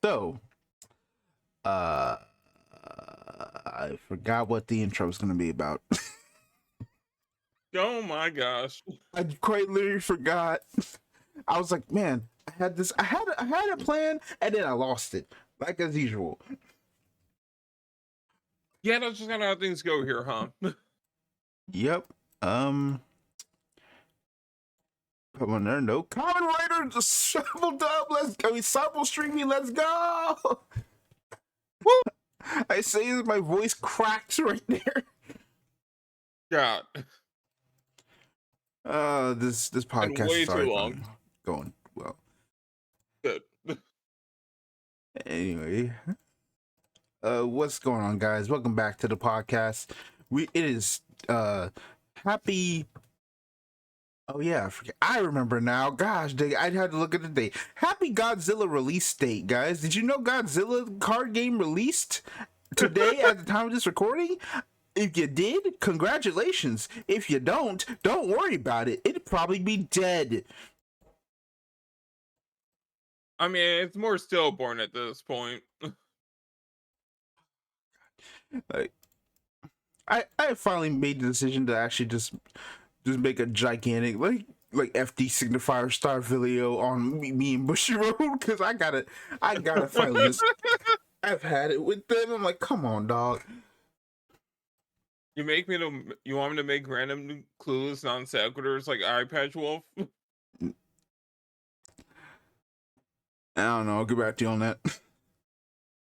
So, uh, I forgot what the intro was going to be about. Oh my gosh. I quite literally forgot. I was like, man, I had a plan, and then I lost it, like as usual. Yeah, that's just kind of how things go here, huh? Yep. Come on there, no Common Rider, just shuffled up. Let's go. Simple streaming. Let's go. Woo! I say that my voice cracks right there. God. This And podcast way is too already long. going well. Good. Anyway, what's going on, guys? Welcome back to the podcast. It is happy. Oh yeah, I forget. I remember now. Gosh, I'd have to look at the date. Happy Godzilla release date, guys. Did you know Godzilla card game released today at the time of this recording? If you did, congratulations. If you don't worry about it. It'd probably be dead. I mean, it's more stillborn at this point. Like, I finally made the decision to actually just make a gigantic like FD signifier star video on me and Bushiroad because I gotta finally just. I've had it with them. I'm like, come on, dog. You want me to make random clueless non sequiturs like Eye Patch Wolf? I don't know. I'll get back to you on that.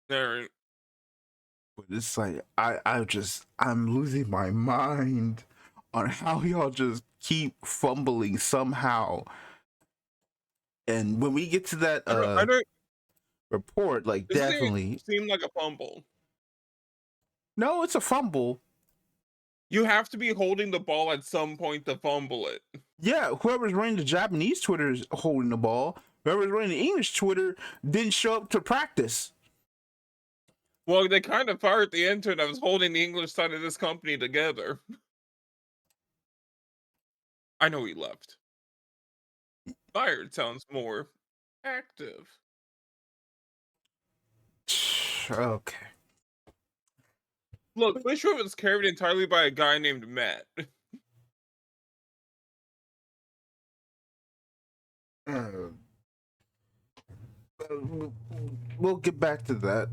There. But it's like I'm losing my mind on how y'all just keep fumbling somehow. And when we get to that I don't. report, like This definitely seem like a fumble. no, it's a fumble. You have to be holding the ball at some point to fumble it. Yeah, whoever's running the Japanese Twitter is holding the ball. Whoever's running the English Twitter didn't show up to practice. Well, they kind of fired the intern that was holding the English side of this company together. I know he left. Fired sounds more active. Okay. Look, Bishop was carried entirely by a guy named Matt. Uh, we'll get back to that.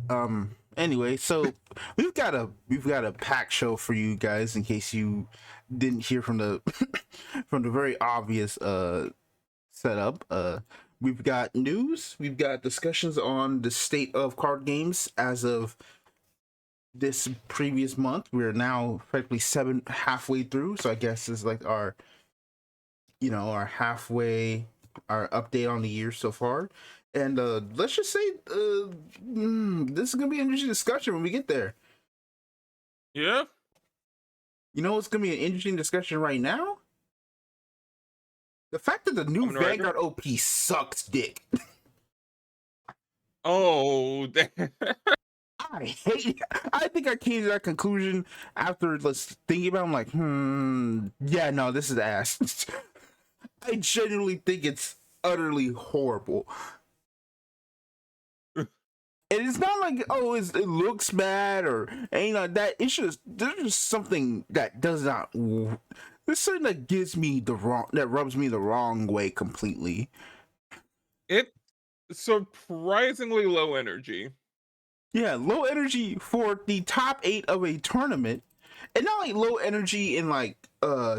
Anyway, so we've got a packed show for you guys in case you didn't hear from the from the very obvious setup. We've got news, we've got discussions on the state of card games as of this previous month. We're now practically halfway through, so I guess it's like our our update on the year so far. And let's just say this is gonna be an interesting discussion when we get there. Yeah? You know what's gonna be an interesting discussion right now? The fact that the new Vanguard OP sucks dick. Oh, I hate it. I think I came to that conclusion after thinking about it. I'm like, yeah, no, this is ass. I genuinely think it's utterly horrible. And it's not like, oh, it looks bad or anything like that. It's just, there's just something that does not, there's something that rubs me the wrong way completely. it's surprisingly low energy. Yeah, low energy for the top 8 of a tournament. And not like low energy in like,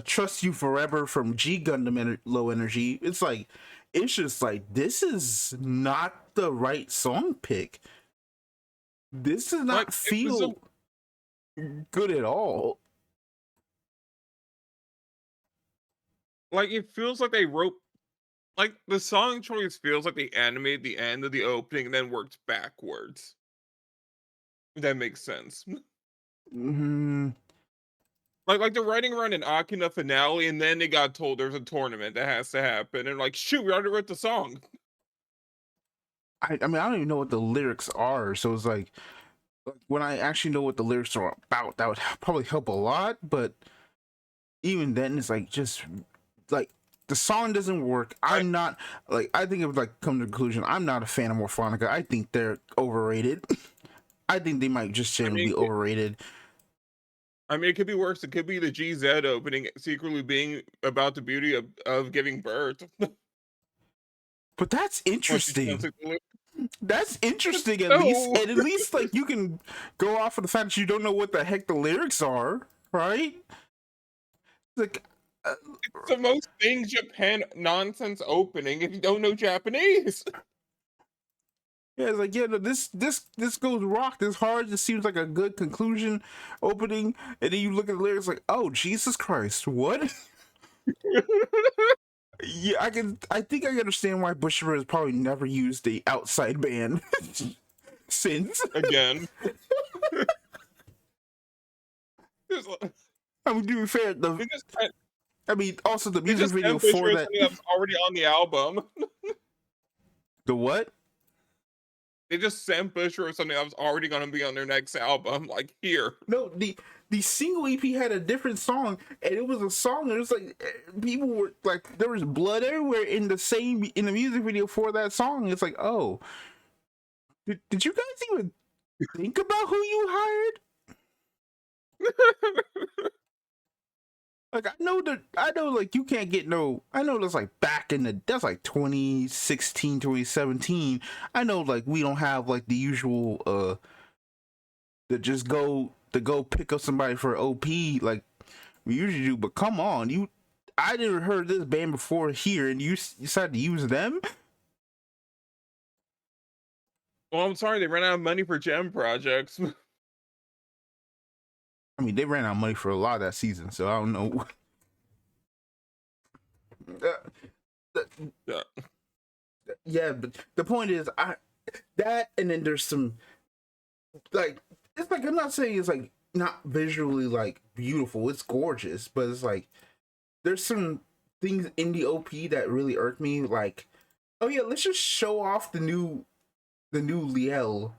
Trust You Forever from G Gundam low energy. It's just like, this is not the right song pick. This does not feel good at all. Like, it feels like they wrote, like, the song choice feels like they animated the end of the opening and then worked backwards. If that makes sense. Mm-hmm. Like they're writing around an Akina finale, and then they got told there's a tournament that has to happen, and like, shoot, we already wrote the song. I mean, I don't even know what the lyrics are, so it's like when I actually know what the lyrics are about, that would probably help a lot. But even then, it's like just like the song doesn't work. I I'm not like I think it would like come to the conclusion. I'm not a fan of Morphonica. I think they're overrated. I think they might just I generally mean, be overrated. it could be worse. It could be the GZ opening secretly being about the beauty of giving birth. But that's Once you interesting. translate the lyrics. That's interesting at least. No, And at least like you can go off of the fact that you don't know what the heck the lyrics are, right? Like uh, it's the most thing Japan nonsense opening if you don't know Japanese. yeah, it's like yeah, no, this goes rock this hard. This seems like a good conclusion opening, and then you look at the lyrics like, oh Jesus Christ, what? Yeah, I think I understand why Bushiroad has probably never used the outside band since. Again. I mean, to be fair, They just I mean, also the they music just video sent for Bushro that. something that was already on the album. The what? They just sent Bushro something that was already gonna be on their next album. Like here. No, the single EP had a different song, and it was a song. And it was like people were like, there was blood everywhere in the music video for that song. It's like, oh, did you guys even think about who you hired? Like I know like you can't get no. I know that's like back in that's like 2016, 2017. I know like we don't have like the usual to just go pick up somebody for OP like we usually do. But come on, I never heard this band before here, and you decided to use them. Well, I'm sorry, they ran out of money for gem projects. I mean, they ran out of money for a lot of that season, so I don't know. Yeah. Yeah, but the point is, and then there's some like it's like I'm not saying it's like not visually like beautiful. It's gorgeous, but it's like there's some things in the OP that really irk me. Like, oh yeah, let's just show off the new Liel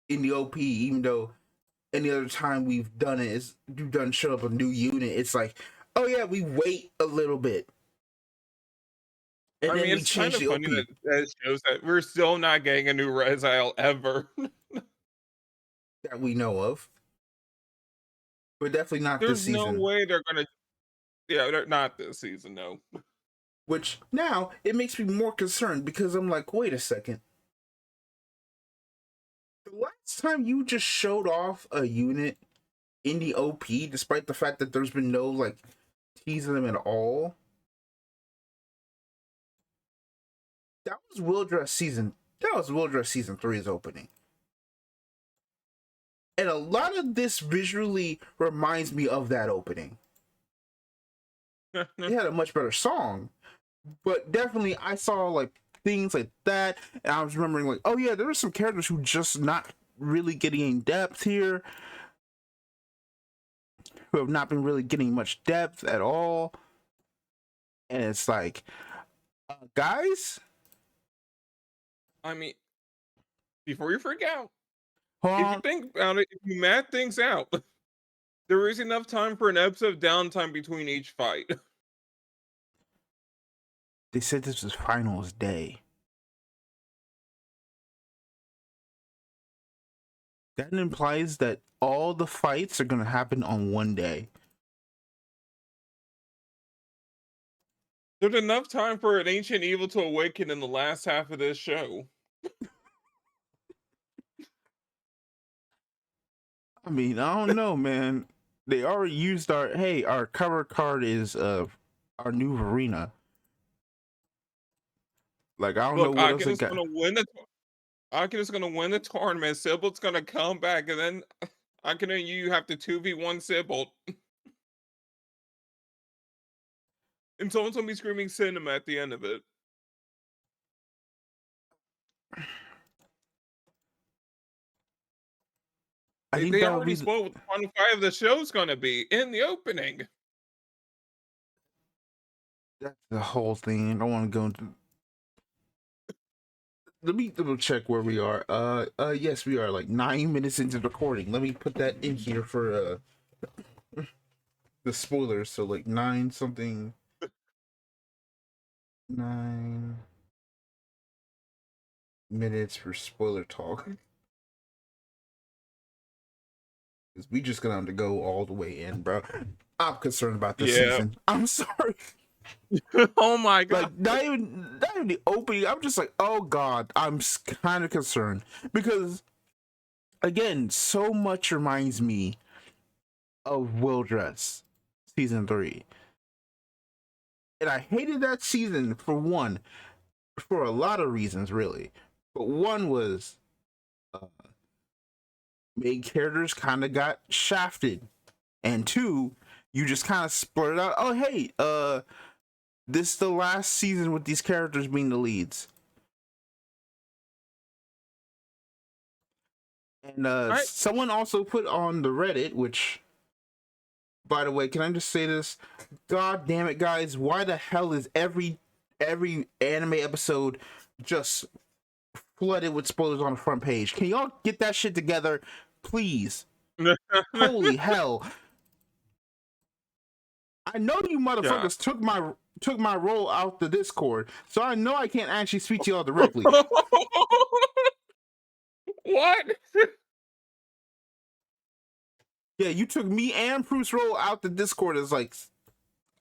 in the OP, even though any other time we've done it is you've done show up a new unit. It's like, oh yeah, we wait a little bit. And I then mean, we it's kind change of the funny OP, that shows that we're still not getting a new Resile ever. that we know of, but definitely not this There's no season. way they're gonna. Yeah, they're not this season. No. Which now it makes me more concerned because I'm like, wait a second. The last time you just showed off a unit in the OP, despite the fact that there's been no like teasing them at all, that was Will Dress season. That was Will Dress season 3's opening. And a lot of this visually reminds me of that opening. They had a much better song, but definitely I saw like things like that, and I was remembering like, oh yeah, there were some characters who just not really getting any depth here, who have not been really getting much depth at all, and it's like, guys, I mean, before you freak out, hold if you on. think about it, if you map things out, there is enough time for an episode of downtime between each fight. They said this was finals day. That implies that all the fights are gonna happen on one day. There's enough time for an ancient evil to awaken in the last half of this show. I mean, I don't know, man. They already used our cover card is our new Verena. Like I don't know Look, what else Akin they is got. gonna win the Akin is gonna win the tournament. Sybil's gonna come back, and then Akin and you have to 2v1 Sybil. And someone's gonna be screaming cinema at the end of it. I think They that would already be spoiled what the final fight of the show's gonna be in the opening. that's the whole thing. I don't want to go into. Let me double check where we are. Yes, we are like 9 minutes into the recording. Let me put that in here for the spoilers. So like nine something. 9 minutes for spoiler talk. Because we just gonna have to go all the way in, bro. I'm concerned about this Yeah. season. I'm sorry. Oh my god. Like not even the opening. I'm just like, oh god, I'm kind of concerned because again, so much reminds me of Will Dress season 3, and I hated that season for a lot of reasons, really. But one was uh, main characters kind of got shafted, and two, you just kind of splurted out, oh hey, this is the last season with these characters being the leads. And I someone also put on the Reddit, which, by the way, can I just say this? God damn it, guys! Why the hell is every anime episode just flooded with spoilers on the front page? Can y'all get that shit together, please? Holy hell! I know you yeah. motherfuckers took my role out the Discord, so I know I can't actually speak to y'all directly. What? Yeah, you took me and Bruce role out the Discord as like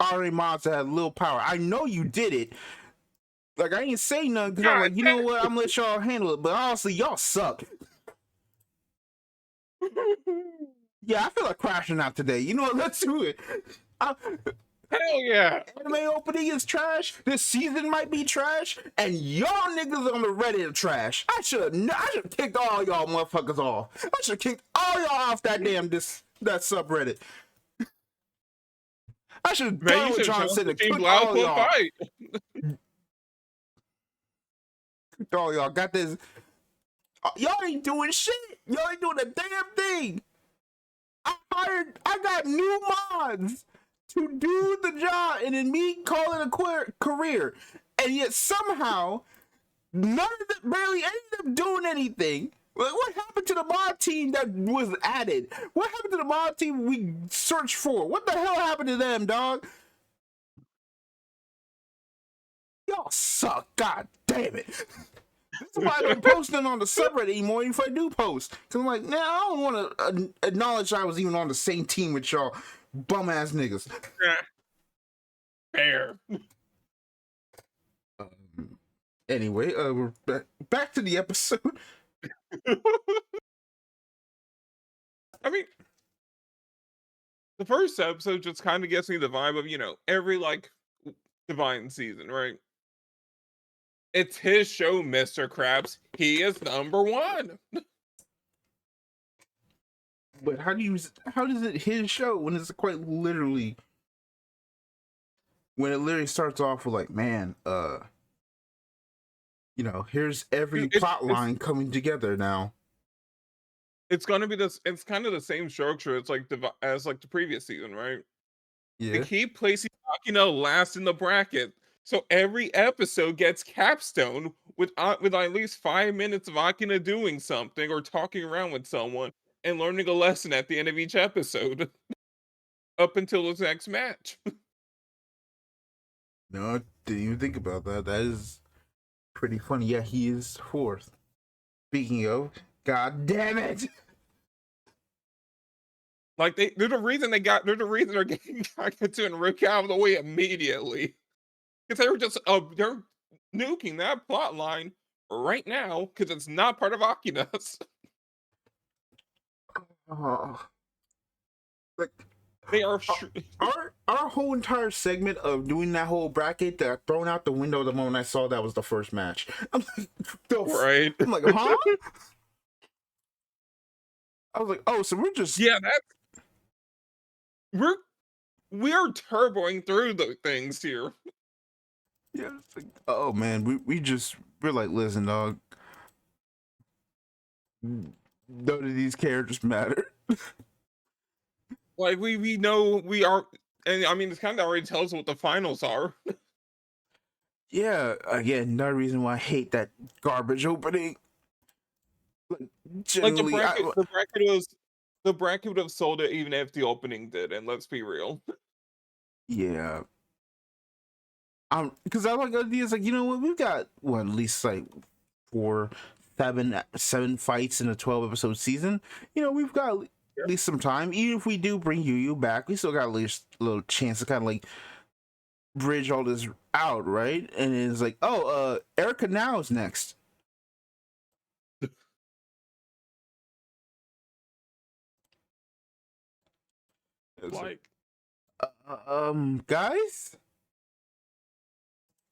RA mods that had little power. I know you did it. Like I ain't say nothing because I'm God like, you know what? I'm gonna let y'all handle it. But honestly, y'all suck. damn. Yeah, I feel like crashing out today. You know what? Let's do it. I, Hell yeah. anime opening is trash. This season might be trash, and y'all niggas on the Reddit are trash. I should have kicked all y'all motherfuckers off. I should have kicked all y'all off that that subreddit. I should have Man, done you what should have John challenged said the and team cooked Blau all to a y'all. fight. Cooked all y'all. Got this. Y'all ain't doing shit. Y'all ain't doing a damn thing. I got new mods to do the job, and then me calling a career, and yet somehow none of them, barely any of them, doing anything. Like, what happened to the mod team that was added? What happened to the mod team we searched for? What the hell happened to them, dog? Y'all suck. God damn it. This is why I don't post nothing on the subreddit anymore, even if I do post. Because I'm like, nah, I don't want to acknowledge I was even on the same team with y'all bum ass niggas. Fair. Um, anyway, we're back to the episode. I mean, the first episode just kind of gets me the vibe of, every like Divine season, right? It's his show, Mr. Krabs. He is number one. But how does it his show when it's quite literally when it literally starts off with like, man, here's every Dude, plot line coming together now. it's gonna be this. It's kind of the same structure. It's like as like the previous season, right? They Yeah. keep placing last in the bracket, so every episode gets capstone with at least 5 minutes of Akina doing something or talking around with someone and learning a lesson at the end of each episode, up until his next match. No, I didn't even think about that. That is pretty funny. Yeah, he is fourth. Speaking of, god damn it. Like they're the reason they're the reason they're getting Kakatsu and Rook out of the way immediately. Because they were just they're nuking that plot line right now because it's not part of Akina's. Uh, like They are our whole entire segment of doing that whole bracket that thrown out the window the moment I saw that was the first match. I'm like, right. I'm like, huh? I was like, oh, so we're just Yeah, we're we're turboing through the things here. yeah. It's like, oh man, we're like, listen, dog. None of these characters matter. Like we know we are, and I mean this kind of already tells what the finals are. Yeah, again, another reason why I hate that garbage opening. Like, Like generally, the bracket would have sold it even if the opening did. And let's be real. yeah, Because I like ideas like, you know what, we've got what, at least like four, seven fights in a 12 episode season. You know, we've got at least some time. Even if we do bring Yu back, we still got at least a little chance to kind of like bridge all this out, right? And it's like, oh, Erica Now is next. It's like, Like, guys,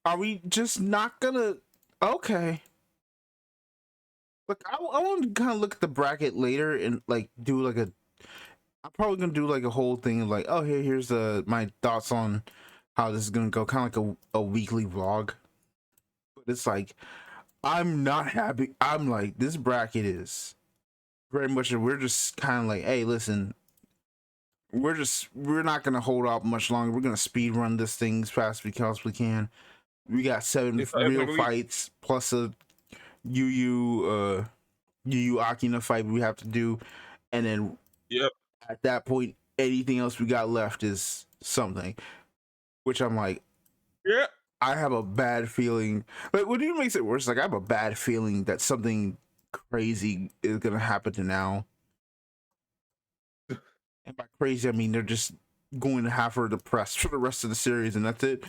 are we just not gonna? Okay. Look, I want to kind of look at the bracket later and like do like a. I'm probably gonna do like a whole thing of like, oh, here's my thoughts on how this is gonna go, kind of like a weekly vlog. But it's like I'm not happy. I'm like, this bracket is very much. We're just kind of like, hey, listen, we're not gonna hold out much longer. We're gonna speed run this thing as fast as we possibly can. We got seven it's real like we, fights plus a Yu Yu Akina fight we have to do, and then yep, at that point, anything else we got left is something. Which I'm like, yeah. I have a bad feeling. Like, what even makes it worse? Like, I have a bad feeling that something crazy is gonna happen to Now. And by crazy, I mean they're just going to have her depressed for the rest of the series, and that's it.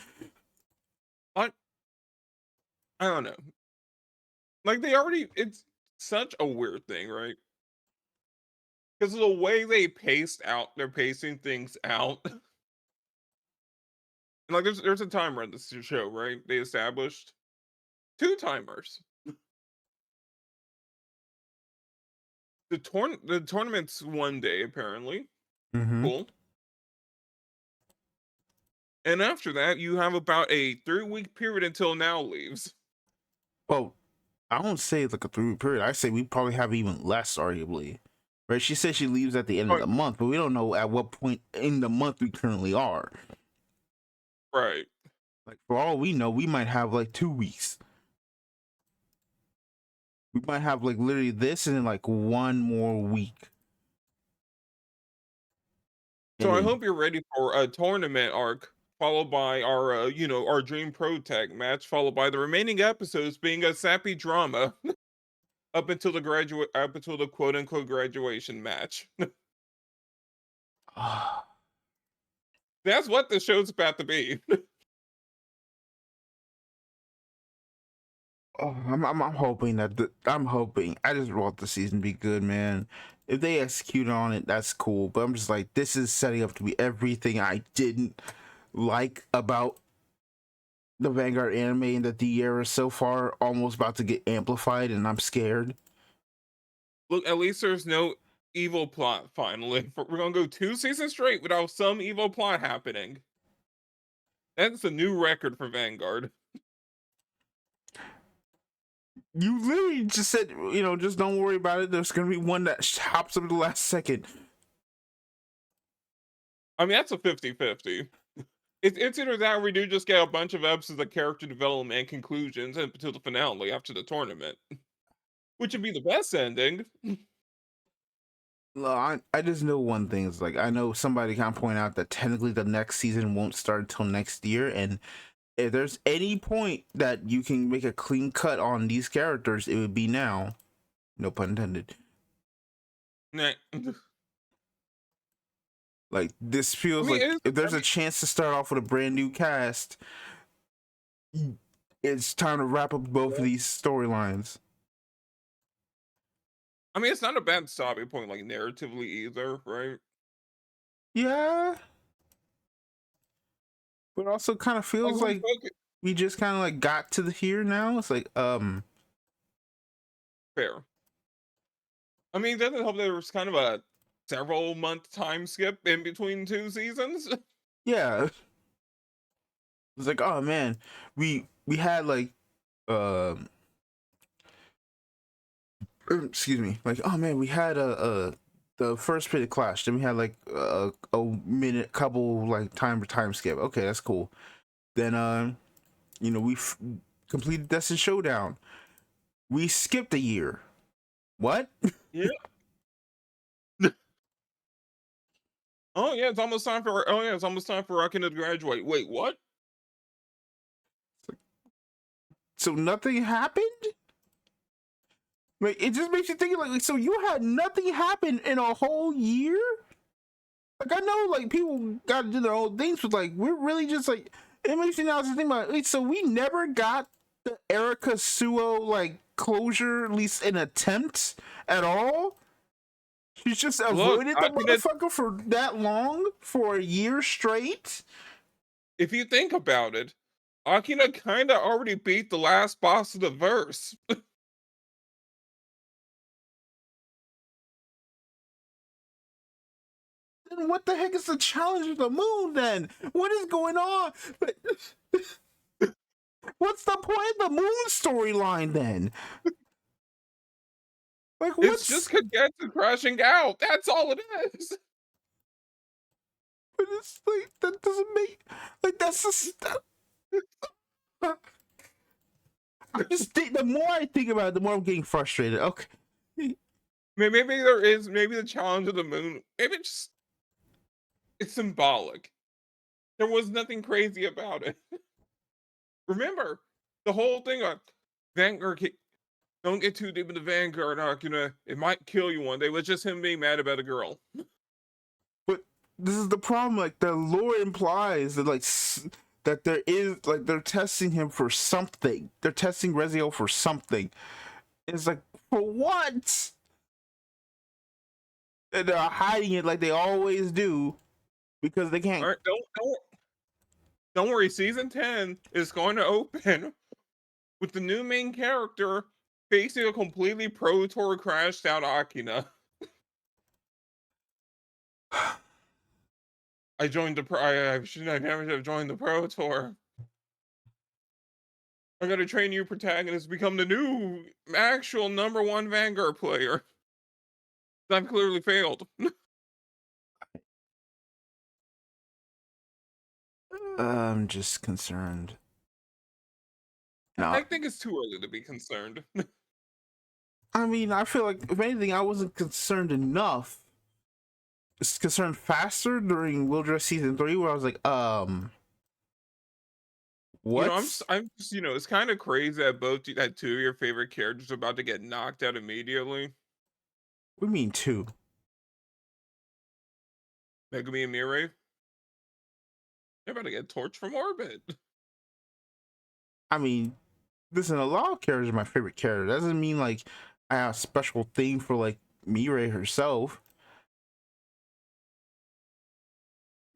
I, I don't know. Like they already, it's such a weird thing, right? Because of the way they're pacing things out. And like there's a timer on this show, right? They established two timers. The tournament's one day apparently. Mm-hmm. Cool. And after that, you have about a 3 week period until Now leaves. Well, I won't say like a 3 week period. I say we probably have even less, arguably. Right? She said she leaves at the end of Like, the month, but we don't know at what point in the month we currently are. right. Like, for all we know, we might have like 2 weeks. We might have like literally this and then like one more week. So And I then, hope you're ready for a tournament arc, followed by our, our Dream Pro Tag match, followed by the remaining episodes being a sappy drama up until the quote unquote graduation match. That's what the show's about to be. oh, I'm hoping that I'm hoping. I just want the season to be good, man. If they execute on it, that's cool. But I'm just like, this is setting up to be everything I didn't like about the Vanguard anime, and that the era so far almost about to get amplified, and I'm scared. Look, at least there's no evil plot finally. We're gonna go 2 seasons straight without some evil plot happening. That's a new record for Vanguard. You literally just said, just don't worry about it. There's gonna be one that hops up at the last second. I mean, that's a 50-50. It's either that or we do just get a bunch of episodes of character development and conclusions until the finale after the tournament, which would be the best ending. I just know one thing is like, I know somebody can point out that technically the next season won't start until next year, and if there's any point that you can make a clean cut on these characters, it would be now. No pun intended. Nah. Like, this I feels mean, like it's, if I there's a mean, chance to start off with a brand new cast, it's time to wrap up both of these storylines. it's not a bad stopping point, like narratively either, right? Yeah, but also kind of Like feels we like spoke we just kind of like got to the here now. It's like, fair. Doesn't help that there was kind of a several month time skip in between 2 seasons. yeah, it's like, oh man, we had like, um excuse me, like, oh man, we had a the first pit of clash, then we had like a minute couple like time skip. Okay, that's cool. Then we completed Destin Showdown. We skipped a year. What? Yeah. Oh yeah, it's almost time for Rockin' to graduate. Wait, what? so nothing happened. Like, it just makes you think like so you had nothing happen in a whole year. Like I know like people got to do their own things, but like we're really just like it makes me now just think about like so we never got the Erica Suo like closure, at least an attempt at all. She's just Look, avoided the Akina, motherfucker for that long, for a year straight. if you think about it, Akina kind of already beat the last boss of the verse. Then what the heck is the challenge of the moon then? What is going on? What's the point of the moon storyline then? Like It's just what's Kagetsu crashing out. That's all it is. but it's like that doesn't make like that's just that, I just think the more I think about it, the more I'm getting frustrated. Okay. Maybe there is maybe the challenge of the moon. Maybe it's symbolic. There was nothing crazy about it. Remember, the whole thing on Vanguard. Don't get too deep into Vanguard, Akina. It might kill you one day. It was just him being mad about a girl. But this is the problem. Like the lore implies that that there is like they're testing him for something. They're testing Rezio for something. It's like for what? And they're hiding it like they always do because they All can't. right, don't worry. Season 10 is going to open with the new main character facing a completely Pro Tour crashed out Akina. I joined the pro. I never should have joined the Pro Tour. I'm gonna train you protagonists to become the new actual #1 Vanguard player. I've clearly failed. I'm just concerned. I No, think it's too early to be concerned. I mean I feel like if anything, I wasn't concerned enough. It's concerned faster during Wildress season 3, where I was like, what? I'm just, it's kind of crazy that that two of your favorite characters are about to get knocked out immediately. We mean two. Megumi and Mirai, they're about to get torched from orbit. I mean, listen, a lot of characters are my favorite character. That doesn't mean like I have a special thing for like Mirai herself.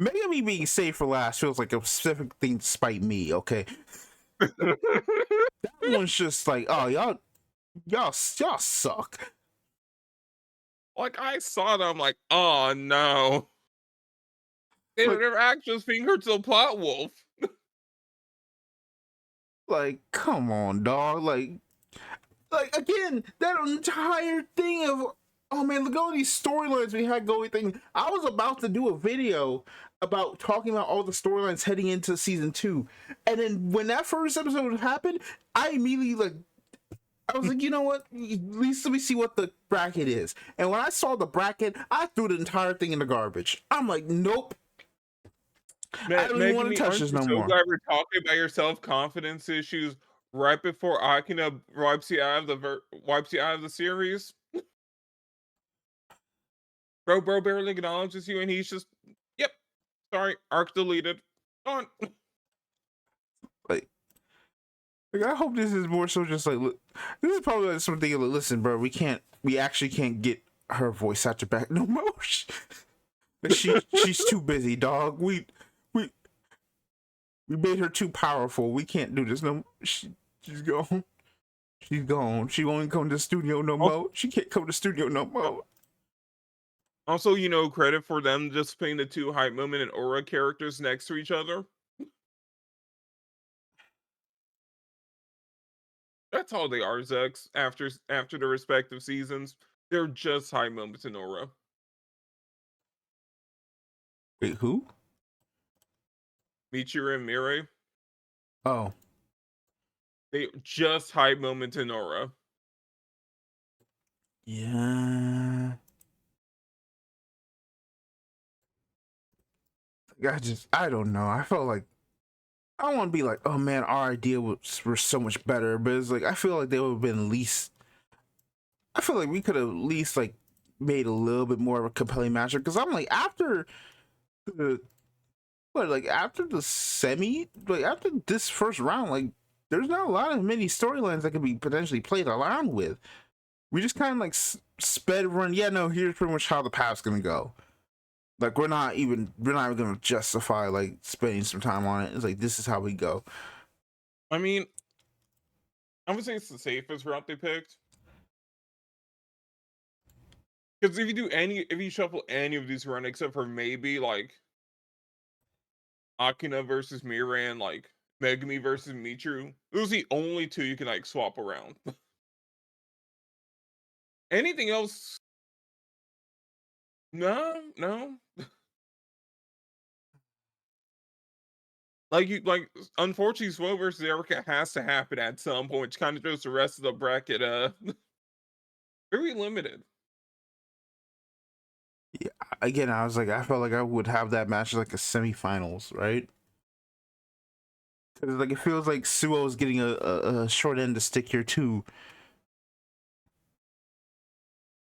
Megami being saved for last feels like a specific thing to spite me. Okay, that one's just like, oh y'all suck. Like I saw that, I'm like, oh no. Like Their actions finger to the plot wolf. come on, dog. Like again, that entire thing of oh man, look at all these storylines we had going. Thing I was about to do a video about talking about all the storylines heading into season 2, and then when that first episode happened, I immediately I was like, you know what? At least let me see what the bracket is. And when I saw the bracket, I threw the entire thing in the garbage. I'm like, nope, I don't even want to Megumi, touch aren't this you no so more. glad we're talking about your self-confidence issues right before Akina wipes you out of the series? Bro barely acknowledges you, and he's just, yep, sorry, arc deleted. On. Like I hope this is more so just like this is probably like something like, listen, bro, we actually can't get her voice actor back no more. She's too busy, dog. We we made her too powerful. We can't do this no more. She's gone. She's gone. She won't come to the studio no Also, more. She can't come to the studio no more. also, credit for them just putting the two hype moment and aura characters next to each other. That's all they are, Zechs, after the respective seasons. They're just high moments in aura. Wait, who? Michiru and Mirai, Oh, they just high moments in aura. yeah. I don't know. I felt like I don't want to be like, oh man, our idea was so much better, but it's like I feel like they would have been at least. I feel like we could have at least like made a little bit more of a compelling matchup because I'm like after the like after the semi, like after this first round, like there's not a lot of many storylines that could be potentially played around with. We just kind of like sped run. Yeah, no, here's pretty much how the path's gonna go. Like we're not even gonna justify like spending some time on it. It's like this is how we go. I mean, I would say it's the safest route they picked. Because if you shuffle any of these around, except for maybe like Akina versus Miran, like Megami versus Michiru, those are the only two you can like swap around. Anything else? No, no. Unfortunately, Swow versus Erica has to happen at some point, which kind of shows the rest of the bracket very limited. Yeah, again, I was like, I felt like I would have that match like a semifinals, right? Because like it feels like Suo is getting a short end to stick here too.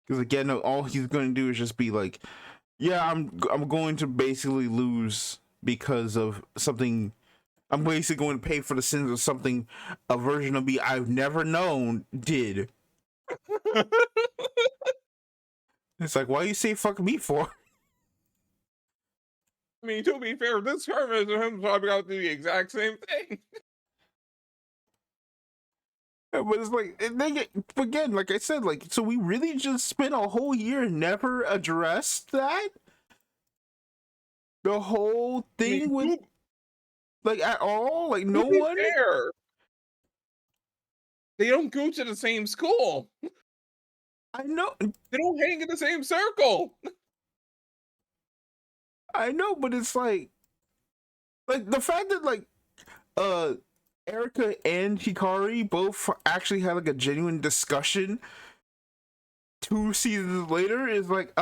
Because again, no, all he's going to do is just be like, yeah, I'm going to basically lose because of something. I'm basically going to pay for the sins of something a version of me I've never known did. It's like, why you say fuck me for? I mean, to be fair, this tournament is him probably about to do the exact same thing. But it's like, and they get, again, like I said, like, so we really just spent a whole year and never addressed that? The whole I mean, thing with, like, at all? Like, to no be one? fair, they don't go to the same school. I know, They don't hang in the same circle. but it's like the fact that, like, uh, Erica and Hikari both actually had, like, a genuine discussion 2 seasons later is like,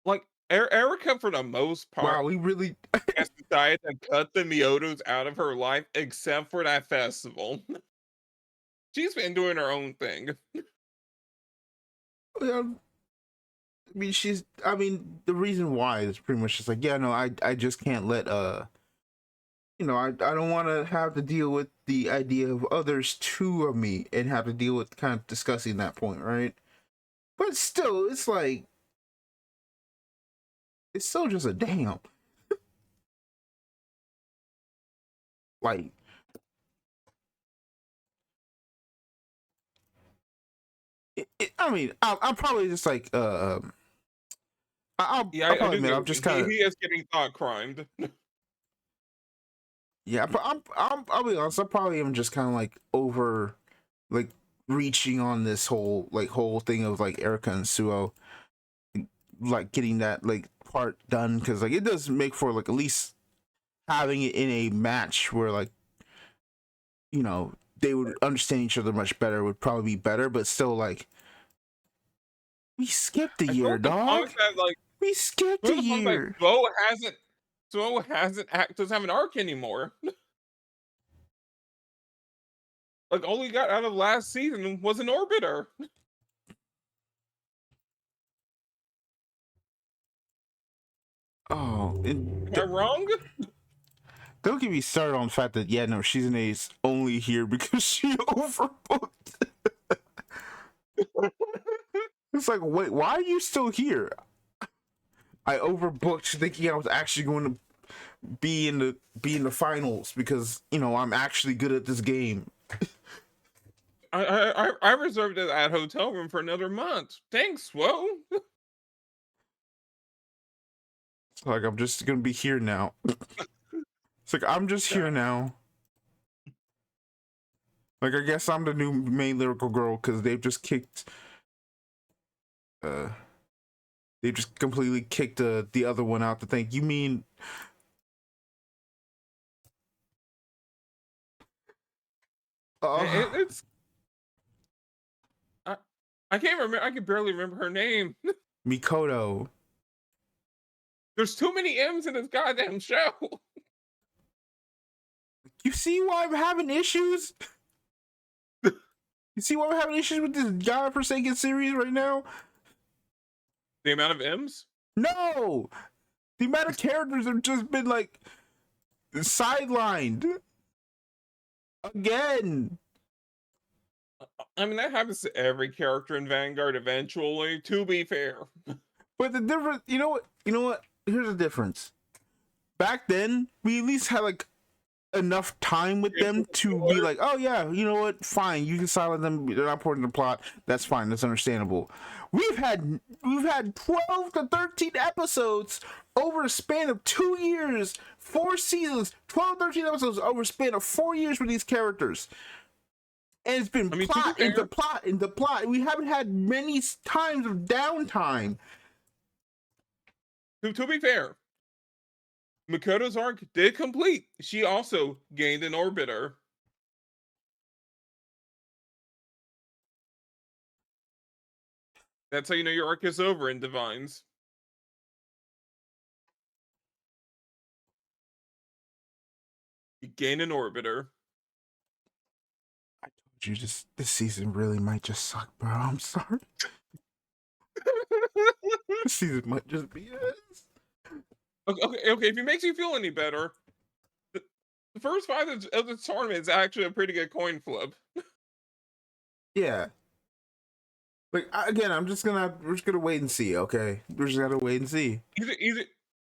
Like Erica, for the most part, wow, we really, has decided to cut the Miotos out of her life, except for that festival. She's been doing her own thing. I mean, the reason why is pretty much just like, yeah, no, I just can't let, I don't want to have to deal with the idea of others two of me and have to deal with kind of discussing that point, right? But still, it's still just a damn. Like, I mean, I'm probably just like, Yeah, I'll I probably do admit, get I'm what you just mean. kind of, He is getting thought crimed. yeah, but I'll be honest, I probably am just kind of like over, like, reaching on this whole thing of like Erica and Suo, like getting that like part done because like it does make for like at least having it in a match where like they would understand each other much better would probably be better, but still like we skipped a I feel year, like the dog. fun that like We skipped feel a the fun that year. Flo doesn't have an arc anymore. Like all we got out of last season was an orbiter. Oh, Am I wrong? don't get me started on the fact that yeah, no, she's an ace only here because she overbooked. It's like, wait, why are you still here? I overbooked thinking I was actually going to be in the finals because I'm actually good at this game. I reserved that hotel room for another month. Thanks, whoa. It's like I'm just gonna be here now. It's like I'm just here now. Like I guess I'm the new main lyrical girl because uh they just completely kicked the other one out to think you mean uh It's I, I can't remember. I can barely remember her name. Mikoto. There's too many M's in this goddamn show. You see why I'm having issues? You see why I'm having issues with this godforsaken series right now? The amount of M's? No! The amount of characters have just been like sidelined again. I mean, that happens to every character in Vanguard eventually, to be fair. But the difference, you know what? You know what? Here's the difference. Back then, we at least had like enough time with them to be like, oh yeah, you know what? Fine, you can silence them. They're not important to the plot. That's fine. That's understandable. We've had 12 to 13 episodes over a span of 2 years, 4 seasons, 12, 13 episodes over a span of 4 years with these characters. And it's been I mean, to be plot into fair, plot into plot. We haven't had many times of downtime. to be fair, Makoto's arc did complete. She also gained an orbiter. That's how you know your arc is over in Divines. You gain an orbiter. I told you this season really might just suck, bro. I'm sorry. This season might just be ass. Okay. If it makes you feel any better, the first five of the tournament is actually a pretty good coin flip. Yeah. Like again, we're just gonna wait and see. Okay, we're just gonna wait and see.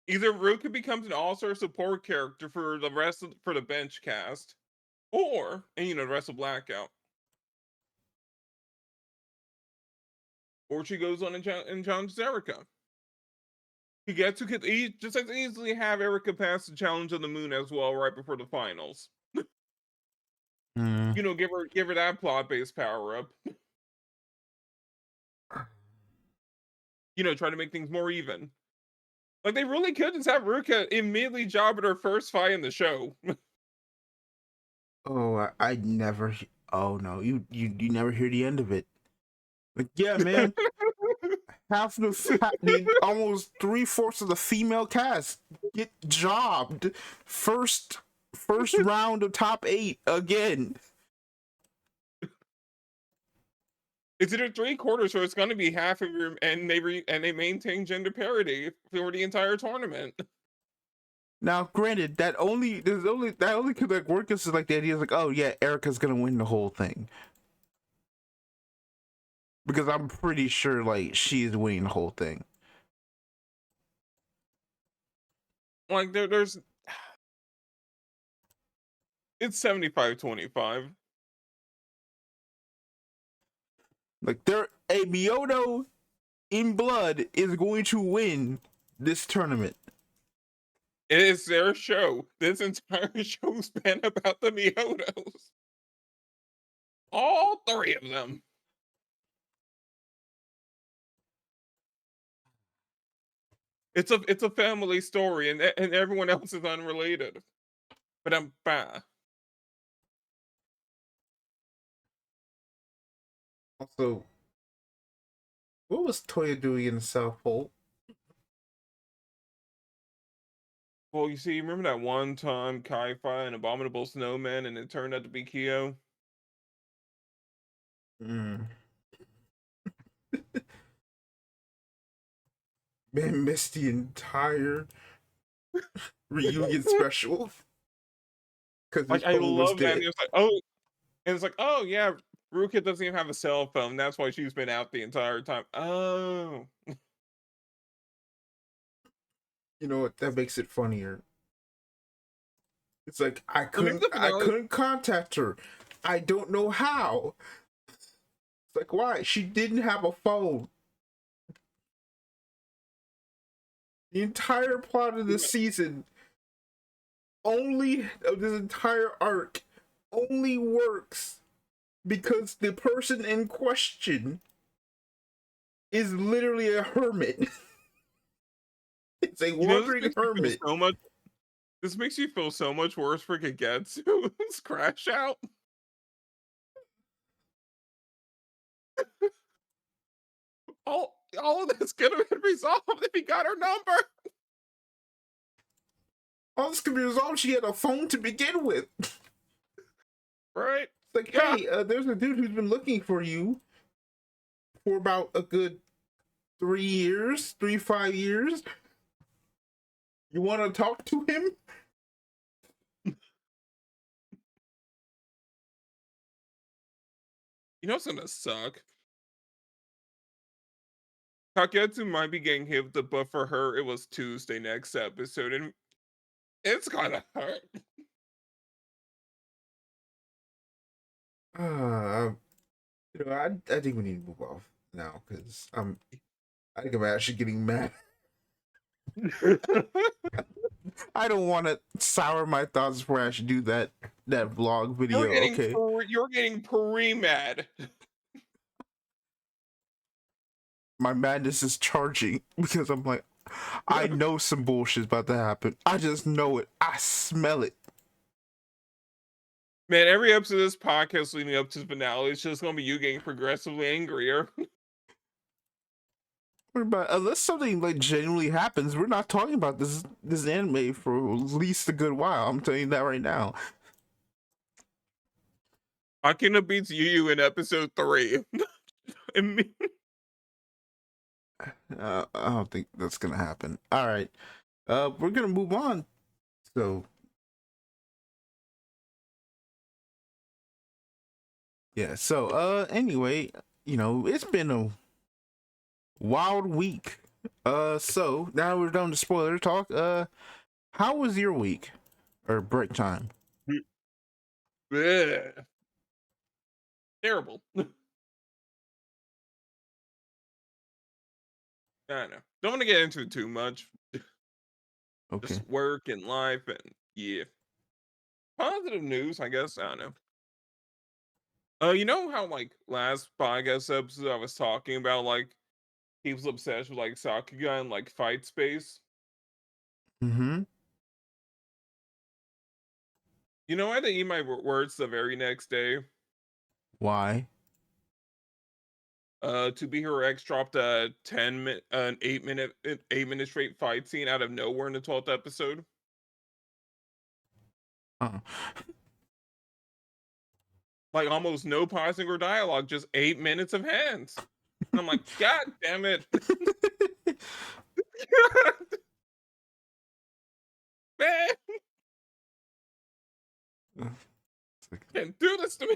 Either Ruka becomes an all-star support character for the bench cast, or the rest of Blackout, or she goes on and challenges Erica. He just as easily have Erica pass the challenge on the moon as well right before the finals. Mm. Give her that plot-based power up. Try to make things more even. Like they really could just have Ruka immediately job at her first fight in the show. Oh, I never. Oh no, you never hear the end of it. Like yeah, man, half the almost 3/4 of the female cast get jobbed first round of top 8 again. It's either 3/4, so it's going to be half of your, and they maintain gender parity for the entire tournament. Now, granted, that only could like work as like the idea is like, oh yeah, Erica's gonna win the whole thing because I'm pretty sure like she is winning the whole thing. Like there's it's 75-25. Like a Mioto in blood is going to win this tournament. It is their show. This entire show's been about the Miotos. All three of them. It's a family story, and everyone else is unrelated. But I'm bah. Also, what was Toya doing in the South Pole? Well, you see, remember that one time Kai-Fi and Abominable Snowman, and it turned out to be Kyo? Mm. Man missed the entire reunion special because his Like, I phone was love that. dead. And it's like, oh yeah, Ruka doesn't even have a cell phone. That's why she's been out the entire time. Oh. You know what? That makes it funnier. It's like I So maybe the finale. couldn't contact her. I don't know how. It's like why? She didn't have a phone. The entire plot of this season, only of this entire arc, only works because the person in question is literally a hermit. It's a wandering hermit. This makes you feel so much worse for Kagetsu's crash out. All of this could have been resolved if he got her number. All this could be resolved. She had a phone to begin with. It's Right? like, Yeah. hey, there's a dude who's been looking for you for about a good 3 years, 5 years. You want to talk to him? You know what's gonna suck? Taketu might be getting hit, but for her, it was Tuesday next episode, and it's gonna hurt. Uh, I think we need to move off now because I think I'm actually getting mad. I don't want to sour my thoughts before I actually do that vlog video. Okay, You're getting pre-mad. my madness is charging because I'm like, I know some bullshit's about to happen. I just know it. I smell it. Man, every episode of this podcast leading up to the finale is just gonna be you getting progressively angrier. But unless something like genuinely happens, we're not talking about this anime for at least a good while. I'm telling you that right now. Akina beats Yu in episode 3. And me- I don't think that's gonna happen. All right, we're gonna move on. So yeah. So anyway, it's been a wild week. So now we're done with spoiler talk. How was your week or break time? Bleh. Terrible. I know. Don't want to get into it too much. Okay. Just work and life and yeah. Positive news, I guess. I don't know. You know how like last podcast episode I was talking about like people's obsessed with like Sakuga and like fight space? Mm-hmm. You know, I had to eat my words the very next day. Why? To Be Hero X dropped a 10 minute, an 8 minute, 8 minute straight fight scene out of nowhere in the 12th episode. Uh. Like almost no pausing or dialogue, just 8 minutes of hands. And I'm like, God damn it. Man, It's like, can't do this to me.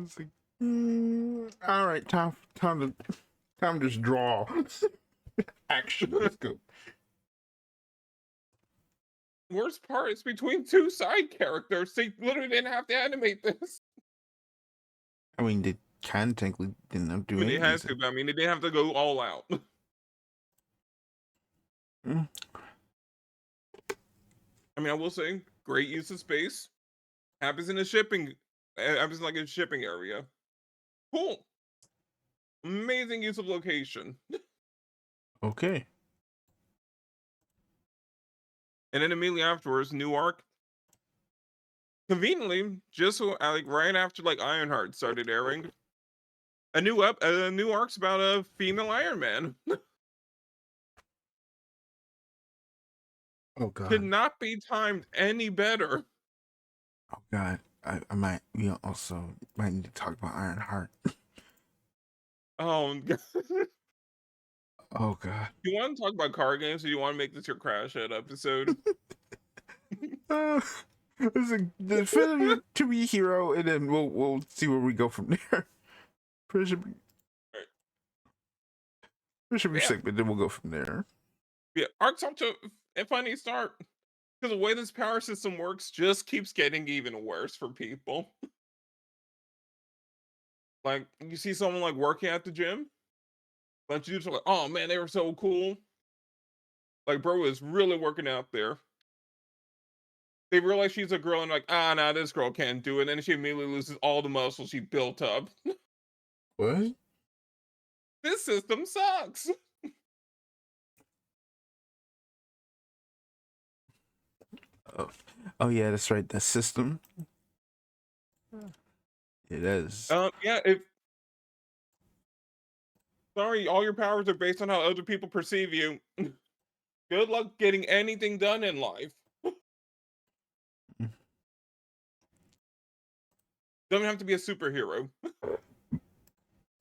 it's like, all right, time to just draw. Action. Let's go. Worst part is between two side characters. They literally didn't have to animate this. I mean, they can technically didn't I do mean, they anything. had to, but I mean, they didn't have to go all out. Mm. I mean, I will say, great use of space. Happens in happens like in a shipping area. Cool. Amazing use of location. Okay. And then immediately afterwards, new arc. Conveniently, just so, like right after like Ironheart started airing, a new arc's about a female Iron Man. Oh Could God. not be timed any better. Oh God. I might. Also might need to talk about Ironheart. Oh, Oh God. you want to talk about card games, or you want to make this your crash head episode? Uh, it's a definitive to be hero, and then we'll see where we go from there. Should be Yeah, segment, then we'll go from there. yeah. Arc's off to a funny start because the way this power system works just keeps getting even worse for people. Like you see someone like working at the gym, bunch of dudes are like, "Oh man, they were so cool." Like, bro is really working out there. They realize she's a girl and like, ah, nah, this girl can't do it. And then she immediately loses all the muscle she built up. What? This system sucks. Oh, oh yeah, that's right. The system. It is. Yeah. If sorry, all your powers are based on how other people perceive you. Good luck getting anything done in life. Don't have to be a superhero.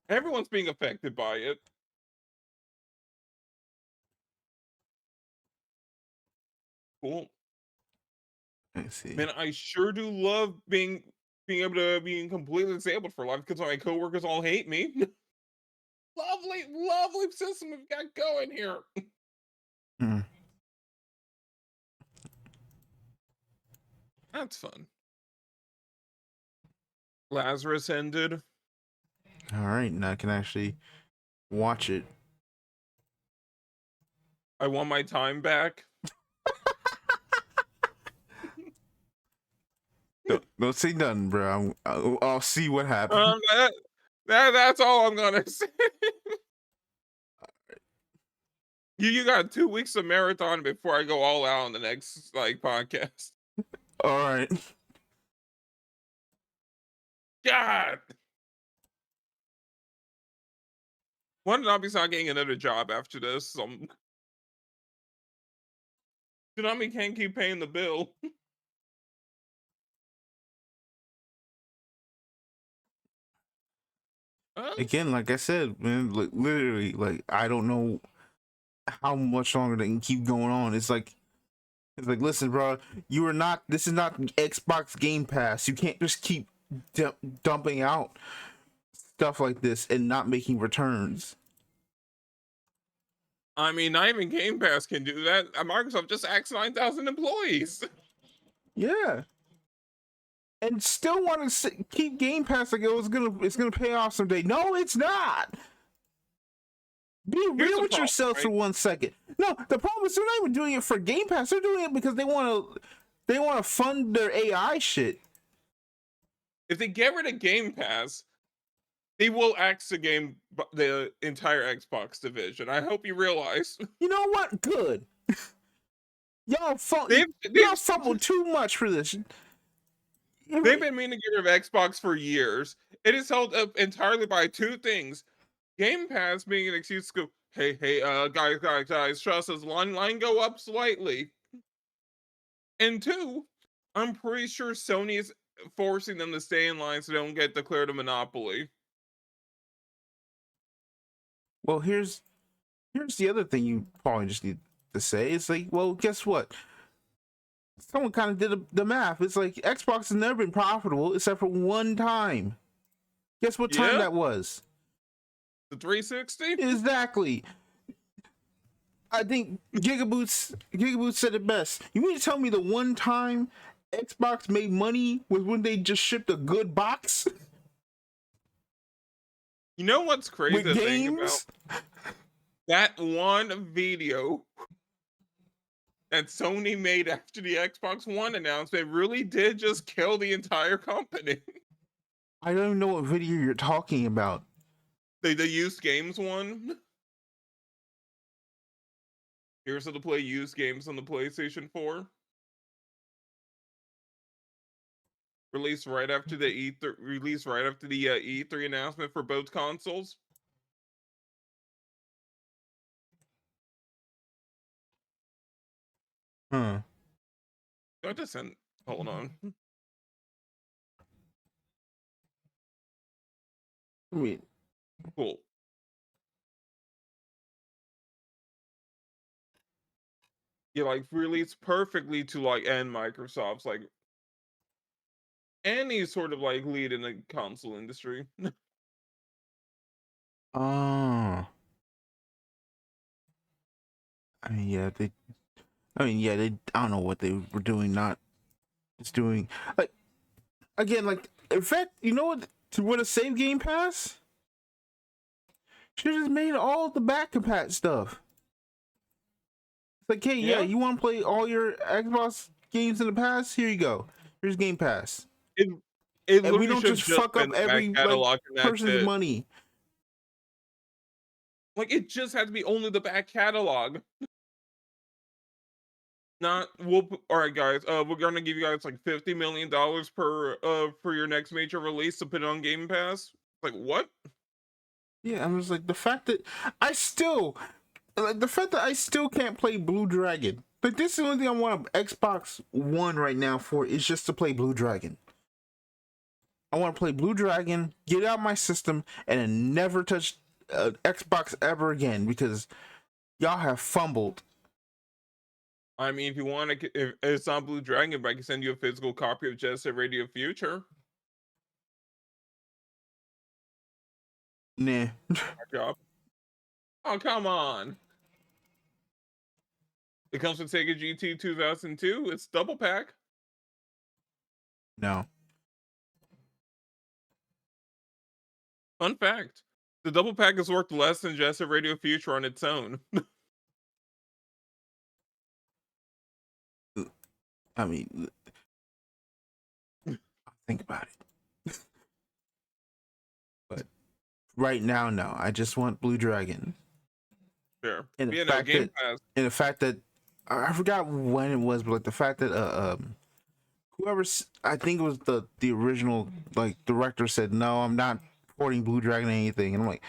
Everyone's being affected by it. Cool. Let's see. Man, I sure do love being able to be completely disabled for life because my coworkers all hate me. Lovely, lovely system we've got going here. Hmm. That's fun. Lazarus ended. All right, now I can actually watch it. I want my time back. Don't say nothing, bro. I'll see what happens. That's all I'm gonna say. You got 2 weeks of marathon before I go all out on the next podcast. All right. God. One, I'll be not getting another job after this. Tsunami can't keep paying the bill. Again, like I said, man, like literally, like I don't know how much longer they can keep going on. It's like, listen, bro, you are not. This is not Xbox Game Pass. You can't just keep dumping out stuff like this and not making returns. I mean, not even Game Pass can do that. Microsoft just axed 9,000 employees. Yeah. And still want to keep Game Pass like it's gonna pay off someday. No, it's not. Be real with yourself for 1 second. No, the problem is they're not even doing it for Game Pass. They're doing it because they want to fund their AI shit. If they get rid of Game Pass, they will axe the entire Xbox division. I hope you realize. You know what? Good. Y'all fumbled too much for this. They've been meaning to get rid of Xbox for years. It is held up entirely by two things: Game Pass being an excuse to go, hey, guys, trust us, line go up slightly. And two, I'm pretty sure Sony is forcing them to stay in line so they don't get declared a monopoly. Well, here's the other thing you probably just need to say. It's like, well, guess what? Someone kind of did the math. It's like Xbox has never been profitable except for one time. Guess what time that was? The 360? Exactly. I think Gigaboots said it best. You mean to tell me the one time Xbox made money was when they just shipped a good box? You know what's crazy with to games? think about? That one video that Sony made after the Xbox One announcement really did just kill the entire company. I don't even know what video you're talking about. The used games one. Here's how to play used games on the PlayStation 4. Released right after the E3 announcement for both consoles. Huh. I just sent. Hold on. I mean, Cool. Yeah, like released perfectly to end Microsoft's any sort of lead in the console industry. oh. I mean, yeah, they. I don't know what they were doing. Not just doing again. In fact, you know what? To what a save Game Pass. Should have just made all the back compat stuff. It's like, hey, yeah, you want to play all your Xbox games in the past? Here you go. Here's Game Pass. And we don't just fuck up every person's money. It just had to be only the back catalog. All right, guys. We're gonna give you guys $50 million per for your next major release to put it on Game Pass. What? Yeah, I was like, the fact that I still like the fact that I still can't play Blue Dragon. Like this is the only thing I want Xbox One right now for is just to play Blue Dragon. I want to play Blue Dragon, get out my system, and then never touch Xbox ever again because y'all have fumbled. I mean, if you want to, if it's on Blue Dragon, but I can send you a physical copy of Jet Set Radio Future. Nah, Job. Oh, come on. It comes with Sega GT 2002. It's double pack. no. Fun fact. The double pack is worth less than Jet Set Radio Future on its own. I mean, think about it. But right now, no. I just want Blue Dragon. Sure. And the Yeah, no, fact Game that, Pass. and the fact that I forgot when it was, but like the fact that whoever I think it was the original like director said no, I'm not porting Blue Dragon or anything, and I'm like,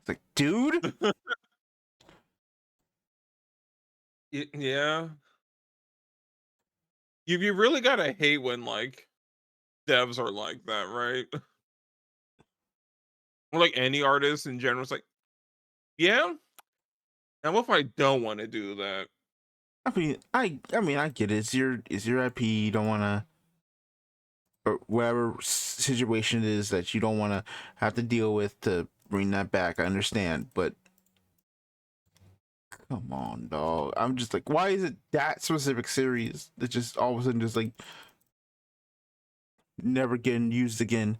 it's like, dude. Yeah. You really gotta hate when like devs are like that, right? Or like any artist in general. It's like, yeah. And what if I don't want to do that? I mean, I get it. It's your IP. You don't want to, or whatever situation it is that you don't want to have to deal with to bring that back. I understand, but come on, dog. I'm just like, why is it that specific series that just all of a sudden just like never getting used again?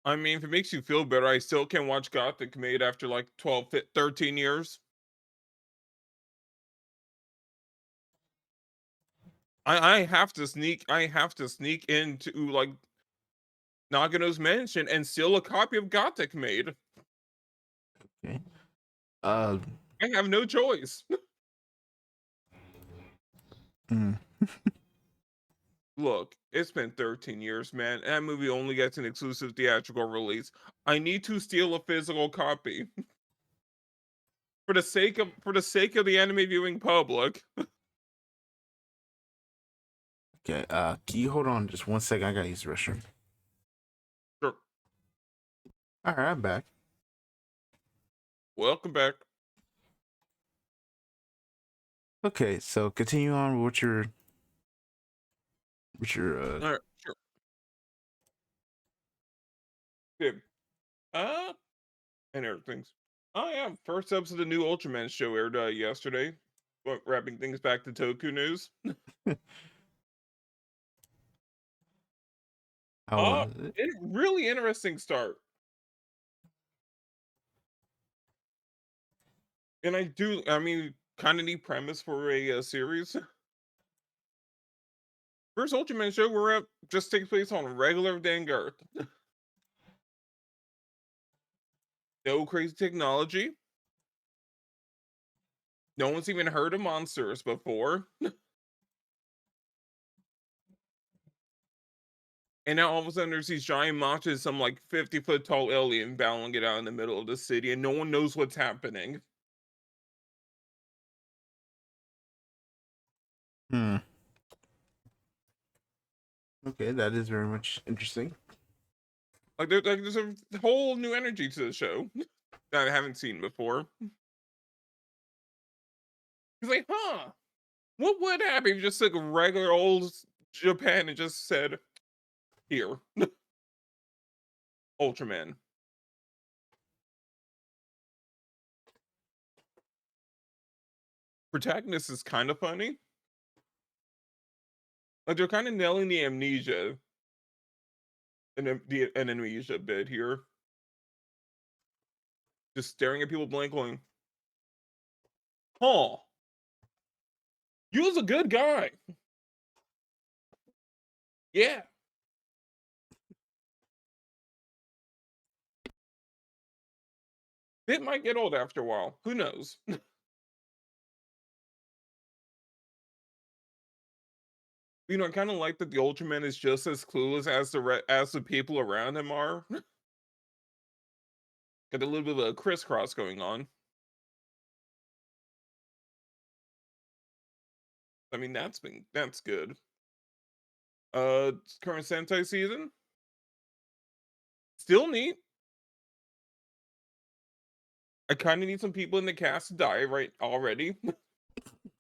I mean, if it makes you feel better, I still can watch Gothic made after like 13 years. I have to sneak into like Nagano's mansion and steal a copy of Gothic made. Okay. Uh. I have no choice. mm, Look, it's been 13 years, man. And that movie only gets an exclusive theatrical release. I need to steal a physical copy for the sake of the anime viewing public. okay. Can you hold on just 1 second? I gotta use the restroom. Sure. All right, I'm back. Welcome back. Okay, so continue on with your All right, sure. Good. And everything's. Oh yeah, first episode of the new Ultraman show aired yesterday. Wrapping things back to Toku news. how was it? Really interesting start. And I mean, kind of neat premise for a series. First Ultraman show where it just takes place on regular Vanguard. No crazy technology. No one's even heard of monsters before. And now all of a sudden there's these giant monsters, some like 50-foot tall alien battling it out in the middle of the city, and no one knows what's happening. Hmm. Okay, that is very much interesting. Like there's a whole new energy to the show that I haven't seen before. He's like, huh, what would happen if you just took regular old Japan and just said, here, Ultraman. Protagonist is kind of funny. Like they're kind of nailing the amnesia and the an amnesia bit here. Just staring at people blank going, huh, you was a good guy. Yeah. It might get old after a while. Who knows? You know, I kind of like that the Ultraman is just as clueless as as the people around him are. Got a little bit of a crisscross going on. I mean, that's good. Current Sentai season, still neat. I kind of need some people in the cast to die right already.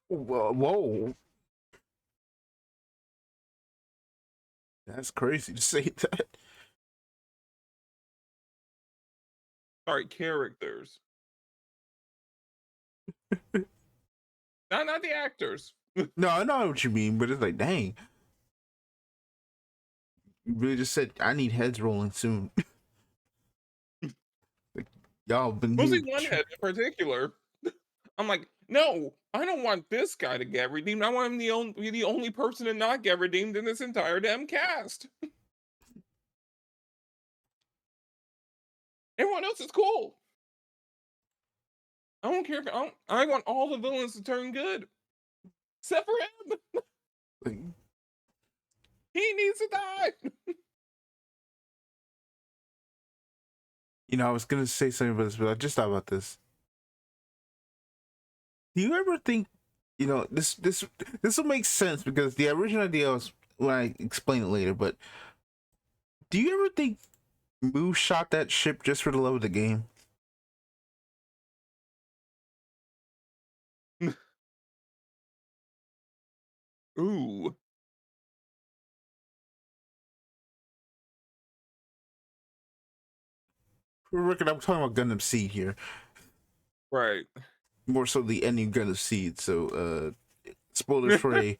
Whoa, that's crazy to say that. Sorry, characters, not the actors. No, I know what you mean, but it's like, dang, you really just said I need heads rolling soon. Like, y'all been Mostly here. one head in particular. I'm like, no, I don't want this guy to get redeemed. I want him be the only person to not get redeemed in this entire damn cast. Everyone else is cool. I don't care if I want all the villains to turn good, except for him. Like, He needs to die. you know, I was gonna say something about this, but I just thought about this. Do you ever think, you know, this will make sense because the original idea was when I explain it later. But do you ever think Moo shot that ship just for the love of the game? Ooh, For the record, I'm talking about Gundam Seed here, right. more so the ending Gundam Seed. So, spoilers for a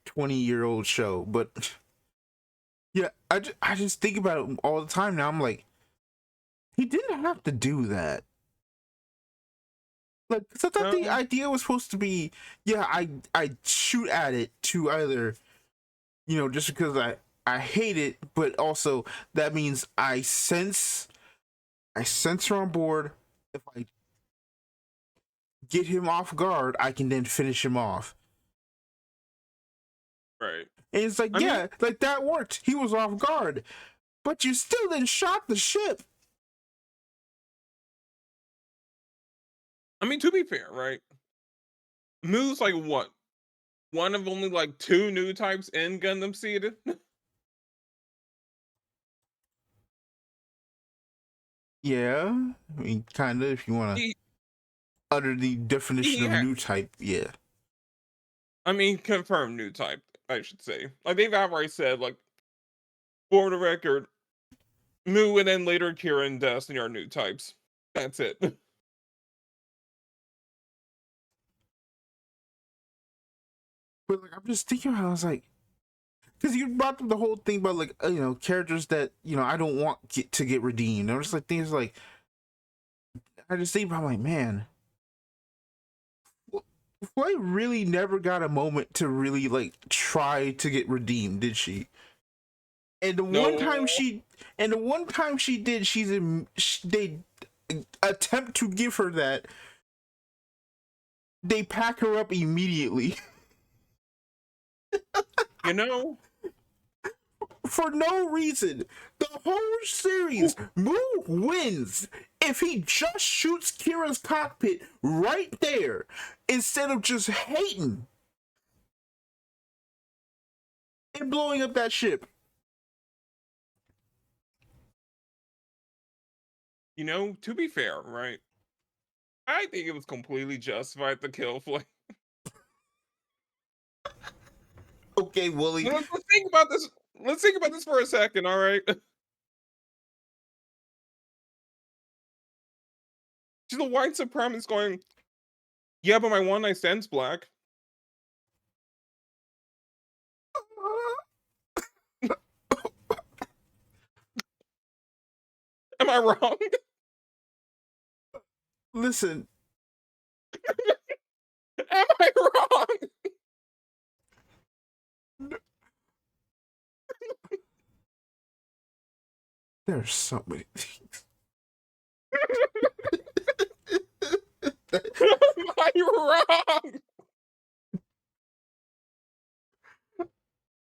20-year-old show, but yeah, I just think about it all the time now. I'm like, he didn't have to do that. Like, 'cause I thought the No, idea was supposed to be, yeah, I shoot at it to either, you know, just because I hate it, but also that means I sense her on board. If I get him off guard, I can then finish him off. right. And it's like, I mean, yeah, like that worked. He was off guard, but you still then shot the ship. to be fair, right? Moo's like what? One of only like two new types in Gundam Seed. Yeah, I mean, kind of. If you want to he, utter the definition he of ha- new type, yeah. confirmed new type, I should say. Like they've outright said, like, for the record, Moo and then later Kira and Destiny are new types. That's it. But like, I'm just thinking about, it, I was like, because you brought up the whole thing about like, you know, characters that, you know, I don't want to get redeemed. I'm just like things like, I just think about, like, man, Floyd really never got a moment to really like try to get redeemed, did she? And the one No, time she, and the one time she did, they attempt to give her that. They pack her up immediately you know, for no reason. The whole series, Moo wins if he just shoots Kira's cockpit right there instead of just hating and blowing up that ship. to be fair, right? I think it was completely justified to kill Flame. Okay, Willie. Let's think about this. Let's think about this for a second, all right? She's a white supremacist going, yeah, but my one night stand's black. Am I wrong? Listen, Am I wrong? there's so many things. Am I wrong?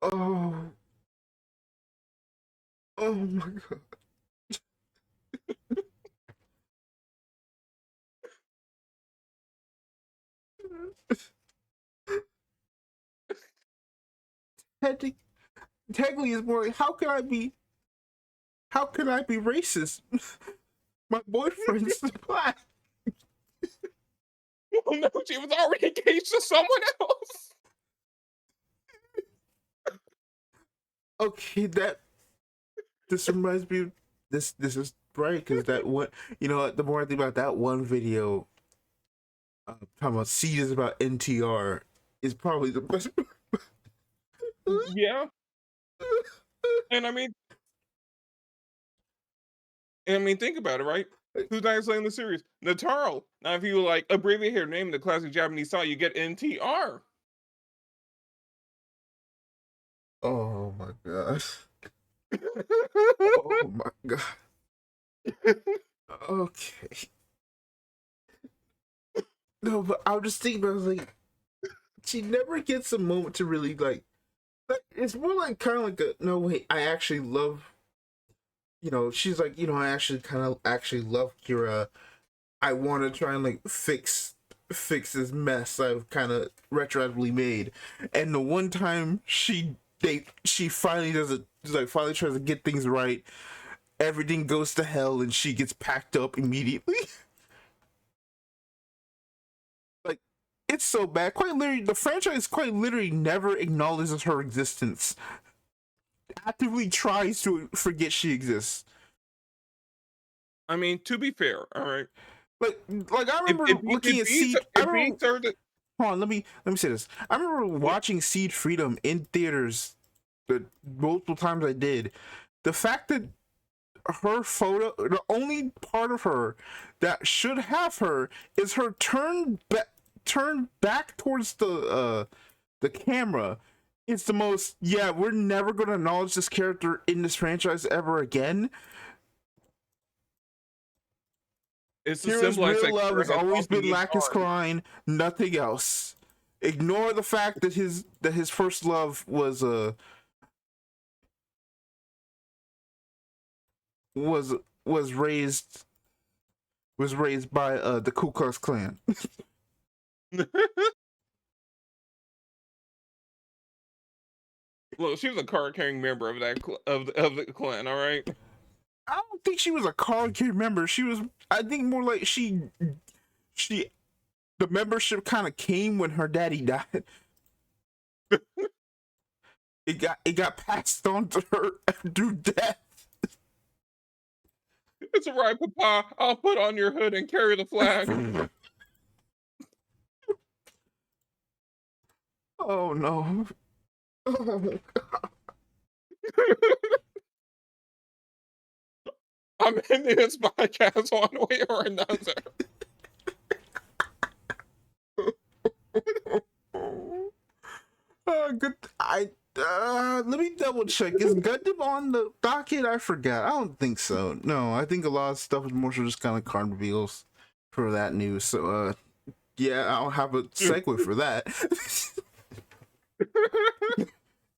Oh, oh my god. technically it's more like how can I be racist? My boyfriend's black. Oh no, she was already engaged to someone else. Okay, that this reminds me of this is right because that one, you know, the more I think about that one video, talking about Seed is about NTR is probably the best. Yeah, and I mean, think about it, right? Who's actually in the series? Nataro. Now, if you like abbreviate her name in the classic Japanese style, you get NTR. Oh my gosh. Oh my god. Okay. No, but I was just thinking about like she never gets a moment to really like it's more like kind of like a no wait I actually love, you know, she's like, you know, I actually kind of actually love Kira. I want to try and like fix this mess I've kind of retroactively made. And the one time she finally does it, like finally tries to get things right, everything goes to hell and she gets packed up immediately. Like it's so bad. Quite literally, the franchise quite literally never acknowledges her existence. Actively tries to forget she exists. I mean, to be fair, all right. Like I remember looking at Seed. I It beats remember. her to, Hold on, let me say this. I remember yeah, watching Seed Freedom in theaters the multiple times I did. The fact that her photo, the only part of her that should have her is her turned back towards the camera. It's the most, yeah, we're never gonna acknowledge this character in this franchise ever again. it's to Kira's symbolize real that love has Kira has always also been moved Lacus on. Klein, nothing else. Ignore the fact that his first love was was raised by the Ku Klux Klan. Look, she was a card-carrying member of that of the clan. All right. I don't think she was a card carrying member. She was, I think, more like she the membership kind of came when her daddy died. It got passed on to her through death. It's all right, Papa. I'll put on your hood and carry the flag. Oh no. Oh, I'm ending this podcast one way or another. good. Let me double check. Is Gundam on the docket? I forgot. I don't think so. No, I think a lot of stuff is more so just kind of card reveals for that news. So, yeah, I don't have a segue for that.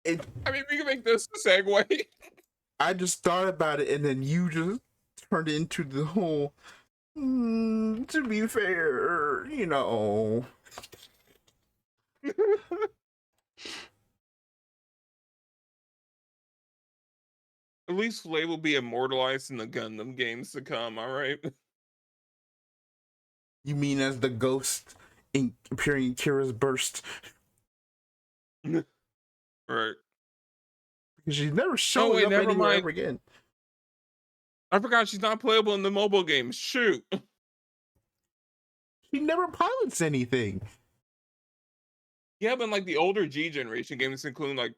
it, I mean, we can make this a segue. I just thought about it, and then you just turned it into the whole. To be fair, you know. At least Flay will be immortalized in the Gundam games to come. All right. You mean as the ghost appearing in Kira's burst? Right. Because she's never Oh showing wait, up never anywhere mind. ever again. I forgot she's not playable in the mobile games. Shoot. She never pilots anything. Yeah, but in, like the older G generation games, including like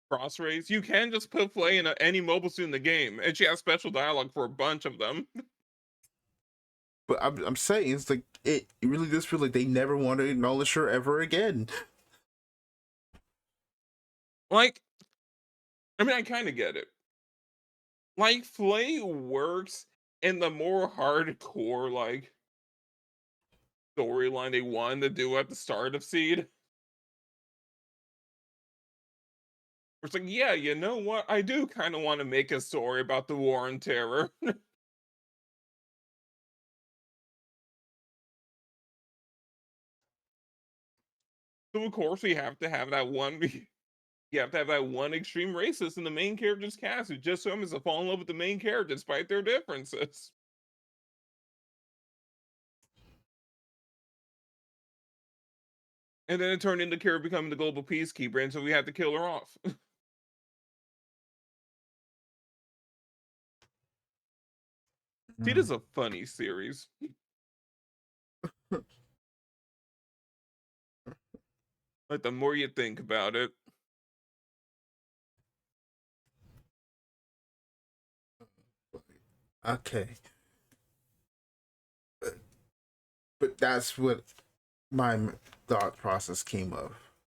Cross Rays, you can just put Flay in any mobile suit in the game, and she has special dialogue for a bunch of them. But I'm saying it's like it really does feel like they never want to acknowledge her ever again. Like, I mean, I kind of get it. Like, Flay works in the more hardcore like storyline they wanted to do at the start of Seed. It's like, yeah, you know what? I do kind of want to make a story about the War on Terror. So of course we have to have that one. You have to have that one extreme racist in the main character's cast who just so happens to fall in love with the main character despite their differences. And then it turned into Kara becoming the global peacekeeper, and so we had to kill her off. See, this is a funny series. Like, the more you think about it. Okay. But that's what my thought process came of.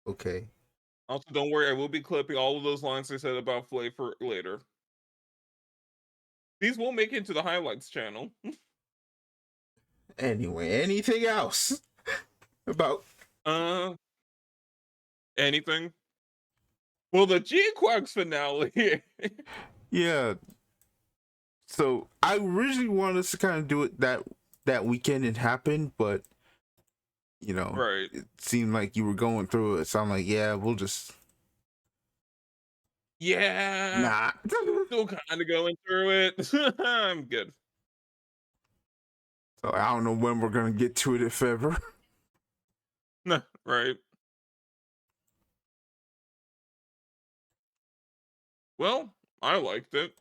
Okay. Also, don't worry, I will be clipping all of those lines I said about Flay for later. These will make it into the highlights channel. Anyway, anything else about Anything? Well, the G-Quacks finale. yeah. So I originally wanted us to kind of do it that weekend it happened, but you know, Right. it seemed like you were going through it, so I'm like, yeah, we'll just Yeah. nah. Still kind of going through it. I'm good. So I don't know when we're gonna get to it, if ever. Right. Well, I liked it.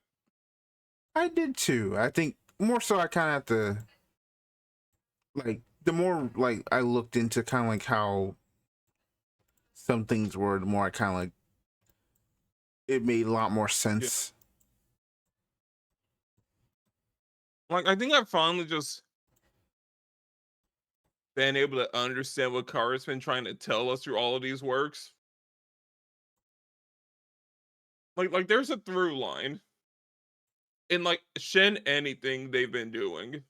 I did too. I think more so I kind of have to like the more like I looked into kind of like how some things were, the more I kind of like it made a lot more Yeah. sense. Like, I think I finally just been able to understand what Kara's been trying to tell us through all of these works. Like there's a through line in like Shin anything they've been doing.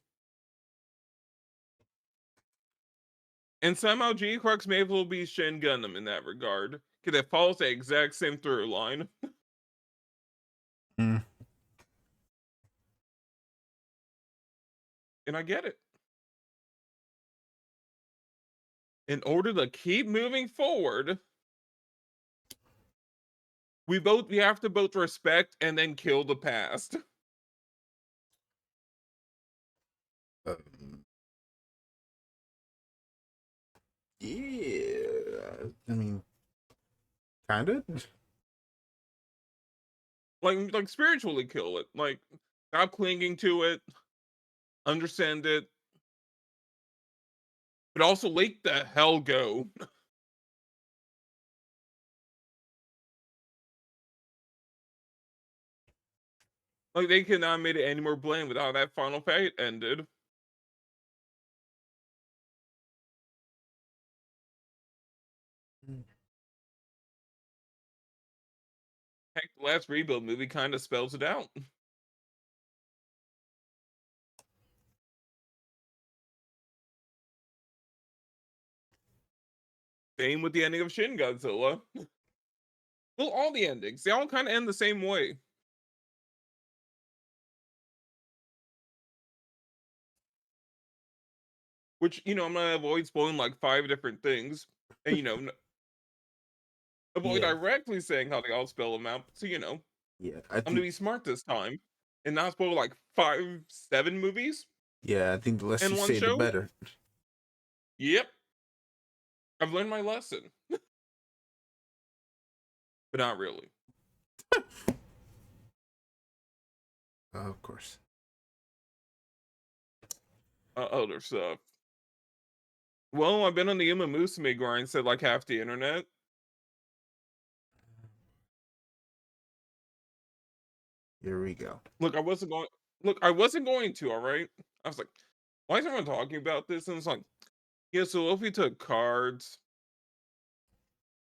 And somehow G-Crux may as well be Shin Gundam in that regard. Because it follows the exact same through line. Mm. And I get it. In order to keep moving forward, we have to both respect and then kill the past. Um, yeah, I mean, kind of. Like spiritually kill it. Like stop clinging to it, understand it, but also let the hell go. Like they could not made it any more bland with how that final fight ended. Heck, the last rebuild movie kind of spells it out. Same with the ending of Shin Godzilla. Well, all the endings, they all kind of end the same way. Which, I'm gonna avoid spoiling like 5 different things. And, avoid Yeah, directly saying how they all spell them out. So, yeah. I'm gonna be smart this time and not spoil like 7 movies I think the less you in one say, the show. better. Yep, I've learned my lesson, but not really. Of course. Other stuff. Well, I've been on the Uma Musume grind, said like half the internet. Here we go. Look, I wasn't going. Look, I wasn't going to. All right. I was like, why is everyone talking about this? And it's like, yeah. So if we took cards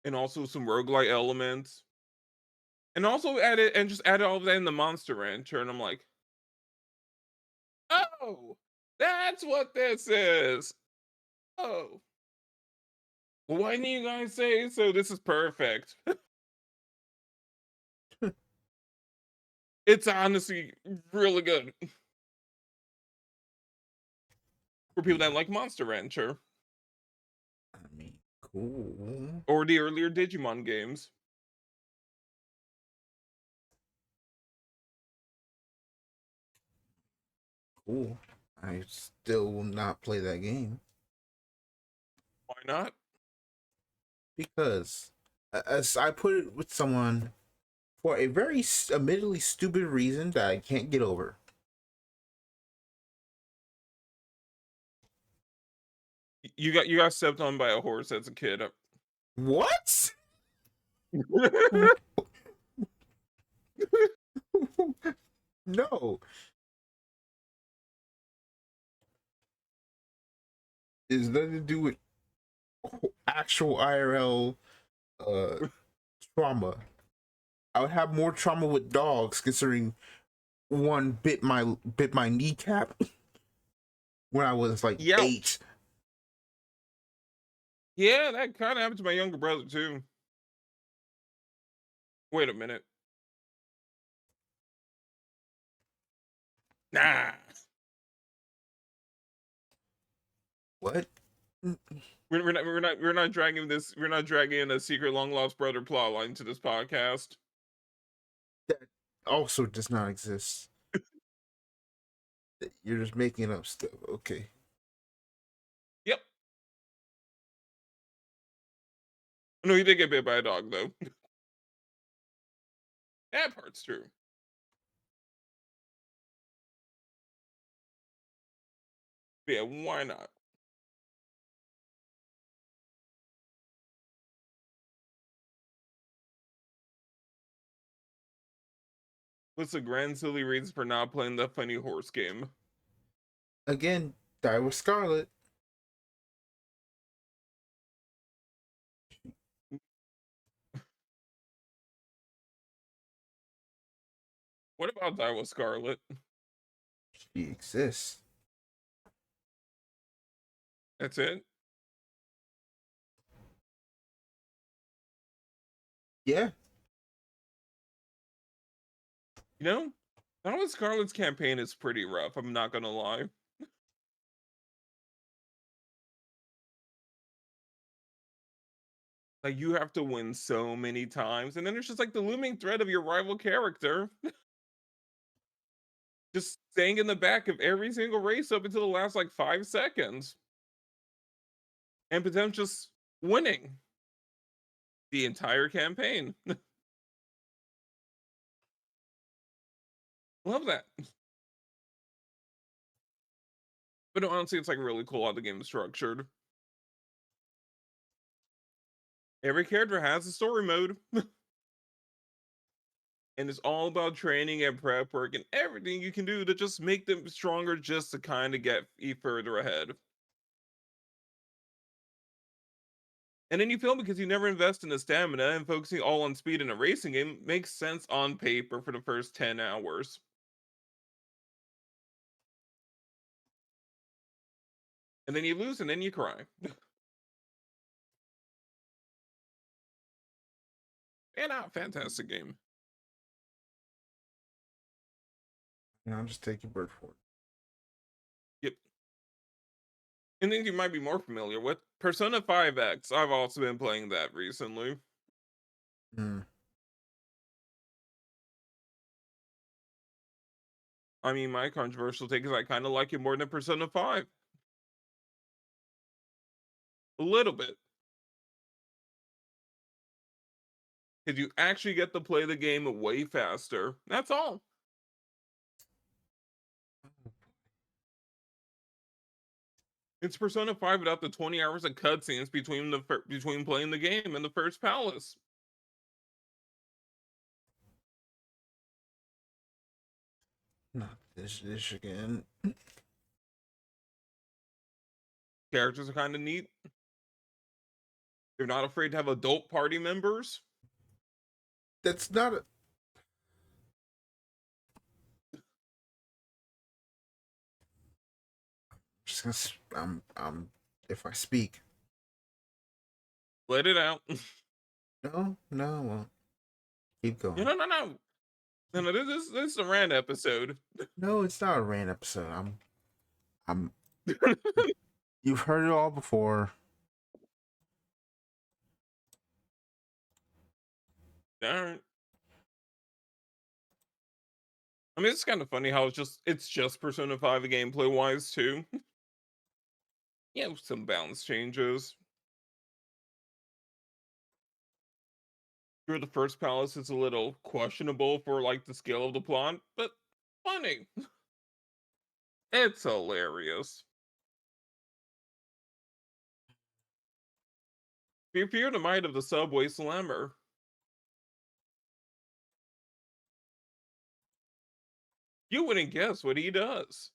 and also some roguelite elements, and also added all of that in the Monster Rancher, and I'm like, oh, that's what this is. Oh, well, why didn't you guys say so? This is perfect. It's honestly really good for people that Yeah, like Monster Rancher I mean, cool. or the earlier Digimon games. Ooh, I still will not play that game Why not? because, as I put it with someone, for a very admittedly stupid reason that I can't get over. You got stepped on by a horse as a kid. What? No, it's nothing to do with actual IRL uh trauma. I would have more trauma with dogs, considering one bit my kneecap when I was like Yeah, 8. yeah, that kind of happened to my younger brother too. Wait a minute. Nah, What? we're not dragging in a secret long lost brother plotline to this podcast. That also does not exist. You're just making up stuff. Okay. Yep. No, he did get bit by a dog though. That part's true. But yeah, why not? What's the grand silly reason for not playing the funny horse game? Again, die with Scarlet. What about that with Scarlet? She exists. That's it. Yeah. You know, that with Scarlet's campaign is pretty rough. I'm not gonna lie. Like you have to win so many times, and then there's just like the looming threat of your rival character just staying in the back of every single race up until the last like 5 seconds, and potentially just winning the entire campaign. Love that. But no, honestly, it's like really cool how the game is structured. Every character has a story mode, and it's all about training and prep work and everything you can do to just make them stronger, just to kind of get further ahead. And then you feel because you never invest in the stamina, and focusing all on speed in a racing game makes sense on paper for the first 10 hours. And then you lose and then you cry. And a fantastic game. And I'll just take your word for Yep. And then you might be more familiar with Persona 5X. I've also been playing that recently. it. I mean, my controversial take is I kind of like it more than Persona 5. A little bit. Because you actually get to play the game way faster. That's all. It's Persona 5 without the 20 hours of cutscenes between playing the game and the first palace. Not this again. Characters are kind of neat. You're not afraid to have adult party members. That's not a. Just gonna. If I speak. Let it out. No, no, I won't. Keep No, going. no, no, no. No, this is a rant episode. No, it's not a rant episode. I'm. You've heard it all before. All right. I mean, it's kind of funny how it's just Persona 5 gameplay wise too. Yeah, some balance changes. Sure, the first palace is a little questionable for like the scale of the plot, but funny. It's hilarious. If you're the might of the subway slammer, you wouldn't guess what he does.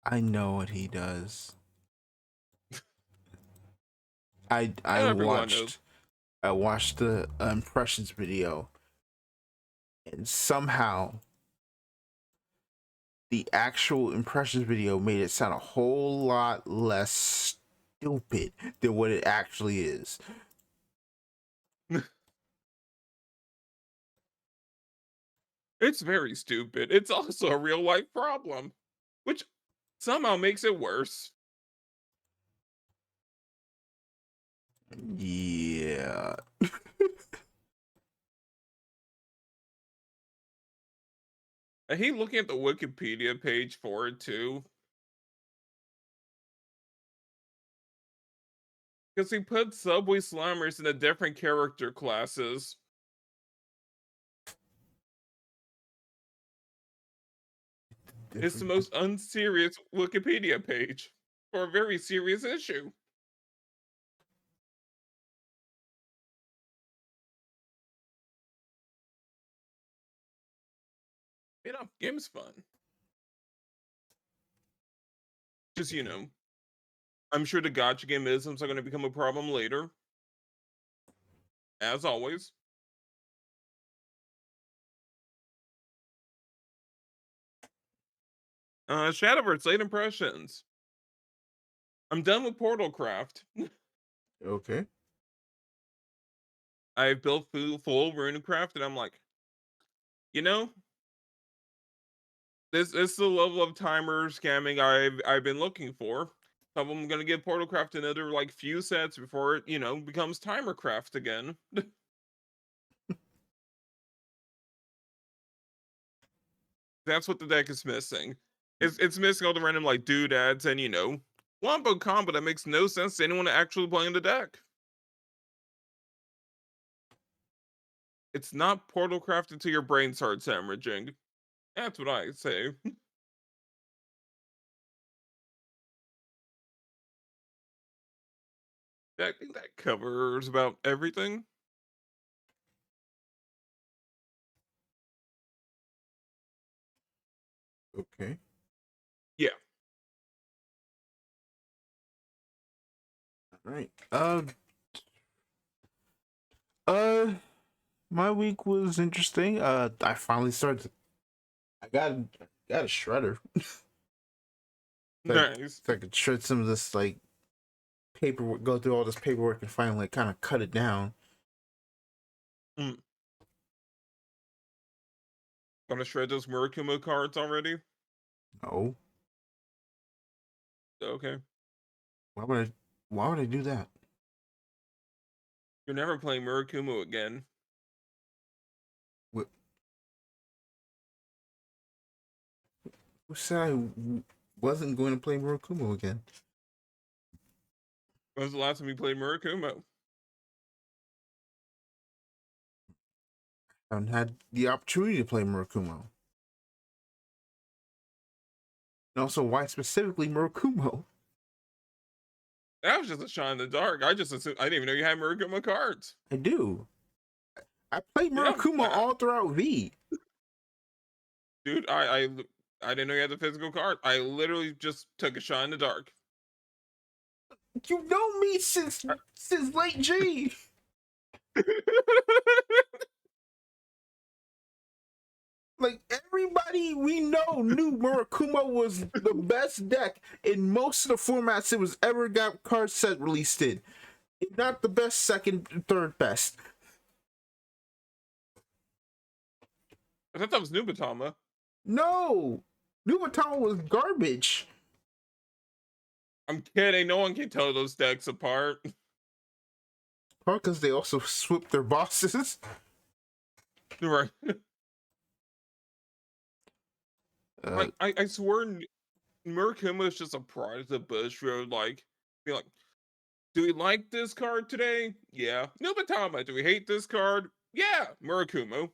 I know what he does. I Everyone knows. watched the impressions video, and somehow the actual impressions video made it sound a whole lot less stupid than what it actually is. It's very stupid. It's also a real life problem, which somehow makes it worse. Yeah. I hate looking at the Wikipedia page for it too, because he put subway slammers in the different character classes. It's the Different. most unserious Wikipedia page for a very serious issue. Game's fun. Just, I'm sure the gotcha game isms are going to become a problem later, as always. Shadowverse, late impressions. I'm done with Portalcraft. Okay. I've built full Runecraft, and I'm like, you know, this is the level of timer scamming I've been looking for. So I'm gonna give Portalcraft another like few sets before it, becomes Timercraft again. That's what the deck is missing. It's missing all the random like doodads and wombo combo that makes no sense to anyone actually playing the deck. It's not Portalcraft until your brain starts hemorrhaging. That's what I say. I think that covers about everything. Okay. Yeah. All right. Uh, my week was interesting. I finally started. I got a shredder. Nice. So I could shred some of this like paperwork, go through all this paperwork, and finally like, kind of cut it down. Mm. Gonna shred those Murakumo cards already? No, Okay. why would I? Why would I do that? You're never playing Murakumo again. What, who said wasn't going to play Murakumo again? When was the last time you played Murakumo? I haven't had the opportunity to play Murakumo. And also, why specifically Murakumo? That was just a shot in the dark. I just assumed I didn't even know you had Murakumo cards. I do. I played Yeah, Murakumo all throughout V. dude, I didn't know you had the physical card. I literally just took a shot in the dark. You know me since late G. Like everybody we know knew Murakumo was the best deck in most of the formats it was ever got card set released in. If not the best, second, third best. I thought that was Nubatama. No, Nubatama was garbage. I'm kidding. No one can tell those decks apart. Probably because they also swooped their bosses. Right. Uh, I swear Murakumo is just a product of Bushiroad, like, be like, do we like this card today? Yeah. Nubatama, do we hate this card? Yeah, Murakumo.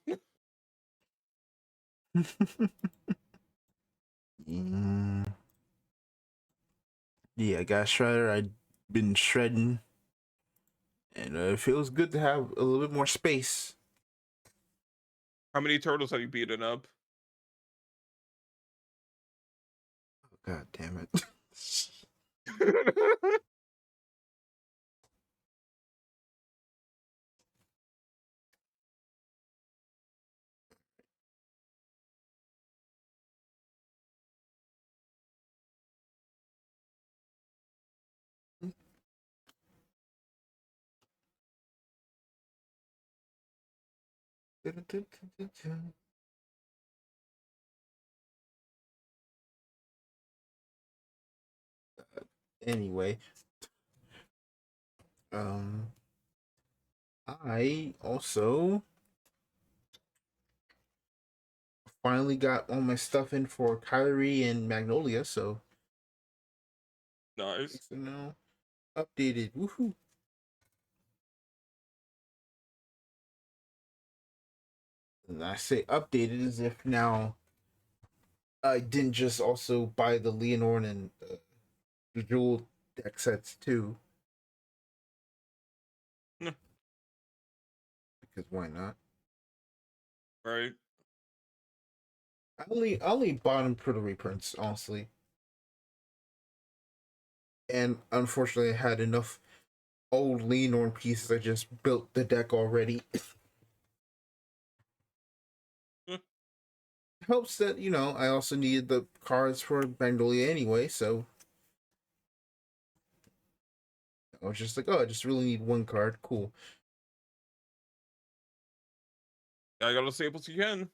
mm, yeah, I got Shredder. I've been shredding, and it feels good to have a little bit more space. How many turtles have you beaten up? God damn it. Anyway, um, I also finally got all my stuff in for Kyrie and Magnolia, so Nice. it's now updated. Woohoo! And I say updated as if now I didn't just also buy the Leonore and the Jewel deck sets too, Hmm, because why not? right. I only bought them for the reprints, honestly, and unfortunately I had enough old Leonore pieces. I just built the deck already. Hmm. Helps that I also needed the cards for Magnolia anyway, so I was just like, oh, I just really need one card. Cool. I got as staples you can.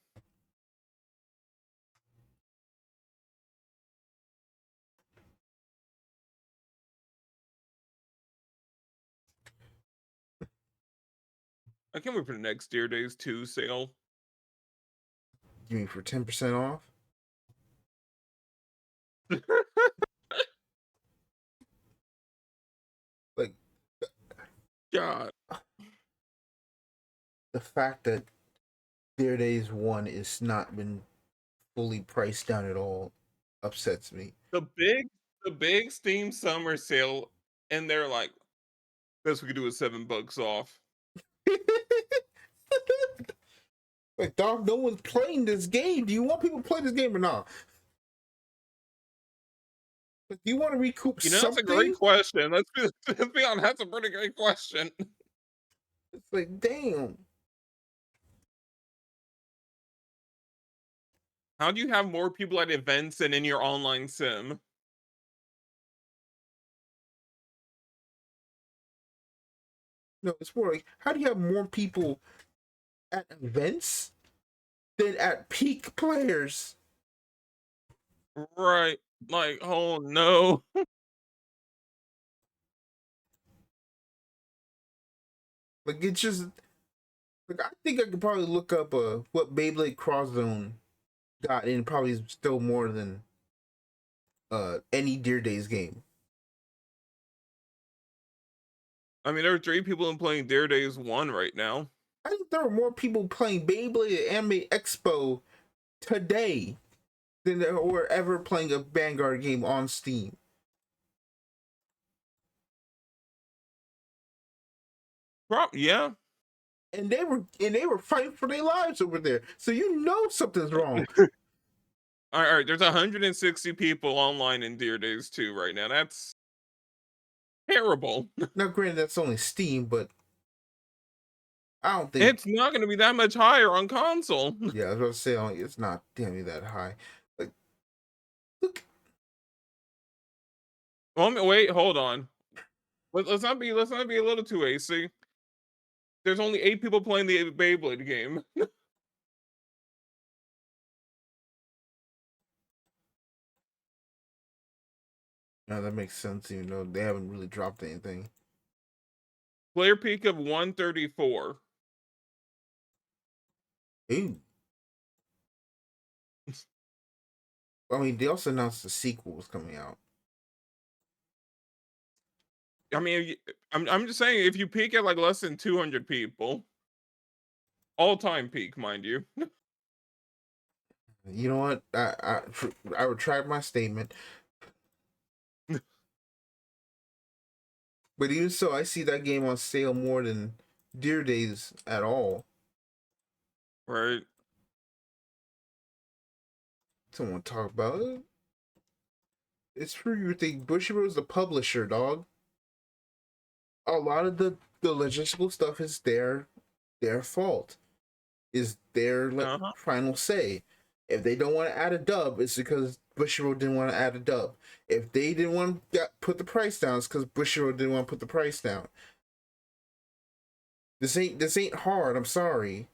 I can't wait for the next Dear Days 2 sale. You mean for 10% off? Like God. the fact that Their Days 1 is not been fully priced down at all upsets me. The big Steam summer sale, and they're like, best we could do is $7 off. Like, dog, no one's playing this game. Do you want people to play this game or not? Like, do you want to recoup You know, that's a great something? question. Let's be honest, that's a pretty great question. It's like, damn. How do you have more people at events than in your online sim? No, it's more like, how do you have more people at events than at peak players? Right. Like, oh no. Like, it's just like I think I could probably look up what Beyblade Cross Zone got in probably still more than any Deer Days game. I mean, there are 3 people in playing Dare Days 1 right now. I think there were more people playing Beyblade at Anime Expo today than there were ever playing a Vanguard game on Steam. Yeah. And they were fighting for their lives over there. So something's wrong. All right, there's 160 people online in Dear Days 2 right now. That's terrible. Now, granted, that's only Steam, but I don't think. It's not going to be that much higher on console. Yeah, I was about to say it's not damn that high. Like, look, Wait, hold on. Let's not be a little too AC. There's only 8 people playing the Beyblade game. no, that makes sense. Even though they haven't really dropped anything. Player peak of 134. Ooh, I mean, they also announced the sequel was coming out. I mean, I'm just saying if you peak at like less than 200 people, all time peak, mind you. You know what? I retract my statement. But even so, I see that game on sale more than Deer Days at all. Right. Someone talk about it. It's true. You think Bushiroad's the publisher, dog. A lot of the logistical stuff is their fault. Is their Uh-huh. final say. If they don't want to add a dub, it's because Bushiroad didn't want to add a dub. If they didn't want to put the price down, it's because Bushiroad didn't want to put the price down. This ain't hard. I'm sorry.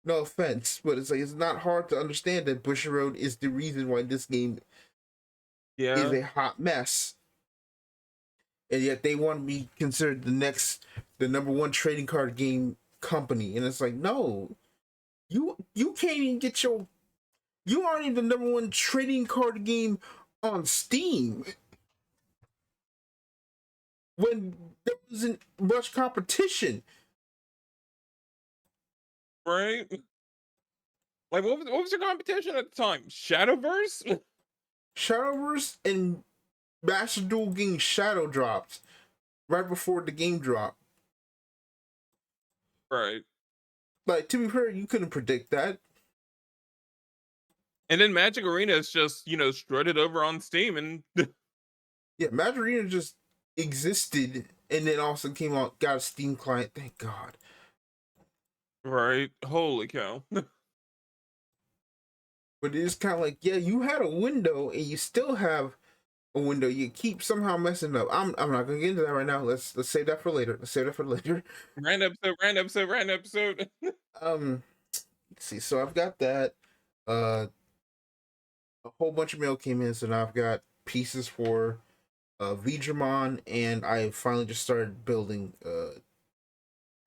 No offense, but it's like it's not hard to understand that Bushiroad is the reason why this game is Yeah. a hot mess, and yet they want to be considered the number one trading card game company, and it's like no, you can't even get you aren't even the number one trading card game on Steam when there wasn't much competition. Right. Like what was your competition at the time? Shadowverse? Shadowverse and Master Duel getting shadow dropped right before the game dropped. Right. Like to be fair, you couldn't predict that. And then Magic Arena is just, strutted over on Steam and Yeah, Magic Arena just existed and then also came out, got a Steam client. Thank God. right. Holy cow. But it's kind of like, yeah, you had a window and you still have a window. You keep somehow messing up. I'm not gonna get into that right now. Let's save that for later. Let's save that for later. Random episode, random episode, random episode. Um, let's see. So I've got that. Uh, a whole bunch of mail came in, so now I've got pieces for Vidramon, and I finally just started building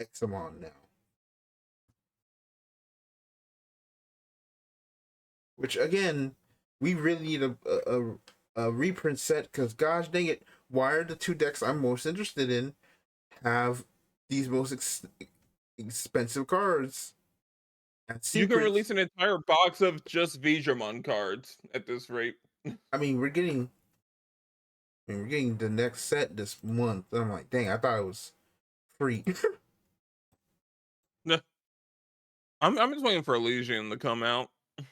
Examon now. Which again, we really need a reprint set because gosh dang it, why are the two decks I'm most interested in have these most expensive cards and You can secrets? release an entire box of just Vijramon cards at this rate. I mean, we're getting the next set this month. And I'm like, dang, I thought it was free. Nah, I'm just waiting for Elysian to come out. I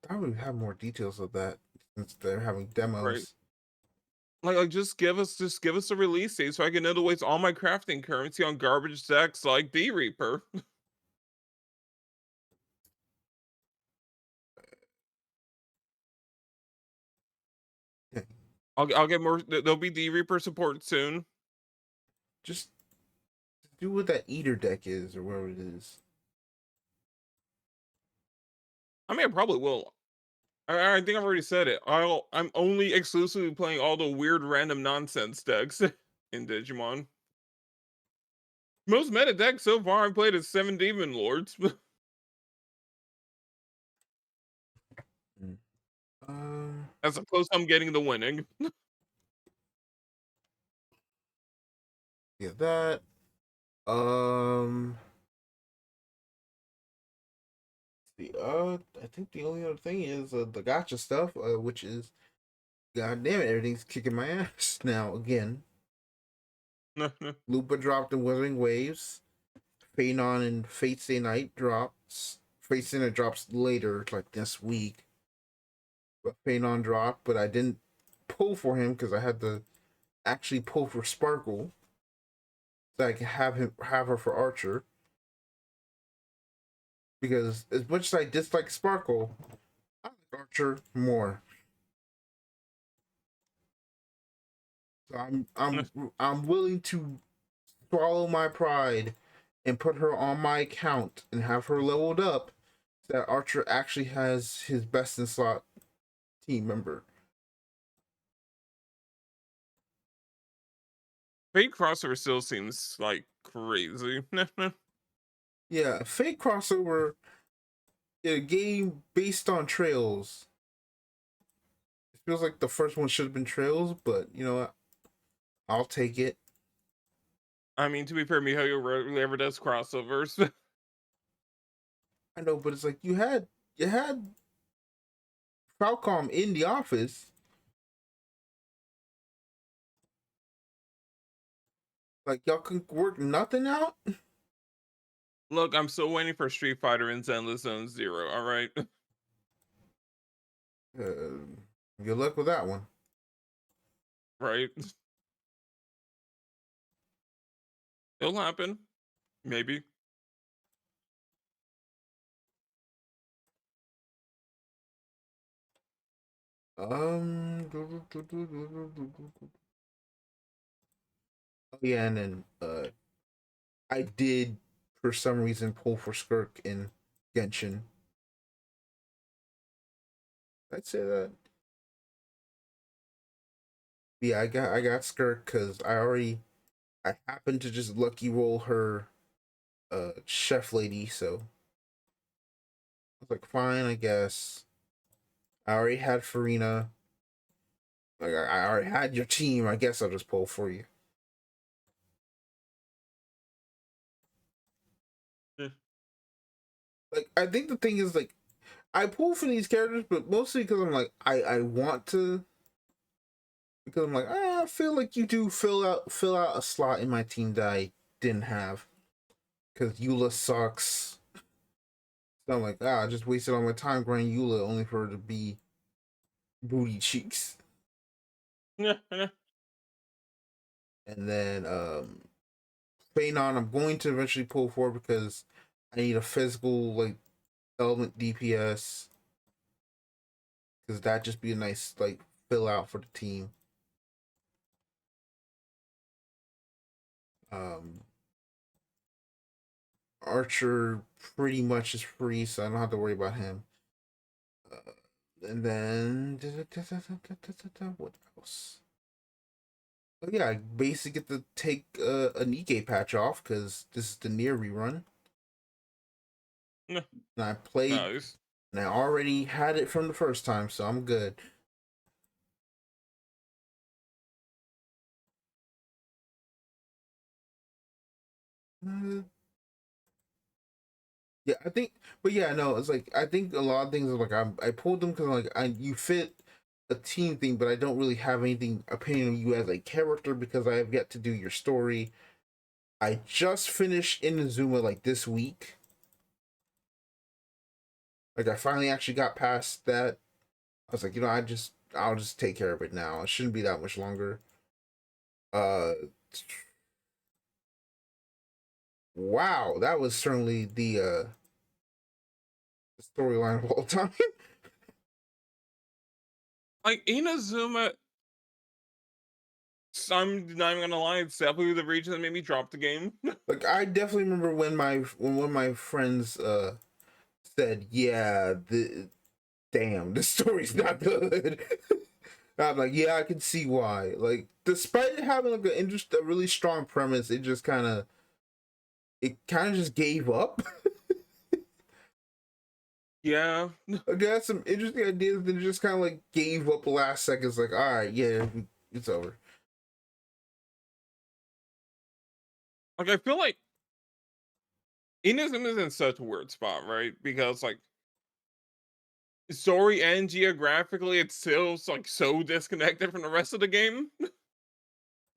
thought we'd have more details of that since they're having Right. demos. Like just give us a release date so I can know to waste all my crafting currency on garbage decks like D Reaper. Yeah, I'll get more. There'll be D Reaper support soon. just do what that eater deck is or whatever it is. I mean, I probably will. I think I've already said it. I'm only exclusively playing all the weird random nonsense decks in Digimon. Most meta decks so far I've played is 7 Demon Lords. Mm. Um, As opposed to I'm getting the winning. yeah, that. Um, I think the only other thing is the gotcha stuff, which is, god damn it, everything's kicking my ass now again. Lupa dropped the Wuthering Waves. Phanon and Fate Stay Night drops. Fate Stay Night drops later, like this week. But Phanon dropped, but I didn't pull for him because I had to actually pull for Sparkle so I can have her for Archer. Because as much as I dislike Sparkle, I like Archer more. So I'm willing to swallow my pride and put her on my account and have her leveled up so that Archer actually has his best in slot team member. Fate crossover still seems like crazy. Yeah, Fate crossover a game based on Trails. It feels like the first one should have been Trails, but you know what? I'll take it. I mean, to be fair, Mihoyo rarely ever does crossovers. I know, but it's like you had Falcom in the office. Like y'all can work nothing out. Look, I'm still waiting for Street Fighter and Zenless Zone Zero. All right, Good luck with that one. right? It'll happen, maybe. Um. Oh yeah, and then I did for some reason pull for Skirk in Genshin. I'd say that. Yeah, I got Skirk because I happened to just lucky roll her chef lady, so I was like, fine, I guess. I already had Farina. Like I already had your team. I guess I'll just pull for you. Eh, Like I think the thing is like I pull for these characters, but mostly because I'm like I want to, because I'm like I feel like you do fill out a slot in my team that I didn't have because Eula sucks. So I'm like I just wasted all my time grinding Eula only for her to be booty cheeks. yeah, yeah. And then Phanon I'm going to eventually pull for because I need a physical like element DPS because that just be a nice like fill out for the team. Um, Archer pretty much is free, so I don't have to worry about him. Uh, and then what else? Oh yeah, I basically get to take a Nikkei patch off because this is the near rerun, Yeah. and I played Nice. and I already had it from the first time, so I'm good. Uh, Yeah, I think, but yeah, no, it's like I think a lot of things are like I pulled them because like you fit a team thing, but I don't really have anything opinion of you as a character because I have yet to do your story. I just finished Inazuma like this week. Like I finally actually got past that. I was like, I'll just take care of it now. It shouldn't be that much longer. Uh, wow, that was certainly the storyline of all time. Like Inazuma, I'm not even gonna lie, it's definitely the region that made me drop the game. Like I definitely remember when one of my friends said, "Yeah, damn, the story's not good." I'm like, "Yeah, I can see why." Like, despite it having like a really strong premise, it kind of just gave up. Yeah. Like, it had some interesting ideas, then it just kind of like gave up the last seconds. Like, all right, yeah, it's over. Like I feel like Inazuma is in such a weird spot, right? Because like story and geographically, it's still like so disconnected from the rest of the game.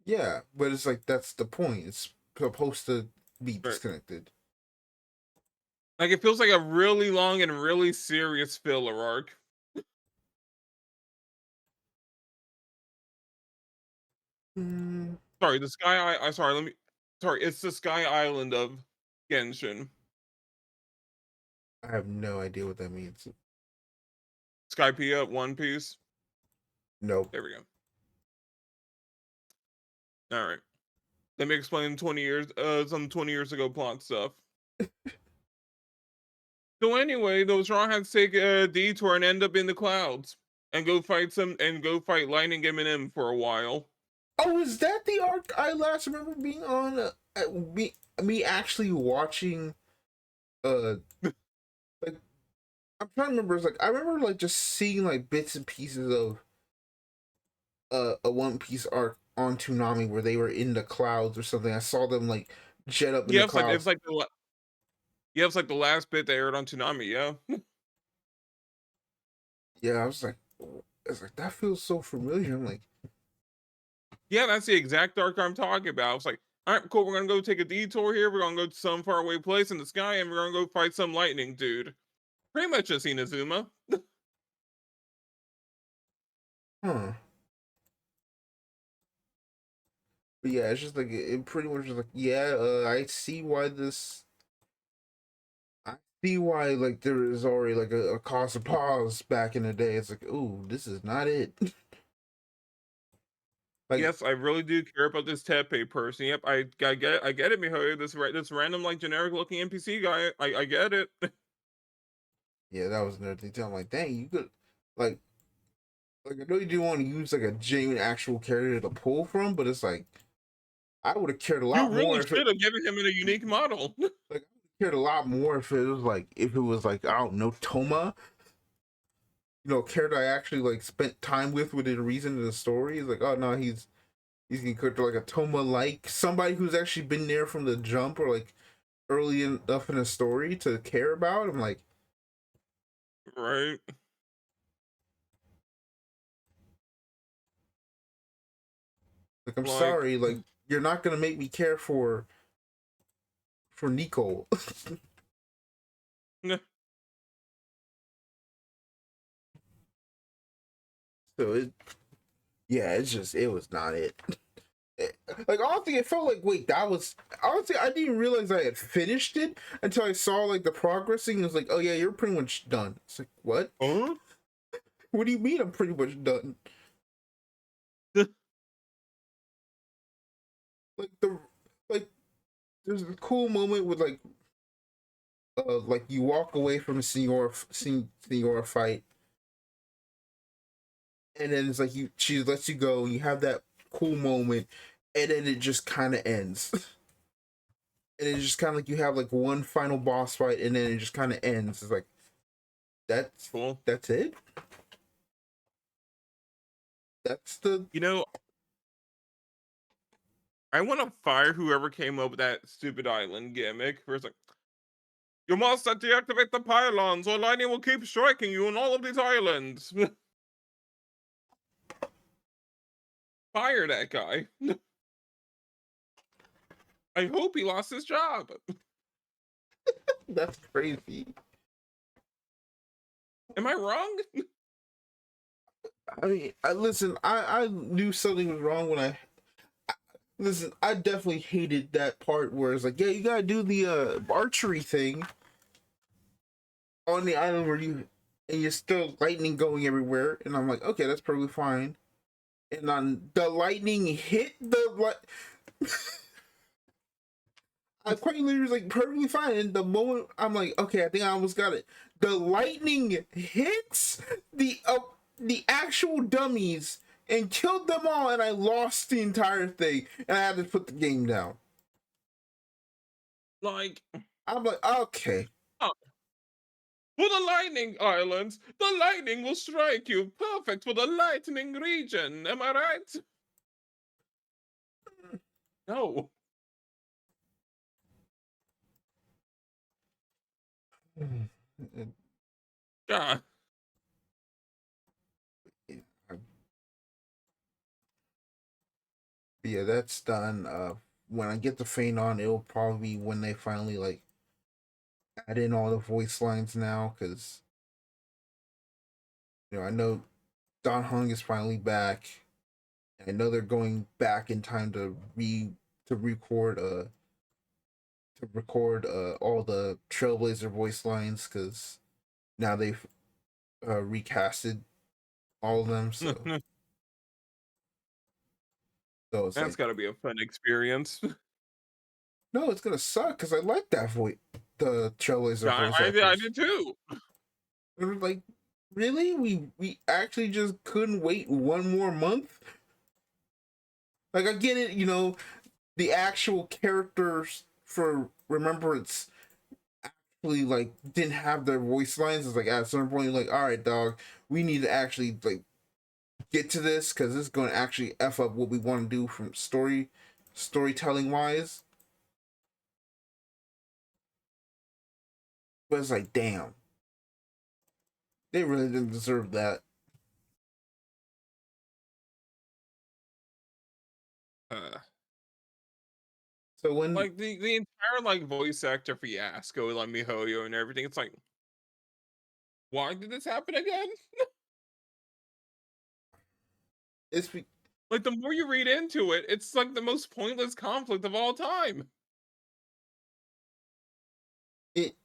Yeah, but it's like that's the point. It's supposed to be Right. disconnected. Like it feels like a really long and really serious filler arc. Hmm, Sorry, the Sky I sorry, let me sorry, it's the Sky Island of Genshin. I have no idea what that means. Skypiea, One Piece. Nope. There we go. All right. Let me explain 20 years some 20 years ago plot stuff. So anyway, those Raw had to take a detour and end up in the clouds and go fight Lightning Eminem for a while. Oh, is that the arc I last remember being on? Me actually watching, uh, like I'm trying to remember. It's like I remember like just seeing like bits and pieces of a One Piece arc on Toonami where they were in the clouds or something. I saw them like jet up in the Yeah, it's clouds. like yeah, it's like the last bit they aired on Toonami. Yeah, Yeah, I was like, that feels so familiar. I'm like, yeah, that's the exact arc I'm talking about. It's like, all right, cool. We're gonna go take a detour here. We're gonna go to some faraway place in the sky, and we're gonna go fight some lightning dude. Pretty much just Inazuma. huh. But yeah, it's just like it pretty much is like, yeah, I see why this. I see why like there is already like a cause of pause back in the day. It's like, ooh, this is not it. Like, Yes, I really do care about this Tepe person. Yep, I get it, Mihoyo. This random like generic looking NPC guy. I get it. yeah, that was another thing too. I'm like, dang, you could like I know you do want to use like a genuine actual character to pull from, but it's like I would have cared a You lot more really if it should have given him a unique model. like I cared a lot more if it was like I don't know Toma, character I actually like spent time with within a reason in the story. It's like, oh no, he's gonna character like a Toma, like somebody who's actually been there from the jump or like early enough in the story to care about. I'm Right? like I'm Like, sorry, like you're not gonna make me care for Nico. So yeah, it was not it. Like honestly, it felt like wait, that was honestly I didn't realize I had finished it until I saw like the progressing. It was like, oh yeah, you're pretty much done. It's like what? huh? What do you mean I'm pretty much done? Like like there's a cool moment with like you walk away from a senior fight, and then it's like she lets you go. And you have that cool moment, and then it just kind of ends. And it's just kind of like you have like one final boss fight, and then it just kind of ends. It's like that's Cool. that's it. That's the You know, I want to fire whoever came up with that stupid island gimmick. Where it's like, you must deactivate the pylons, or lightning will keep striking you on all of these islands. Fire that guy. I hope he lost his job. that's crazy. Am I wrong? I mean, I knew something was wrong when I listen. I definitely hated that part where it's like, yeah, you gotta do the archery thing on the island where you're still lightning going everywhere, and I'm like, okay, that's perfectly fine. And on the lightning hit the I quite literally was like perfectly fine. And the moment I'm like, okay, I think I almost got it. The lightning hits the actual dummies and killed them all, and I lost the entire thing, and I had to put the game down. Like, I'm like, okay, oh, for the lightning islands, the lightning will strike you. Perfect for the lightning region. Am I right? No. God. yeah, that's done. When I get the Feint on, it'll probably be when they finally like add in all the voice lines now, because I know Don Hung is finally back. I know they're going back in time to record all the Trailblazer voice lines, because now they've recasted all of them. So it's That's like, gotta be a fun experience. no, it's gonna suck because I like that voice, the Trailblazer Yeah, voice I actors. did too. They're like, really, we actually just couldn't wait one more month. Like I get it, the actual characters for Remembrance actually like didn't have their voice lines. It's like at a certain point, you're like, all right, dog, we need to actually like get to this because this is going to actually f up what we want to do from storytelling wise. But it's like, damn, they really didn't deserve that. Uh, So when like the entire like voice actor fiasco, like MiHoYo and everything. It's like, why did this happen again? it's Like the more you read into it, it's like the most pointless conflict of all time. it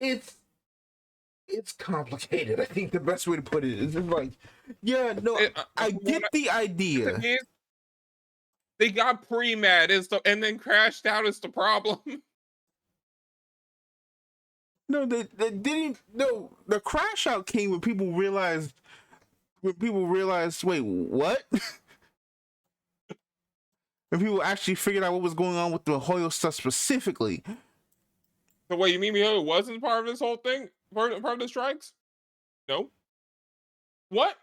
it's it's complicated. I think the best way to put it is just like, yeah, no, I From what get the the idea. thing is, they got pre-med and then crashed out is the problem. No, they didn't. No, the crash out came when people realized. When people realized, wait, what? When people actually figured out what was going on with the Hoyo stuff specifically. So wait, you mean MiHoYo wasn't part of this whole thing? Part of the strikes? No. What?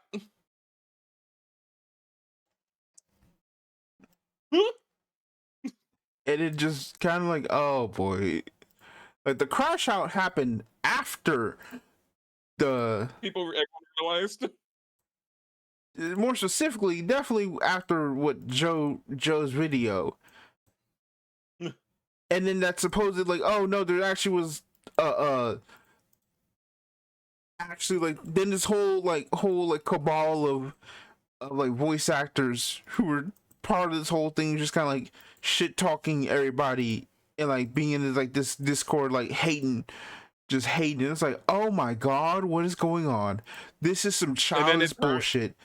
Huh? And it just kind of like, oh boy. Like the crash out happened after the People realized. more specifically, definitely after what Joe's video. And then that supposed like, oh no, there actually was actually like then this whole cabal of like voice actors who were part of this whole thing just kind of like shit talking everybody and like being in like this Discord like hating. It's like, oh my god, what is going on? This is some And then childish it turned, bullshit.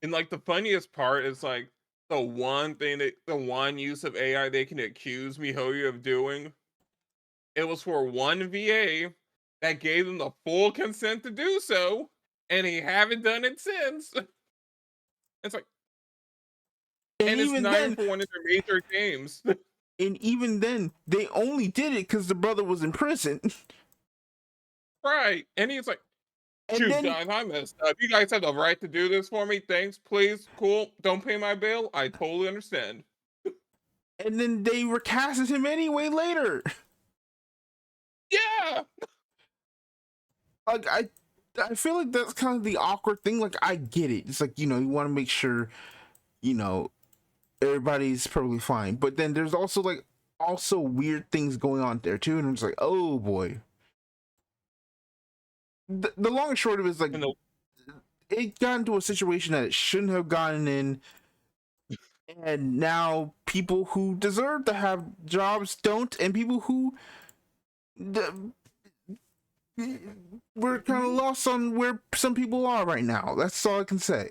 and like the funniest part is like the one use of AI they can accuse MiHoYo of doing. It was for one VA that gave them the full consent to do so, and he haven't done it since. It's like, And and it's even not even then, for one of their major games. they only did it because the brother was in prison. Right. And he's like, And shoot, then guys, I messed up. You guys have the right to do this for me. Thanks, please. Cool. Don't pay my bill. I totally understand. they recasted him anyway later. Yeah. Like I feel like that's kind of the awkward thing. Like I get it. It's like, you want to make sure, you know, everybody's perfectly fine. But then there's also like also weird things going on there too. And it's like, oh boy. The long and short of it is like And the, it got into a situation that it shouldn't have gotten in, and now people who deserve to have jobs don't, and people who we're kind of Mhm. lost on where some people are right now. That's all I can say.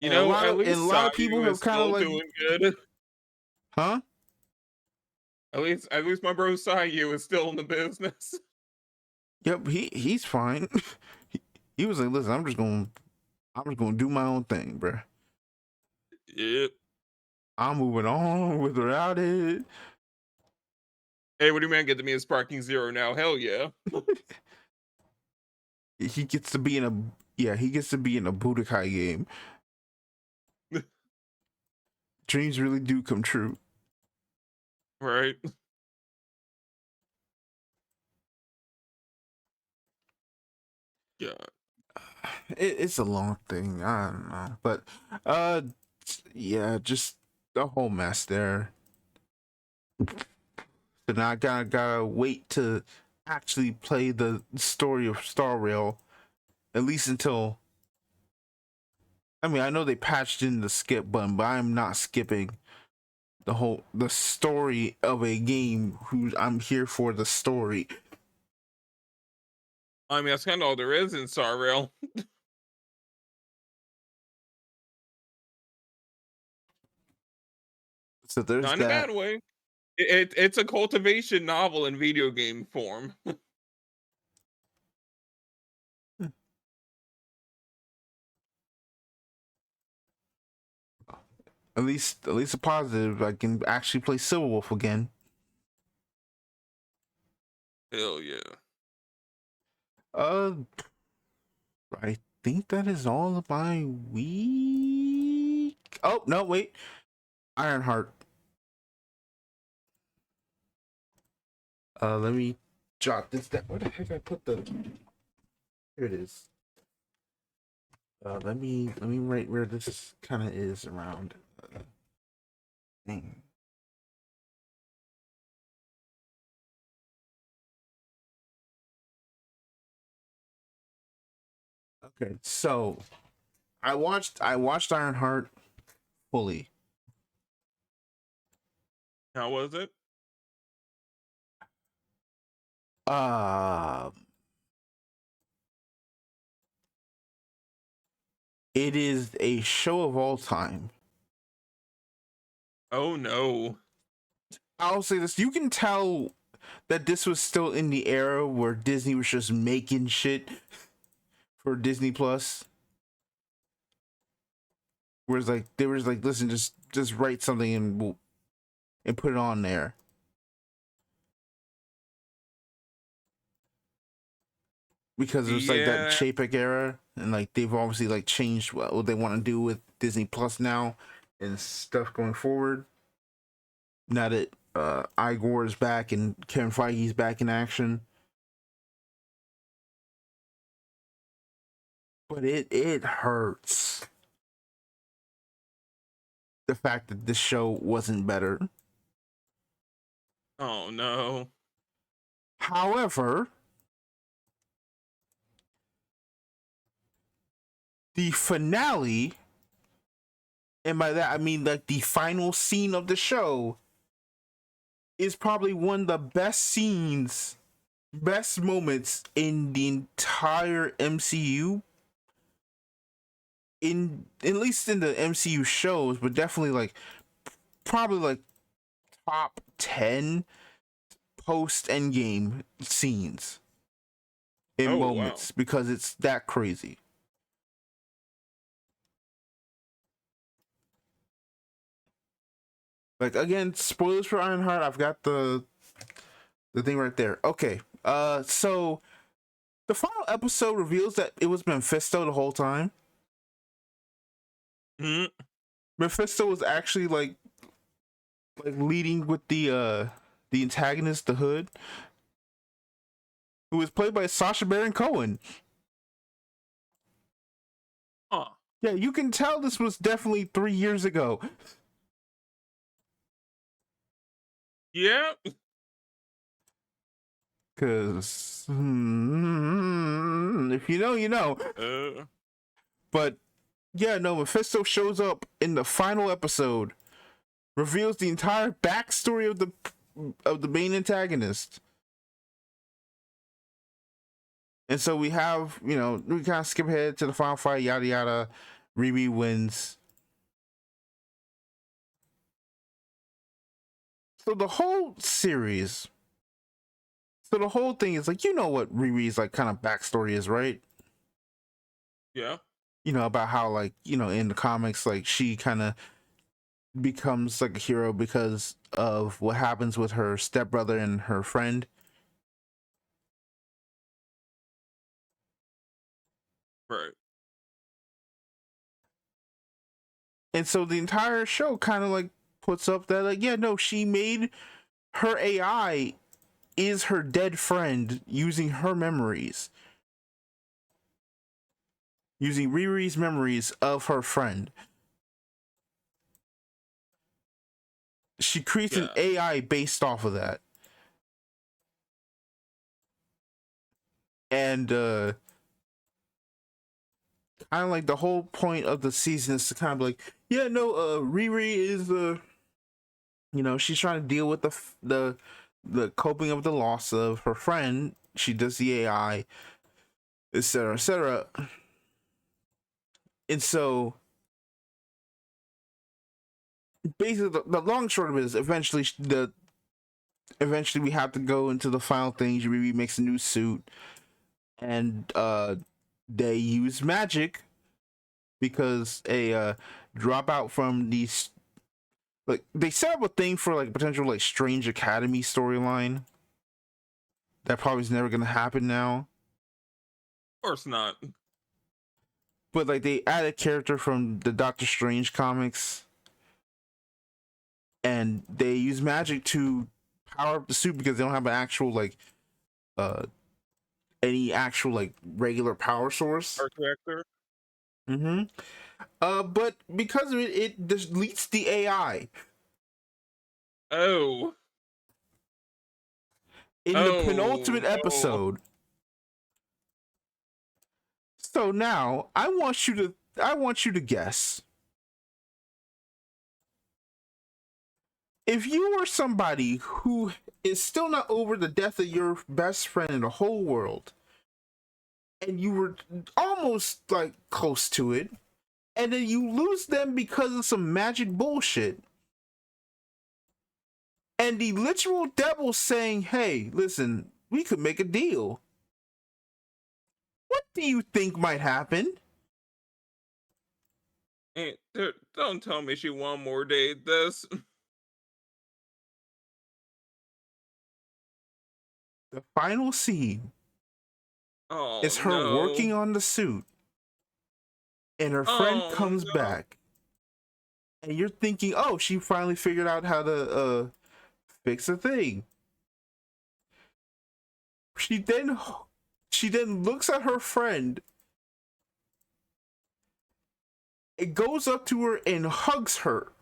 You know, at And a least lot of people Sayu have is kind of still like, doing good. huh? At least my bro Sayu is still in the business. Yep, he's fine. He was like, listen, I'm just gonna do my own thing, bruh. Yep. I'm moving on without it. Hey, what do you mean get to me a Sparking Zero now? Hell yeah. He gets to be in a he gets to be in a Budokai game. Dreams really do come true. Right. Yeah. It's a long thing. I don't know, but uh, yeah, just the whole mess there. So now I gotta wait to actually play the story of Star Rail, at least until. I mean, I know they patched in the skip button, but I'm not skipping the story of a game. Who I'm here for the story. I mean, that's kind of all there is in Star Rail. So there's Not in a that. bad way. It's a cultivation novel in video game form. At least a positive. I can actually play Silverwolf again. Hell yeah. Uh, I think that is all of my week. Oh no, wait, Ironheart. Let me jot this down. Where the heck I put the? Here it is. Let me write where this kind of is around. Thing. Okay, so I watched Ironheart fully. How was it? Um, it is a show of all time. Oh no. I'll say this: you can tell that this was still in the era where Disney was just making shit for Disney Plus. Whereas like they was like, listen, just write something and put it on there. Because it was like that Yeah. Chapek era, and like they've obviously like changed what they want to do with Disney Plus now and stuff going forward. Now that Igor is back and Kevin Feige's back in action, but it hurts the fact that this show wasn't better. Oh no. However, the finale, and by that I mean like the final scene of the show, is probably one of the best scenes, best moments in the entire MCU. In at least in the MCU shows, but definitely like probably like top 10 post Endgame scenes in Oh wow. moments because it's that crazy. Like again, spoilers for Ironheart. I've got the thing right there. Okay. So the final episode reveals that it was Mephisto the whole time. Hmm. Mephisto was actually like leading with the antagonist, the Hood, who was played by Sacha Baron Cohen. Huh. Yeah, you can tell this was definitely 3 years ago. Yeah. Cause if you know, you know. Uh. But yeah, no, Mephisto shows up in the final episode, reveals the entire backstory of the main antagonist. And so we have, we kind of skip ahead to the final fight, yada yada. Riri wins. So the whole series, so the whole thing is like, you know what Riri's like kind of backstory is, right? Yeah. About how like, in the comics, like she kind of becomes like a hero because of what happens with her stepbrother and her friend. Right. And so the entire show kind of like puts up that like, yeah, no, she made her AI is her dead friend using her memories, using Riri's memories of her friend. She creates an Yeah. AI based off of that. And kind of like the whole point of the season is to kind of be like, yeah, no, Riri is she's trying to deal with the coping of the loss of her friend. She does the AI, etc., etc. And so basically the long and short of it is eventually we have to go into the final things. Riri makes a new suit, and they use magic because a dropout from like they set up a thing for like potential like Strange Academy storyline that probably is never gonna happen now. Of course not. But like they add a character from the Doctor Strange comics, and they use magic to power up the suit because they don't have an actual like uh any actual like regular power source. Art director. Mm-hmm. But because of it, it deletes the AI Oh. in the Oh penultimate no. episode. So now I want you to guess. If you were somebody who is still not over the death of your best friend in the whole world, and you were almost like close to it, and then you lose them because of some magic bullshit, and the literal devil saying, "Hey, listen, we could make a deal." What do you think might happen? Hey, don't tell me she one more date this. The final scene Oh is her no. working on the suit, and her friend Oh comes no. back, and you're thinking, "Oh, she finally figured out how to fix a thing." She then she then looks at her friend. It goes up to her and hugs her.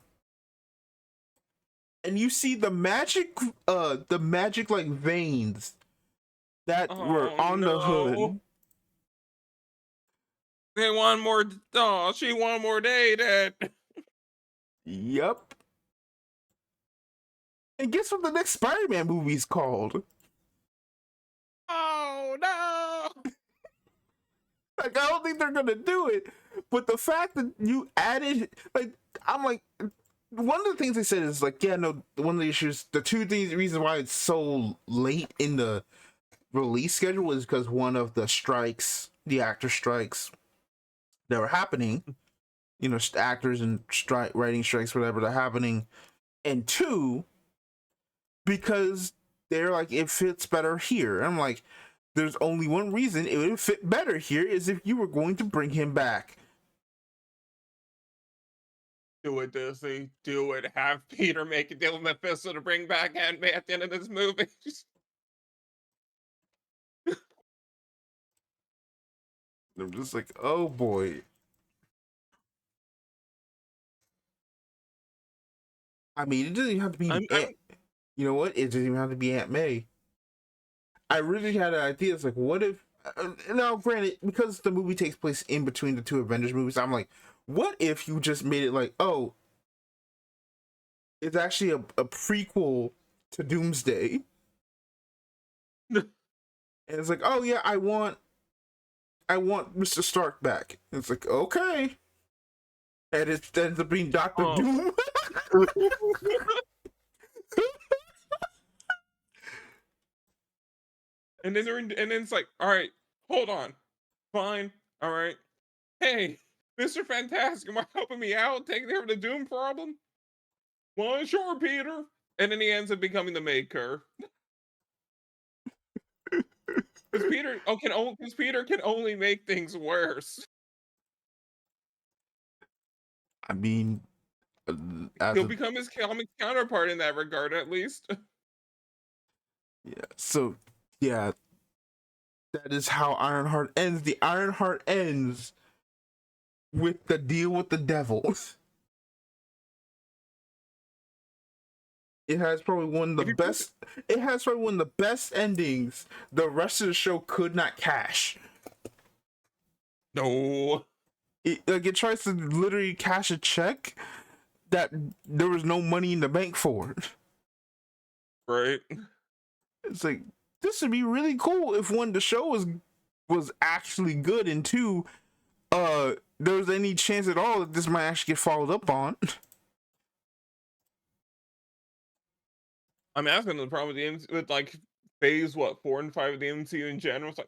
And you see the magic like veins that were Oh on the no. hood. They one more. Oh, she one more date. Yup. And guess what the next Spider-Man movie's called? Oh no. Like I don't think they're gonna do it. But the fact that you added like I'm like one of the things they said is like, yeah, no, one of the issues, the two things reasons why it's so late in the release schedule is because one of the strikes, the actor strikes that were happening, you know, actors and strike writing strikes, whatever, that are happening, and two, because they're like it fits better here. I'm like, there's only one reason it would fit better here is if you were going to bring him back. Do it, Disney. Do it. Have Peter make a deal with Mephisto to bring back Aunt May at the end of this movie. I'm just like, oh boy. I mean, it doesn't even have to be I'm Aunt. You know what? It doesn't even have to be Aunt May. I really had an idea. It's like, what if? Now, granted, because the movie takes place in between the two Avengers movies, I'm like, what if you just made it like, oh, it's actually a prequel to Doomsday, and it's like, oh yeah, I want Mr. Stark back. And it's like, okay, and it ends up being Doctor oh. Doom. And then it's like, all right, hold on, fine, all right. Hey, Mr. Fantastic, am I helping me out? Taking care of the Doom problem? Well, sure, Peter. And then he ends up becoming the maker. Because Peter can only make things worse. I mean, as He'll a become his comic counterpart in that regard, at least. yeah, so yeah, that is how Ironheart ends. The Ironheart ends with the deal with the devil. It has probably one of the If you put best. It has probably one of the best endings the rest of the show could not cash. no, It tries to literally cash a check that there was no money in the bank for. right? It's like this would be really cool if one the show was actually good, and two, there was any chance at all that this might actually get followed up on. I mean, that's the problem with the with like phase 4 and 5 of the MCU in general. It's like,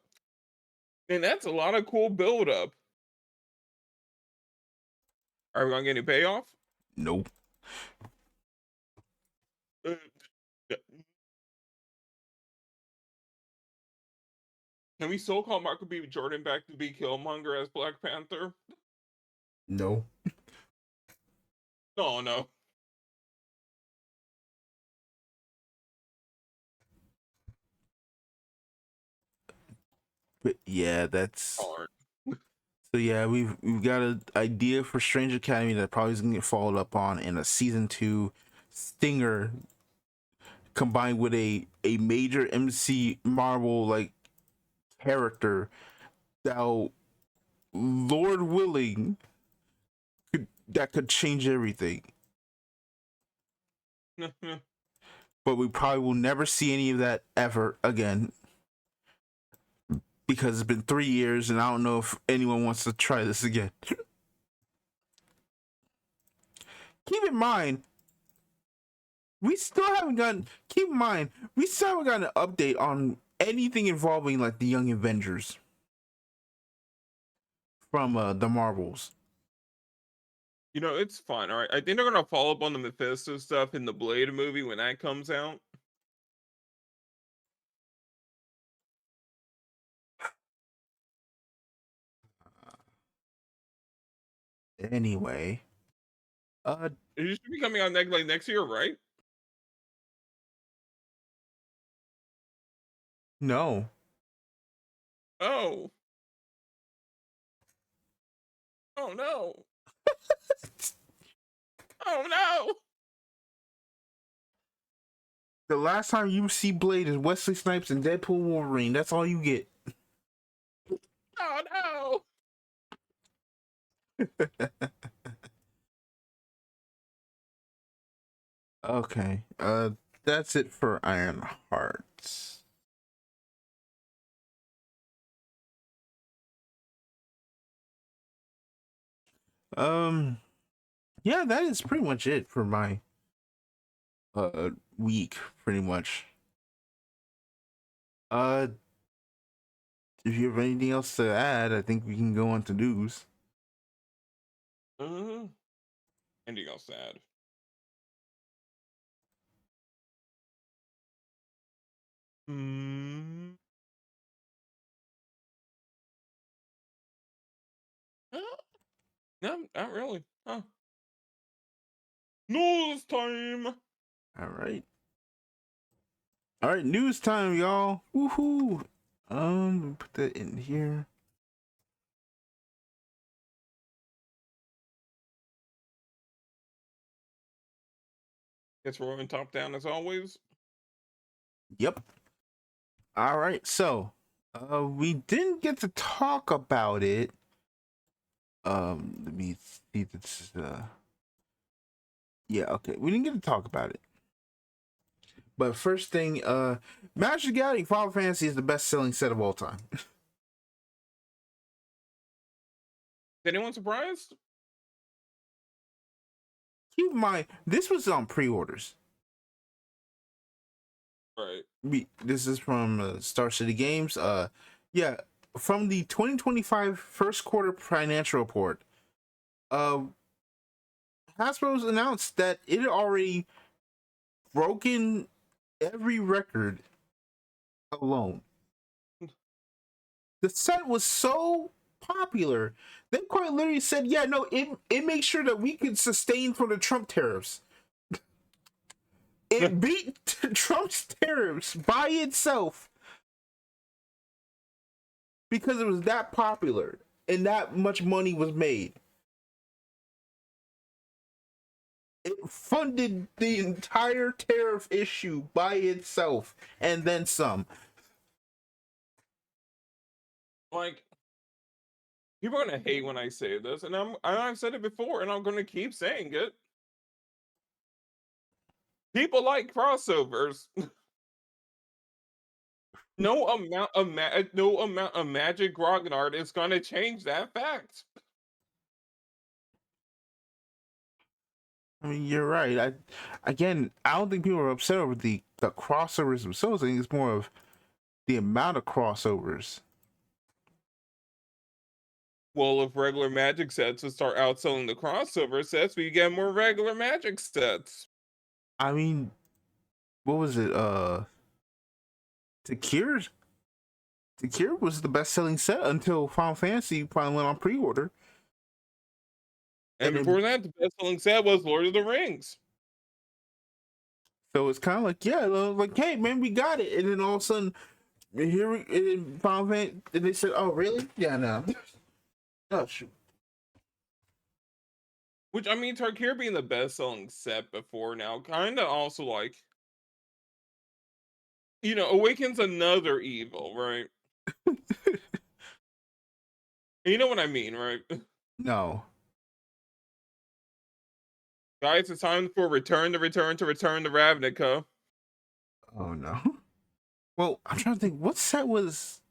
and that's a lot of cool build up. Are we gonna get any payoff? Nope. Can we still call Michael B. Jordan back to be Killmonger as Black Panther? No. No, no. But yeah, that's Darn. so yeah, we've got an idea for Strange Academy that probably is gonna get followed up on in a season 2 stinger combined with a major MC Marvel like character that, Lord willing, that could change everything. But we probably will never see any of that ever again because it's been 3 years and I don't know if anyone wants to try this again. Keep in mind, we still haven't gotten. Keep in mind, we still haven't gotten an update on anything involving like the Young Avengers from the Marvels. You know, it's fine. All right. I think they're gonna follow up on the Mephisto stuff in the Blade movie when that comes out. Anyway, It should be coming out next year, right? no. Oh. Oh no. Oh no. The last time you see Blade is Wesley Snipes and Deadpool Wolverine. That's all you get. Oh no. Okay. That's it for Ironheart. Yeah, that is pretty much it for my week, pretty much. Uh if you have anything else to add, I think we can go on to news. Anything else sad? Hmm. No, not really. Huh. News time. All right. All right, news time, y'all. Woohoo. Put that in here. Guess we're going top down as always. Yep. All right. So, we didn't get to talk about it. Let me see this. Yeah. Okay. We didn't get to talk about it. But first thing, Magic the Gathering Final Fantasy is the best-selling set of all time. Is anyone surprised? Keep in mind, this was on pre-orders. Right. This is from Star City Games. Yeah, from the 2025 first quarter financial report. Hasbro's announced that it had already broken every record alone. The set was so popular, they quite literally said, "Yeah, no, it makes sure that we could sustain from the Trump tariffs." It beat Trump's tariffs by itself because it was that popular and that much money was made. It funded the entire tariff issue by itself and then some. Like, people are gonna hate when I say this, and I've said it before, and I'm gonna keep saying it. People like crossovers. No amount of Magic Grognard is gonna change that fact. I mean, you're right. I don't think people are upset over the crossovers themselves. I think it's more of the amount of crossovers. Well, if regular Magic sets would start outselling the crossover sets, we get more regular Magic sets. I mean, what was it? To Cures? Secure was the best selling set until Final Fantasy finally went on pre-order. And And then before that, the best-selling set was Lord of the Rings. so it's kind of like, yeah, like, hey man, we got it. And then all of a sudden, here we in Final Fantasy, and they said, oh really? Yeah, no. Oh shoot. Which, I mean, Tarkir being the best-selling set before now, kind of also, like, awakens another evil, right? You know what I mean, right? No. Guys, it's time for return to Ravnica. Oh no. Well, I'm trying to think. What set was?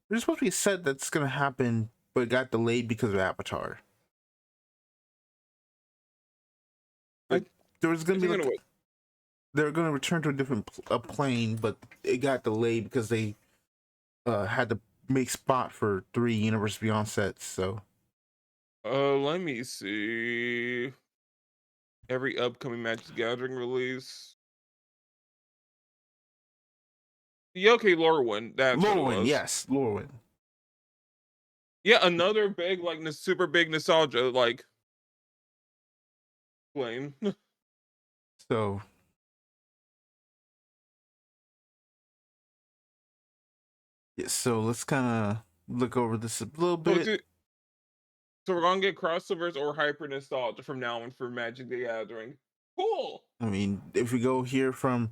There's supposed to be a set that's gonna happen, but it got delayed because of Avatar. I Like there was gonna think be I'm gonna like wait. they're gonna return to a different plane, but it got delayed because they had to make spot for 3 Universe Beyond sets. So Let me see. Every upcoming Magic the Gathering release. Yeah, okay, Lorwyn. That's what it Lorwyn, was. yes, Lorwyn. Yeah, another big, like, super big nostalgia, like, claim. So yeah, so let's kind of look over this a little So, bit. we're gonna get crossovers or hyper nostalgia from now on for Magic the Gathering. Cool. I mean, if we go here from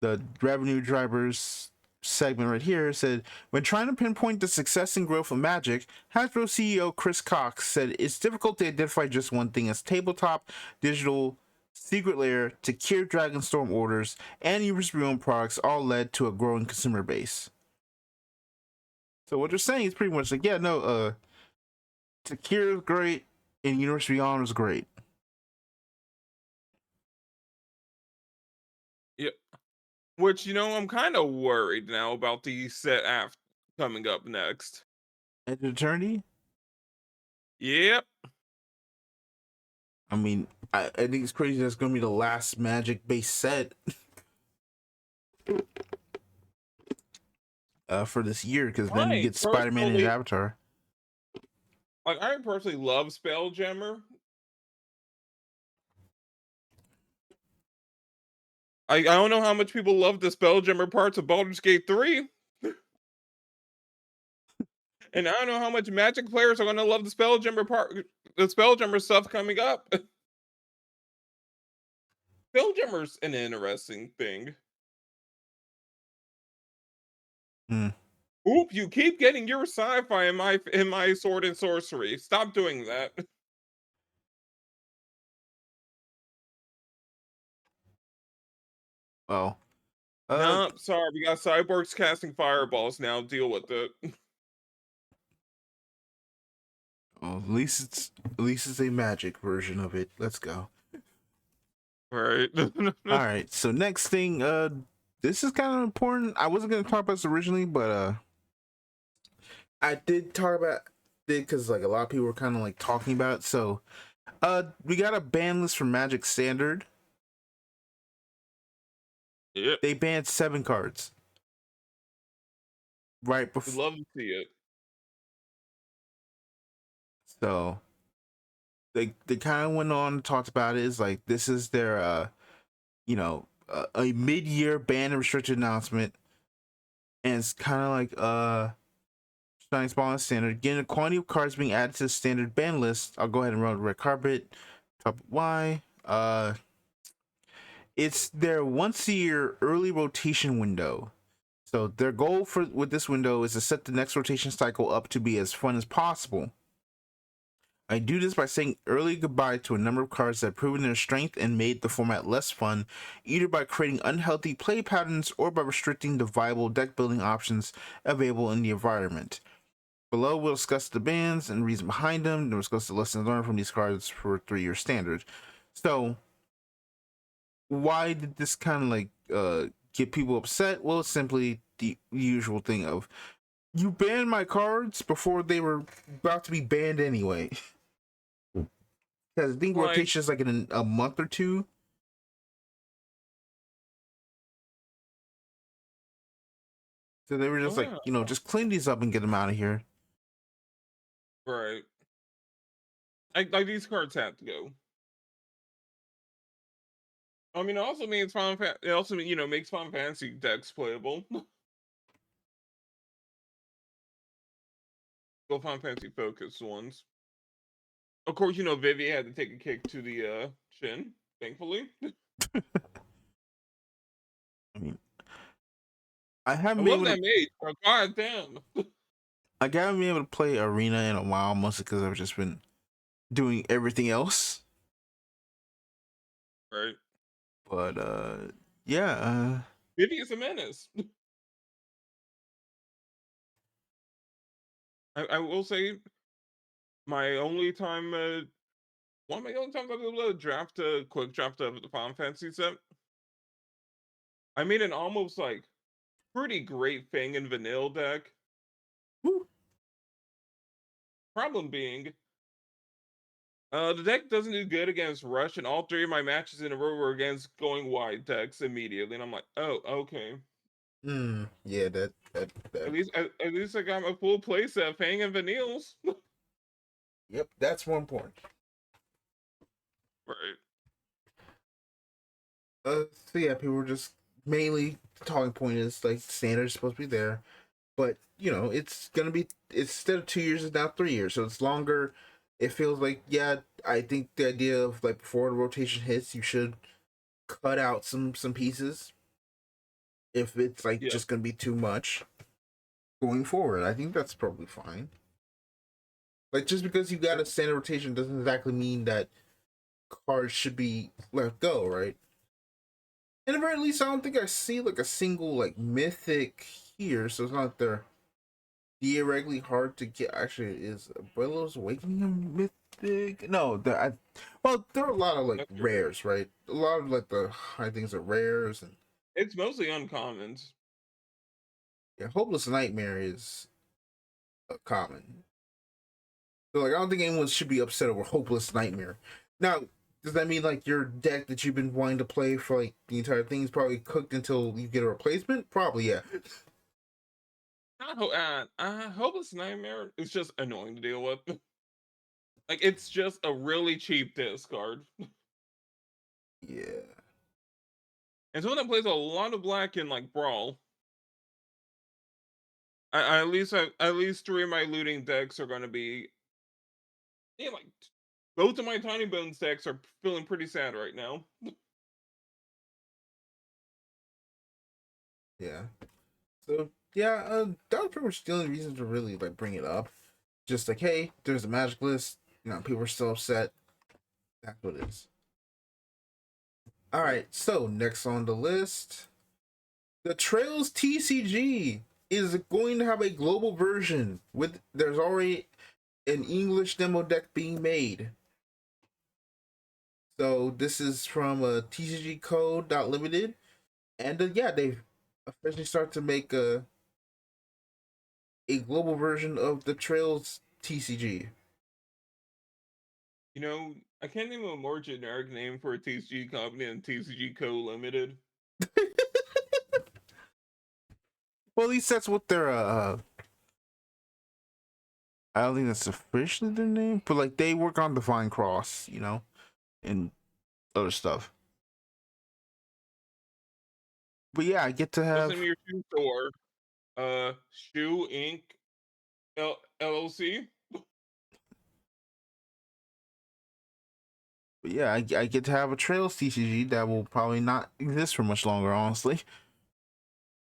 the revenue drivers segment right here, it said when trying to pinpoint the success and growth of Magic, Hasbro CEO Chris Cox said it's difficult to identify just one thing as tabletop, digital, Secret Lair, Takir Dragonstorm orders, and Universe Beyond products all led to a growing consumer base. So what they're saying is pretty much like, yeah, no, Takir is great and Universe Beyond is great. Yeah. Which, I'm kind of worried now about the set after coming up next. Edge of Eternity, Yep. I mean, I think it's crazy that's gonna be the last Magic based set for this year, because then you I get Spider-Man and personally, Avatar. I personally love Spelljammer. I don't know how much people love the Spelljammer parts of Baldur's Gate 3. And I don't know how much Magic players are gonna love the Spelljammer stuff coming up. Spelljammer's an interesting thing. Hmm. Oop, you keep getting your sci-fi in my sword and sorcery. Stop doing that. Well, No, sorry, we got cyborgs casting fireballs now. Deal with it. at least it's a Magic version of it. Let's go. Right. All right. So next thing, this is kind of important. I wasn't gonna talk about this originally, but I did talk about it because like a lot of people were kind of like talking about it. So, we got a ban list for Magic Standard. Yep. They banned 7 cards right We'd before. love to see it. So they kind of went on and talked about it. It's like this is their a mid-year ban and restricted announcement, and it's kind of like Shining Small and Standard. Getting a quantity of cards being added to the standard ban list. I'll go ahead and run the red carpet. Top Y. It's their once a year early rotation window. So their goal for with this window is to set the next rotation cycle up to be as fun as possible. I do this by saying early goodbye to a number of cards that have proven their strength and made the format less fun, either by creating unhealthy play patterns or by restricting the viable deck building options available in the environment. Below, we'll discuss the bans and reason behind them, then we'll discuss the lessons learned from these cards for 3-year standard. So, why did this kind of like get people upset? Well, it's simply the usual thing of you banned my cards before they were about to be banned anyway. Because I think Like, rotation is like in a month or 2. So they were Oh just like, yeah, just clean these up and get them out of here. right. Like these cards have to go. I mean, it also means it also makes Final Fantasy decks playable. Well, Final Fantasy focused ones. Of course, Vivi had to take a kick to the chin, thankfully. I mean, I I haven't been love able to. that mage, but god damn. I haven't been able to play Arena in a while, mostly because I've just been doing everything else. Right. But yeah. Vivi is a menace. I will say my only time one of my only times I was able to draft a quick draft of the Final Fantasy set. I made an almost like pretty great Fang and Vanille deck. Woo. Problem being, the deck doesn't do good against Rush, and all three of my matches in a row were against going wide decks immediately. And I'm like, oh, okay. Yeah, that. At least I got my full playset, Fang and Vanilles. Yep, that's more important. Right. So yeah, people were just mainly the talking point is like standard's supposed to be there, but it's gonna be instead of 2 years, it's now 3 years, so it's longer. It feels like, yeah, I think the idea of like before the rotation hits, you should cut out some pieces if it's like Yeah. just gonna be too much going forward. I think that's probably fine. Like just because you got a standard rotation doesn't exactly mean that cards should be let go, right? And at the very least, I don't think I see like a single like mythic here, so it's not like they're theoretically hard to get. Actually, is Abuelo's Awakening a mythic? No, well, there are a lot of like That's true. rares, right? A lot of like the high things are rares, and It's mostly uncommons. yeah, Hopeless Nightmare is a common. So like, I don't think anyone should be upset over Hopeless Nightmare. Now, does that mean like your deck that you've been wanting to play for like the entire thing is probably cooked until you get a replacement? Probably, yeah. Hopeless Nightmare is just annoying to deal with. Like, it's just a really cheap discard. Yeah. And someone that plays a lot of black in like Brawl, at least three of my looting decks are gonna be like both of my Tiny Bones decks are feeling pretty sad right now. Yeah. So yeah, that was pretty much the only reason to really like bring it up. Just like, hey, there's a magic list. People are still upset. That's what it is. All Right. right. So next on the list, the Trails TCG is going to have a global version with. There's already an English demo deck being made. So this is from TCG Code Limited, and yeah, they've officially started to make a global version of the Trails TCG. I can't name a more generic name for a TCG company than TCG Co. Limited. Well, at least that's what they're. I don't think that's officially their name, but like they work on Divine Cross, and other stuff. But yeah, I get to What's the name have. of your shoe store? Shoe Inc. LLC. But yeah, I get to have a Trails TCG that will probably not exist for much longer, honestly.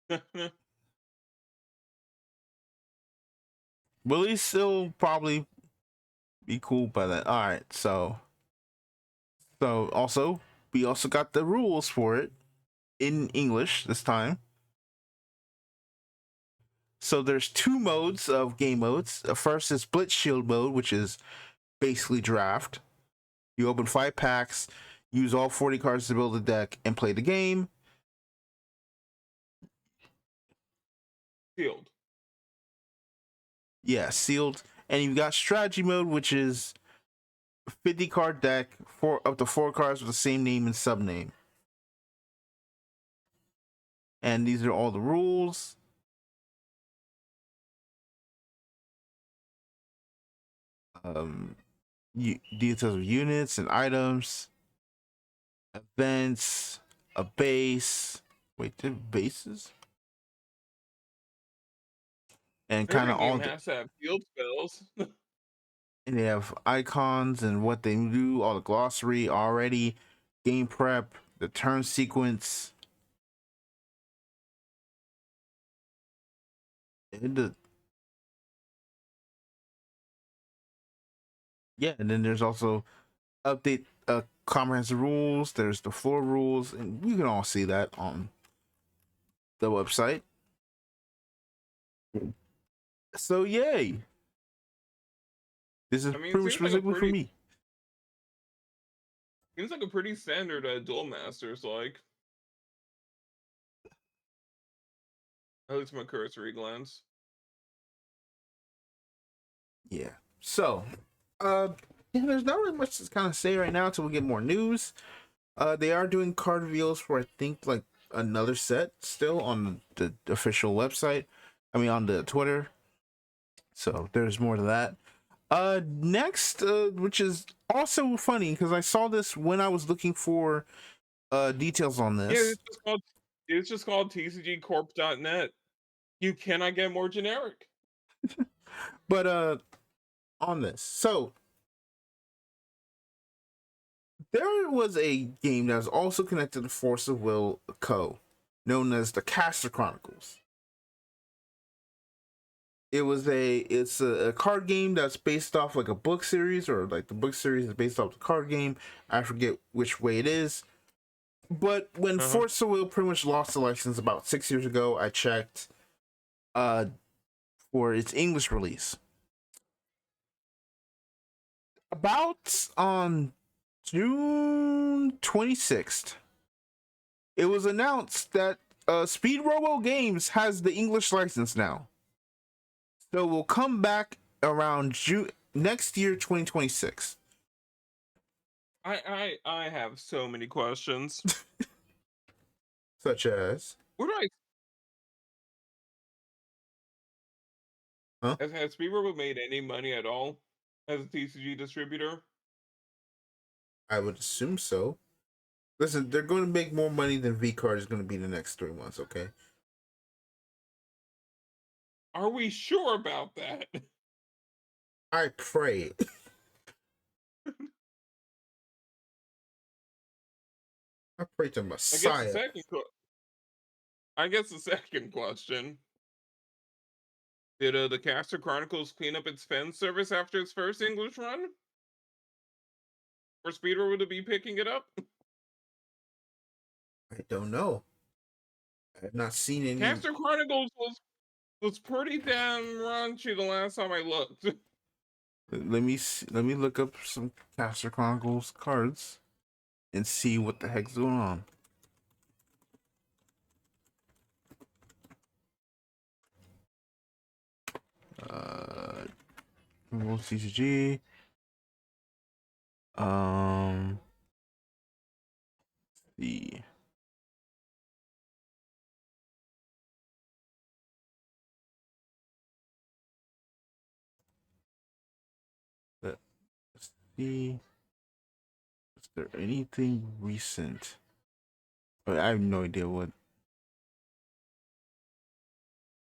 But at least it'll probably be cool by then. All right, so also we also got the rules for it in English this time. So there's two modes of game modes. The first is Blitz Shield mode, which is basically draft. You open 5 packs, use all 40 cards to build a deck, and play the game. Field. Yeah, sealed. And you've got strategy mode, which is 50 card deck, up to 4 cards with the same name and subname. And these are all the rules. um, details of units and items, events, a base. Wait, the bases and kind Every of game all the. has to have field spells. And they have icons and what they do, all the glossary already, game prep, the turn sequence. And yeah, and then there's also update comprehensive rules. There's the floor rules, and you can all see that on the website. So yay! This is I mean, it pretty much specifically for me. seems like a pretty standard duel masters like. At least my cursory glance. Yeah. So, uh, yeah, there's not really much to kind of say right now until we get more news. They are doing card reveals for I think like another set still on the official website. I mean on the Twitter. So there's more to that. Next, which is also funny because I saw this when I was looking for details on Yeah, this. it's just called tcgcorp.net. You cannot get more generic. But on this. So there was a game that was also connected to Force of Will Co., known as the Caster Chronicles. It's a card game that's based off like a book series, or like the book series is based off the card game. I forget which way it is. But when Uh-huh. Force of Will pretty much lost the license about 6 years ago, I checked for its English release. About on June 26th, it was announced that Speed Robo Games has the English license now. So we'll come back around June next year, 2026. I have so many questions. Such as, Where do I huh? has Speedrobo made any money at all as a TCG distributor? I would assume so. Listen, they're going to make more money than V Card is going to be the next 3 months. Okay, Are we sure about that? I pray. I pray to I guess the Messiah. second I guess the second question. Did the Caster Chronicles clean up its fan service after its first English run? For Speedrobo to be picking it up? I don't know. I have not seen any. Caster Chronicles was pretty damn raunchy the last time I looked. Let me see, let me look up some Caster Chronicles cards and see what the heck's going on. Uh, TCG. Um, the let's see. Is there anything recent? But I have no idea what.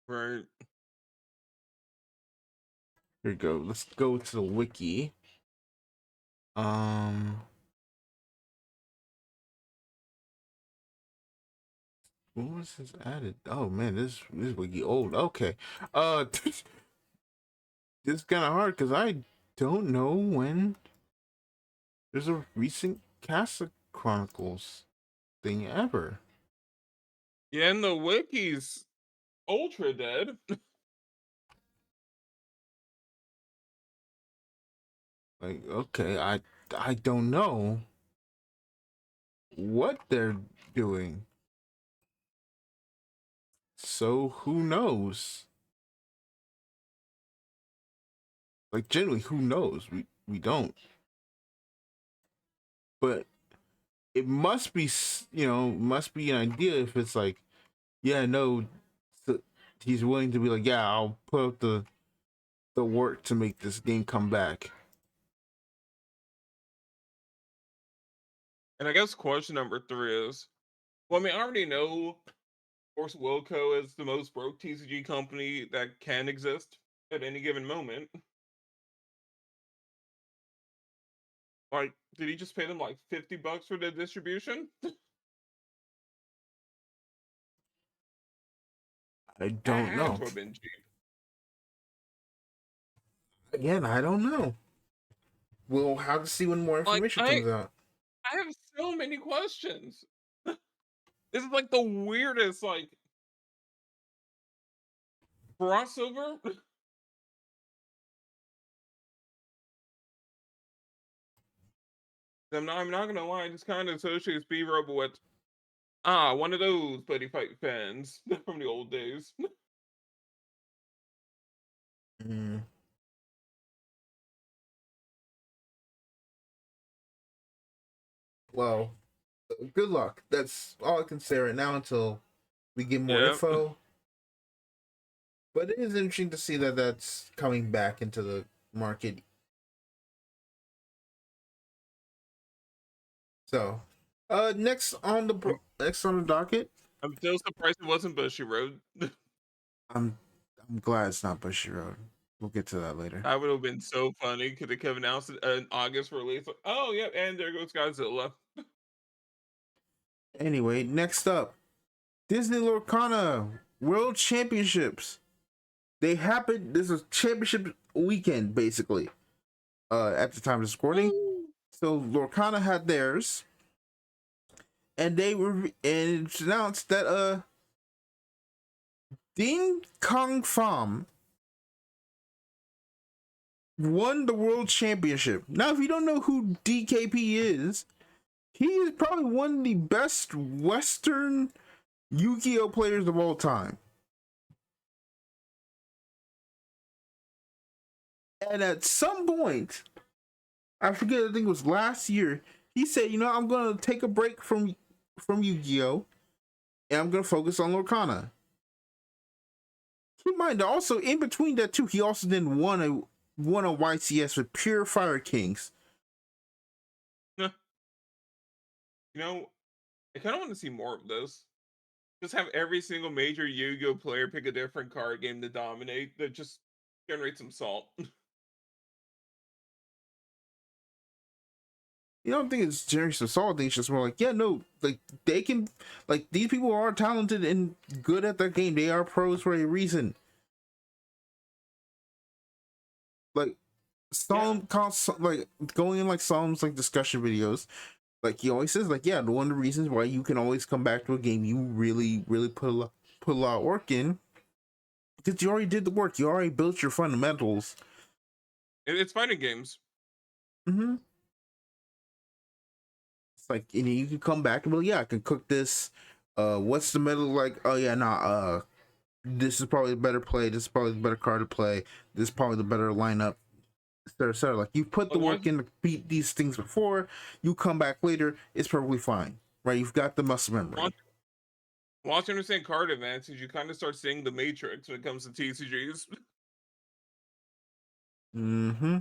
Right. Here we go. Let's go to the wiki. Um, what was this added? Oh man, this wiki old. Okay. This is kind of hard because I don't know when there's a recent Casa Chronicles thing ever. Yeah, and the wiki's ultra dead. Like, okay, I don't know what they're doing. So who knows? Like, generally, who knows? We don't. But it must be, must be an idea if it's like, yeah, no, he's willing to be like, yeah, I'll put up the the work to make this game come back. And I guess question number 3 is, well, I mean, I already know, of course, Wilco is the most broke TCG company that can exist at any given moment. Like, did he just pay them like $50 for the distribution? I That don't had know. to have been cheap. Again, I don't know. We'll have to see when more Like, information I comes out. I have so many questions. This is like the weirdest like crossover. I'm not gonna lie, I just kind of associate Speed Robo with one of those Buddy Fight fans from the old days. Mm, well, good luck. That's all I can say right now until we get more Yeah. info. But it is interesting to see that that's coming back into the market. So, I'm, next on the docket, I'm still surprised it wasn't Bushy Road. I'm I'm glad it's not Bushy Road. We'll get to that later. That would have been so funny. Could they have announced an August release? Like, oh, yeah, and there goes Godzilla. Anyway, next up, Disney Lorcana World Championships. They happened. This is championship weekend, basically. At the time of this recording, Woo! so Lorcana had theirs, and it's announced that Ding Kong Pham won the world championship. Now, if you don't know who DKP is, he is probably one of the best Western Yu-Gi-Oh players of all time. And at some point, I forget, I think it was last year, he said, "You know, I'm gonna take a break from Yu-Gi-Oh, and I'm gonna focus on Lorcana." Keep in mind, also in between that too, he also then won a YCS with Pure Fire Kings. You know, I kind of want to see more of this. Just have every single major Yu-Gi-Oh player pick a different card game to dominate that just generate some salt. You know, I don't think it's generous assault. I think it's just more like, yeah, no, like they can, like these people are talented and good at their game. They are pros for a reason. Like Yeah. like going in like Psalm's like discussion videos. Like he always says, like, yeah, one of the reasons why you can always come back to a game you really put a lot of work in, because you already did the work. You already built your fundamentals. It's fighting games. Mm-hmm. It's like, you know, you can come back and be like, yeah, I can cook this. What's the middle like? Oh yeah, nah. This is probably a better play. This is probably the better card to play. This is probably the better lineup. Etc. etc. Like you put the Like work in to beat these things before. You come back later. It's perfectly fine, right? You've got the muscle memory. once, once you understand card advantage, you kind of start seeing the matrix when it comes to TCGs. Mm-hmm.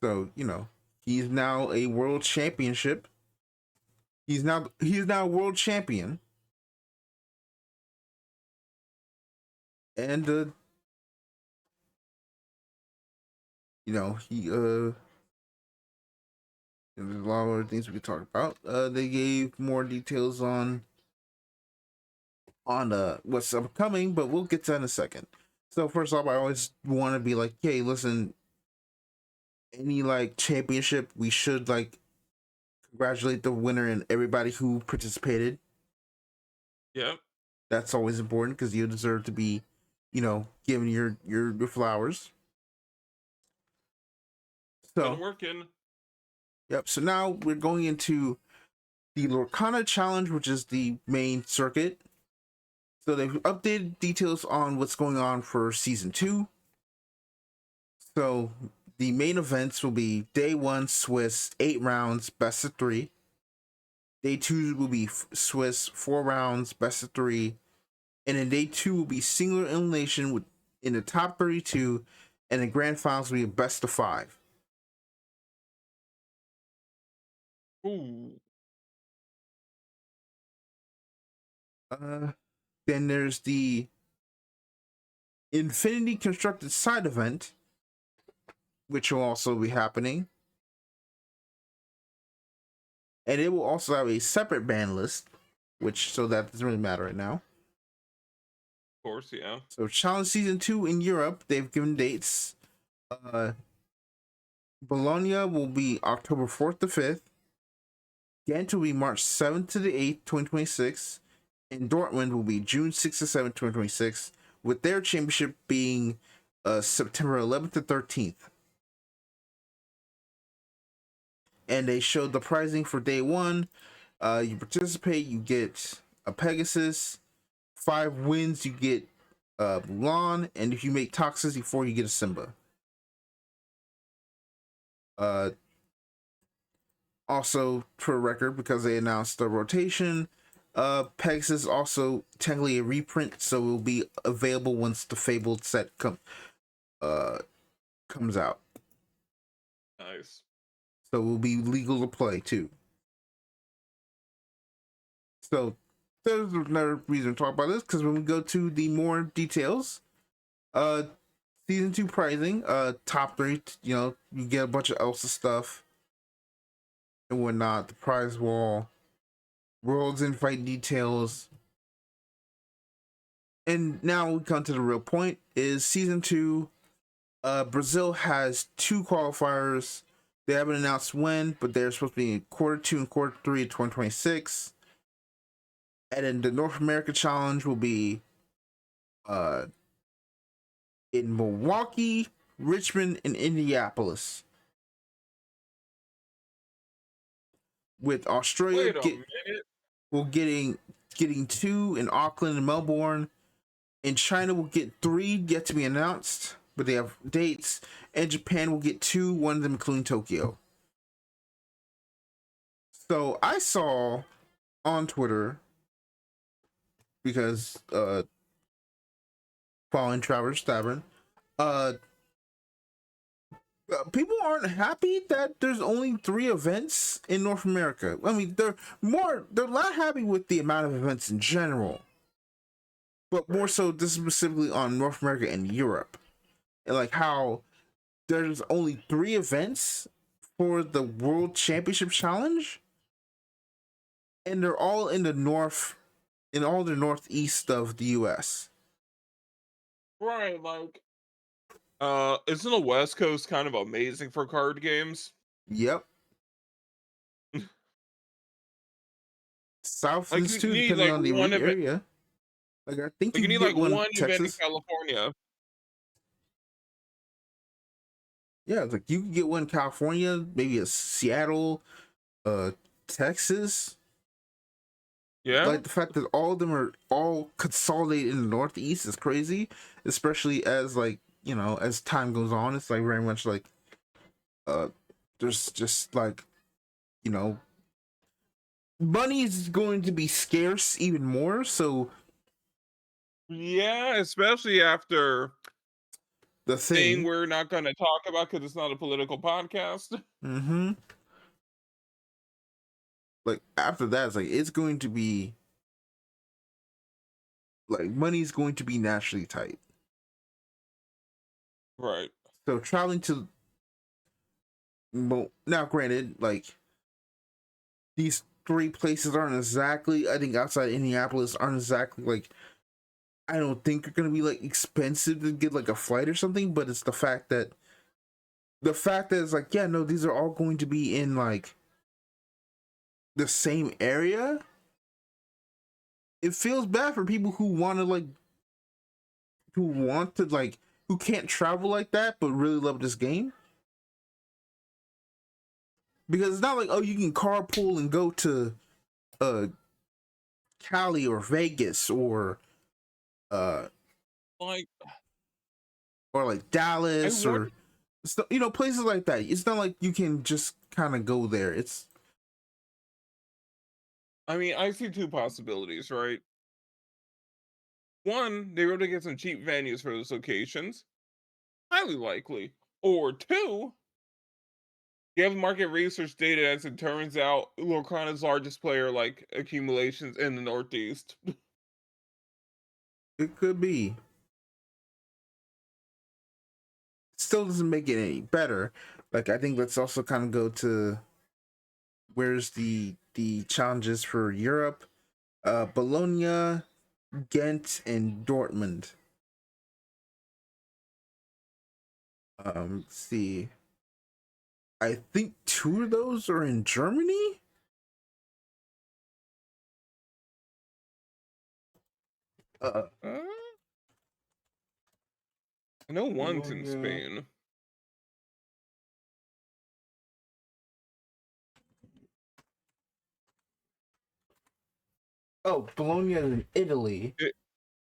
So you know he's now a world championship. He's now a world champion, and you know there's a lot of other things we could talk about. They gave more details on what's upcoming, but we'll get to that in a second. So first off, I always want to be like, hey, listen, any like championship, we should like congratulate the winner and everybody who participated. Yep. That's always important because you deserve to be, you know, given your flowers. Put So, work in. yep. So now we're going into the Lorcana Challenge, which is the main circuit. So they've updated details on what's going on for season 2. So the main events will be day 1 Swiss 8 rounds best of 3. Day 2 will be Swiss 4 rounds best of 3. and then day 2 will be singular elimination with in the top 32, and the grand finals will be a best of 5. Ooh. Then there's the Infinity Constructed Side event, which will also be happening. And it will also have a separate ban list, which so that doesn't really matter right now. Of course, yeah. So Challenge Season 2 in Europe, they've given dates. Bologna will be October 4th to 5th. Ghent will be March 7th to the 8th, 2026. And Dortmund will be June 6th to 7th, 2026, with their championship being September 11th to 13th. And they showed the pricing for day 1. You participate, you get a Pegasus. 5 wins, you get Mulan. And if you make top 64, you get a Simba. Also, for record, because they announced the rotation, Pegasus is also technically a reprint, so it will be available once the Fabled set comes out. Nice. So it will be legal to play too. So there's another reason to talk about this, because when we go to the more details, season 2 pricing, top 3, you get a bunch of Elsa stuff and whatnot, the prize wall, worlds and fight details. And now we come to the real point, is season 2, Brazil has 2 qualifiers. They haven't announced when, but they're supposed to be in quarter 2 and quarter 3 of 2026. And then the North America Challenge will be in Milwaukee, Richmond, and Indianapolis. With Australia Wait a minute. getting 2 in Auckland and Melbourne. And China will get 3 yet to be announced, but they have dates. And Japan will get 2, one of them including Tokyo. So I saw on Twitter, because following Travis Stavern, people aren't happy that there's only 3 events in North America. I mean, they're not happy with the amount of events in general, but more so this is specifically on North America and Europe, and like how there's only 3 events for the World Championship Challenge, and they're all in the northeast of the US. Right, like, isn't the West Coast kind of amazing for card games? Yep. South Like, is you too, need depending like on the one event. area. Like I think Like, you you can need get like one in one event in Texas. California. Yeah, it's like you can get one in California, maybe a Seattle, Texas. Yeah. Like the fact that all of them are all consolidated in the Northeast is crazy, especially as as time goes on. It's like very much like uh, there's just like you know money is going to be scarce even more. So Yeah, especially after the thing thing, we're not going to talk about because it's not a political podcast. mm-hmm, like after that, it's like it's going to be like money's going to be naturally tight. Right. So traveling to, well, now granted, like these 3 places aren't exactly, I think outside Indianapolis aren't exactly like, I don't think are gonna be like expensive to get like a flight or something, but it's the fact that it's like, yeah, no, these are all going to be in like the same area. It feels bad for people who can't travel like that but really love this game. Because it's not like, oh, you can carpool and go to uh Cali or Vegas uh Like, or like I Dallas wonder. or places like that. It's not like you can just kind of go there. It's I mean, I see 2 possibilities, right? One, they were able to get some cheap venues for those locations, highly likely. Or two, you have market research data as it turns out Lorcana's largest player like accumulations in the Northeast. It could be. Still doesn't make it any better. Like I think let's also kind of go to where's the challenges for Europe. Bologna, Ghent, and Dortmund. Let's see. I think two of those are in Germany. Uh, Uh, I know one's in Bologna. Spain. Oh, Bologna is in Italy.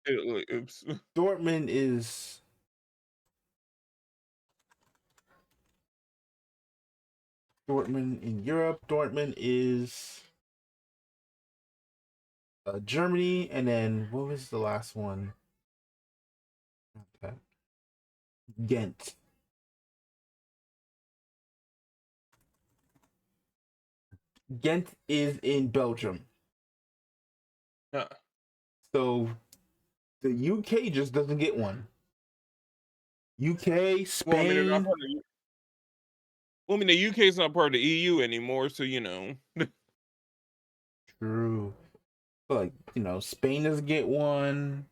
Oops. Dortmund is Dortmund in Europe. Dortmund is Germany, and then what was the last one? Okay. Ghent. Ghent is in Belgium. Huh. So the UK just doesn't get one. UK, Well, I mean, they're not Spain. part of. Well, I mean, the UK is not part of the EU anymore, so you know. True. Like, Spain doesn't get one.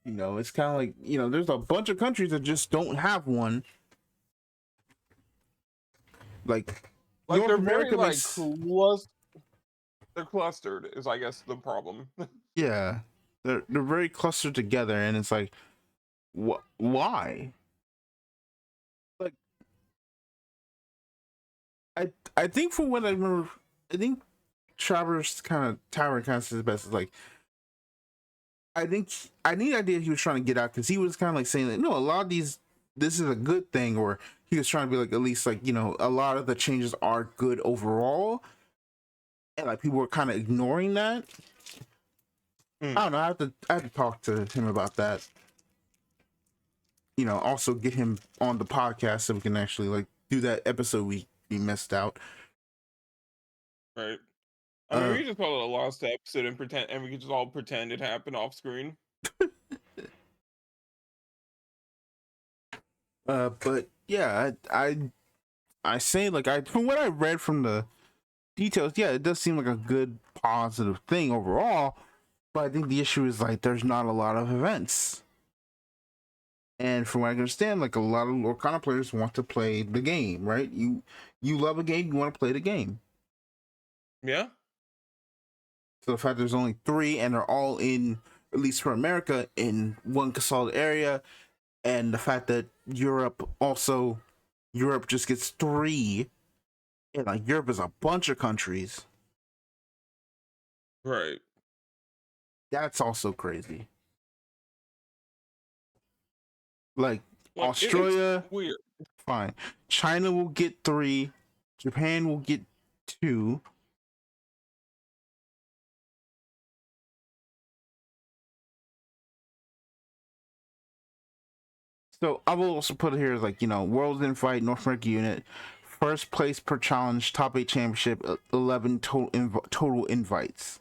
It's kind of like, there's a bunch of countries that just don't have one. Like, Like North they're very America like makes, they're clustered is I guess the problem. yeah, they're very clustered together, and it's like, why? Like, I think from what I remember, I think Tower kind of says best. Is like, I think I need the idea he was trying to get out because he was kind of like saying that no, a lot of this is a good thing, or he was trying to be like at least like a lot of the changes are good overall, and like people were kind of ignoring that. I don't know. I have to talk to him about that. Also get him on the podcast so we can actually like do that episode we missed out. Right. I mean, Uh, we could just call it a lost episode and pretend, and we could just all pretend it happened off screen. but yeah, I say like from what I read from the details, yeah, it does seem like a good positive thing overall. But I think the issue is like there's not a lot of events. And from what I understand, like a lot of Lorcana players want to play the game, right? You love a game, you want to play the game. Yeah. So the fact there's only three and they're all in, at least for America, in one consolidated area, and the fact that Europe just gets three, and like Europe is a bunch of countries. Right. That's also crazy. Like Like it's Australia, weird. fine. China will get three. Japan will get two. So I will also put it here as like World Invite North America unit, first place per challenge, top 8 championship, 11 total invites.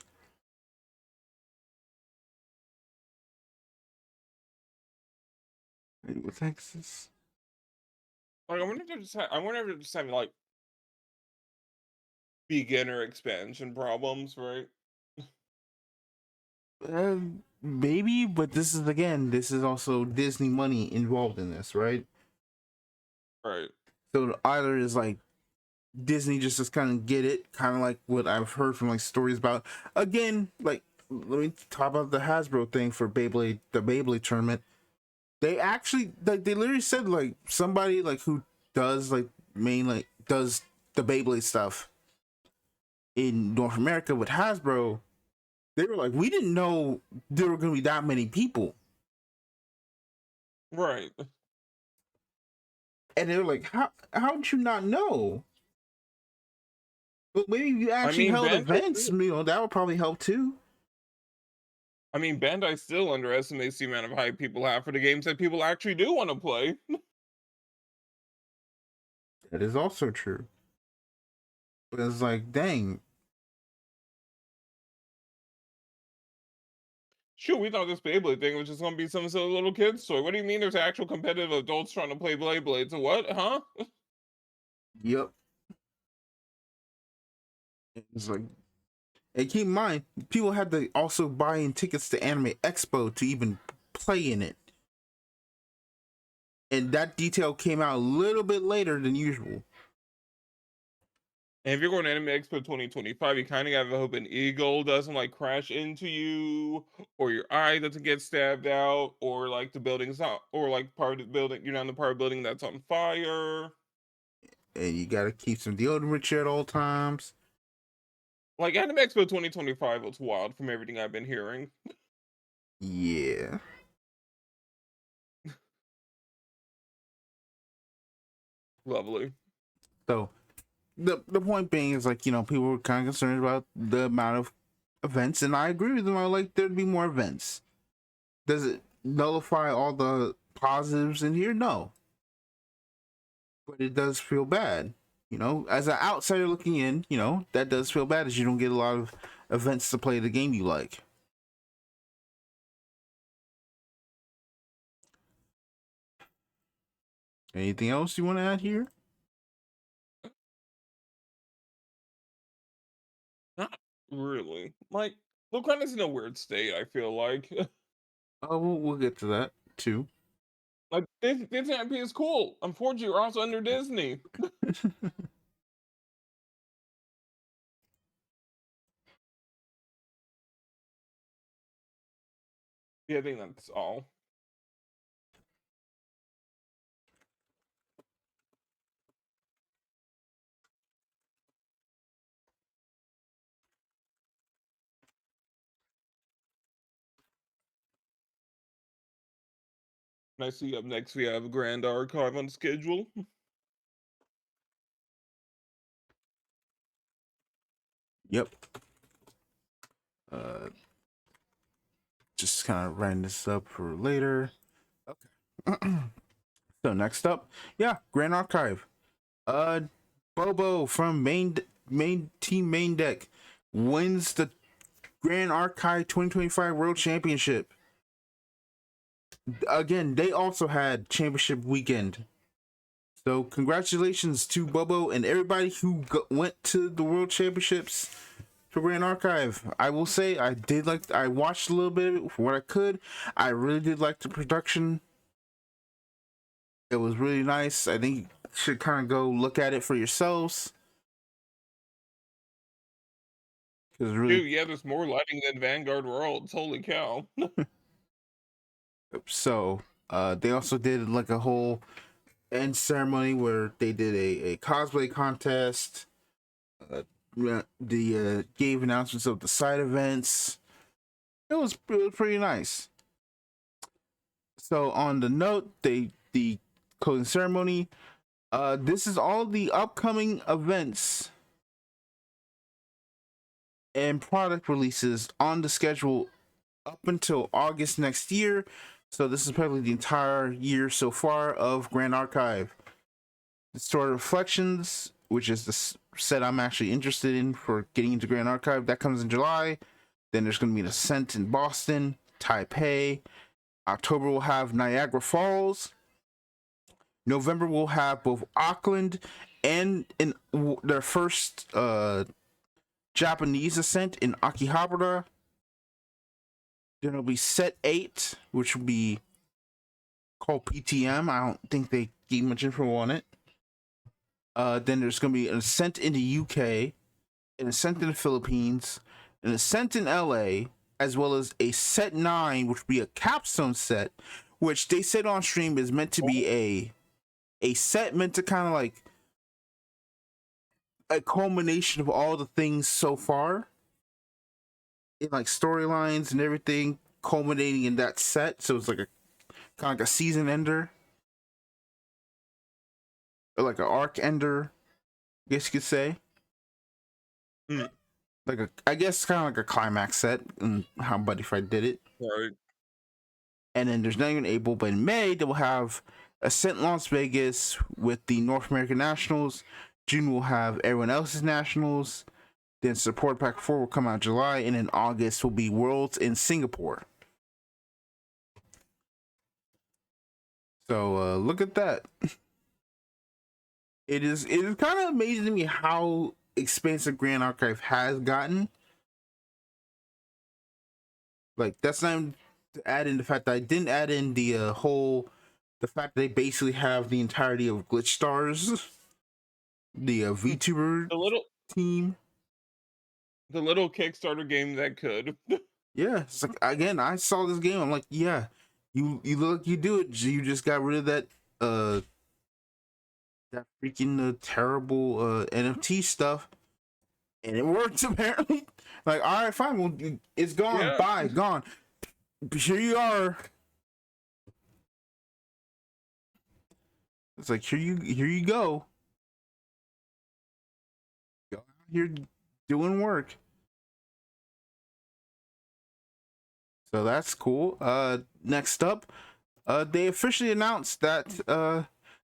What Texas? Like I wonder if they're just having like beginner expansion problems, right? Uh, Maybe, but this is also Disney money involved in this, right? Right. So either is like Disney just kind of get it, kind of like what I've heard from like stories about. Again, like let me talk about the Hasbro thing for Beyblade, the Beyblade tournament. They actually like they literally said like somebody like who does like does the Beyblade stuff in North America with Hasbro. They were like, we didn't know there were going to be that many people, Right. and they were like, how did you not know? But maybe if you I actually mean, held Bento events, too. that would probably help too. I mean, Bandai still underestimates the amount of hype people have for the games that people actually do want to play. That is also true. But it's like, dang, Shoot, we thought this Beyblade thing was just gonna be some silly little kids toy. What do you mean there's actual competitive adults trying to play Beyblades? What? Huh? yep. It's like, and keep in mind, people had to also buy in tickets to Anime Expo to even play in it. And that detail came out a little bit later than usual. And if you're going to Anime Expo 2025, you kind of gotta hope an eagle doesn't like crash into you, or your eye doesn't get stabbed out, or like the building's not, or like part of the building, you're not in the part of the building that's on fire. And you gotta keep some deodorant with you at all times. Like Anime Expo 2025 was wild from everything I've been hearing. Yeah. Lovely. So the point being is like, people were kind of concerned about the amount of events, and I agree with them. I like there'd be more events. Does it nullify all the positives in here? No. But it does feel bad. As an outsider looking in, that does feel bad as you don't get a lot of events to play the game you like. Anything else you want to add here? Not really. Like, Wakana's in a weird state, I feel like. Oh, we'll get to that too. Like, Disney IP is cool. Unfortunately, you're also under Disney. Yeah, I think that's all. And I see up next we have Grand Archive on schedule. Yep. Uh, just kind of writing this up for later. Okay. So next up, yeah, Grand Archive. Uh, Bobo from main team main deck wins the Grand Archive 2025 World Championship. Again, they also had championship weekend. So congratulations to Bobo and everybody who went to the World Championships for Grand Archive. I will say I watched a little bit of it for what I could. I really did like the production. It was really nice. I think you should kind of go look at it for yourselves. Because really, Dude, yeah, there's more lighting than Vanguard Worlds. Holy cow. so they also did like a whole end ceremony where they did a cosplay contest. Uh, gave announcements of the side events. It was pretty nice. So on the note, the closing ceremony. This is all the upcoming events and product releases on the schedule up until August next year. So this is probably the entire year so far of Grand Archive. The Story Reflections, which is the set I'm actually interested in for getting into Grand Archive, that comes in July. Then there's going to be an Ascent in Boston, Taipei. October will have Niagara Falls. November will have both Auckland and in their first Japanese ascent in Akihabara. Then it'll be set 8, which will be called PTM. I don't think they gave much info on it. Then there's going to be an ascent in the UK, an ascent in the Philippines, an ascent in LA, as well as a set 9, which will be a capstone set, which they said on stream is meant to be a set meant to kind of like a culmination of all the things so far in like storylines and everything culminating in that set. So it's like a kind of like a season ender or like an arc ender, I guess you could say. Mm. Like I guess kind of like a climax set and how Buddy Fight did it. Right. And then there's not even April, but in May they will have Ascent Las Vegas with the North American Nationals. June will have everyone else's Nationals. Then Support Pack 4 will come out in July, and in August will be Worlds in Singapore. So look at that. It is kind of amazing to me how expansive Grand Archive has gotten. Like that's not even to add in the fact that I didn't add in the fact that they basically have the entirety of Glitch Stars, the VTuber The little team. the little Kickstarter game that could. Yeah, it's like again, I saw this game. I'm like, yeah, you look, you do it. You just got rid of uh that freaking terrible NFT stuff, and it works apparently. Like, all right, fine, well, it's gone, Yeah. bye, gone. Here you are. It's like here you go. Go out here doing work. So that's cool. Next up, they officially announced that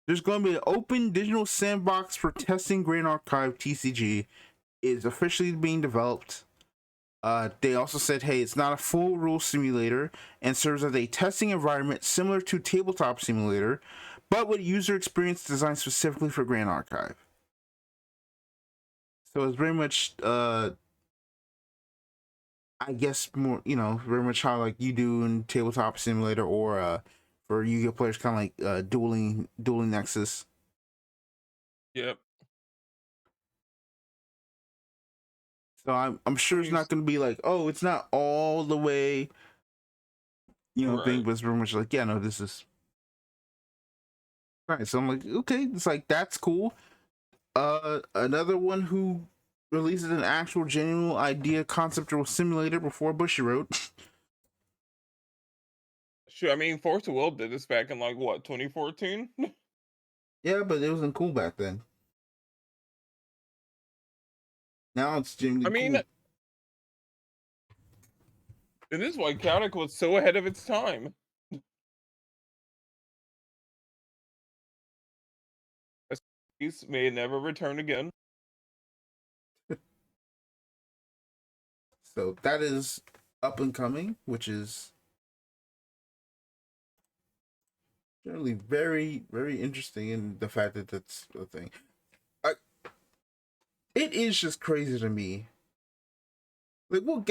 there's going to be an open digital sandbox for testing Grand Archive TCG is officially being developed. They also said, hey, it's not a full rule simulator and serves as a testing environment similar to Tabletop Simulator, but with user experience designed specifically for Grand Archive. So it's very much, I guess, more, very much how like you do in Tabletop Simulator or for Yu-Gi-Oh players, kind of like Dueling Nexus. Yep. So I'm sure I'm it's not used. going to be like, oh, it's not all the way, thing, Right. but it's very much like, yeah, no, this is right. So I'm like, okay, it's like that's cool. Another one who releases an actual genuine idea conceptual simulator before Bushy wrote. Sure. I mean, Force of Will did this back in like what 2014. Yeah, but it wasn't cool back then. Now it's I genuinely mean, cool. and this is why Chaotic was so ahead of its time. This piece may never return again. So that is up and coming, which is generally very, very interesting in the fact that that's a thing. I, it is just crazy to me. Like, we'll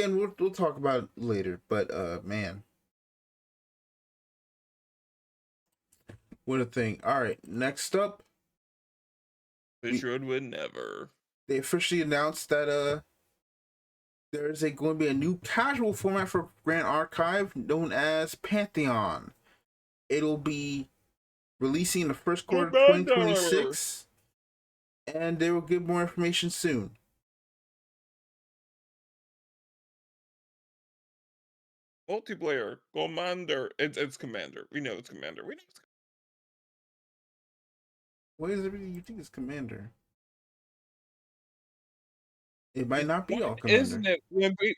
talk about it later, but man, what a thing. All right, next up, we Fisherwood would never. they officially announced that there is going to be a new casual format for Grand Archive known as Pantheon. It'll be releasing in the first quarter of Commander! 2026, and they will give more information soon. Multiplayer. Commander. It's Commander. We know it's Commander. We know it's What is everything you think is Commander? It might Commander. not Why be all isn't Commander. it when we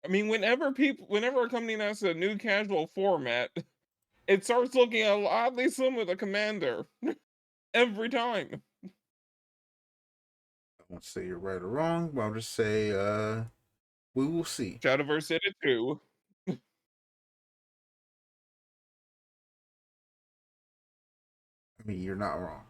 I mean, whenever a company announces a new casual format, it starts looking oddly similar to Commander. Every time. I won't say you're right or wrong, but I'll just say we will see. Shadowverse did it too. I mean, you're not wrong.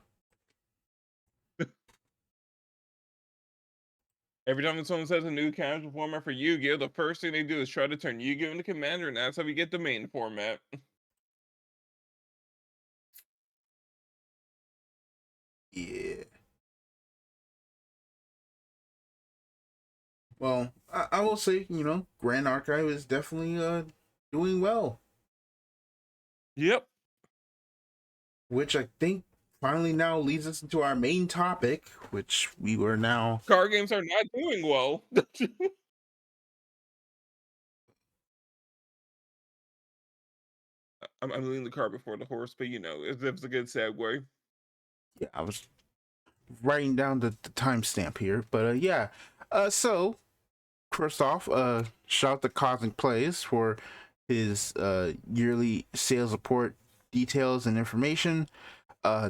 Every time someone says a new casual format for Yu-Gi-Oh, the first thing they do is try to turn Yu-Gi-Oh into Commander, and that's how we get the main format. Yeah. Well, I will say, Grand Archive is definitely doing well, Yep. which I think finally now leads us into our main topic, which we were now. Card games are not doing well. I'm leaving the cart before the horse, but it's a good segue. Yeah, I was writing down the timestamp here, but yeah. So first off, shout out to Cosmic Plays for his yearly sales report details and information. Uh,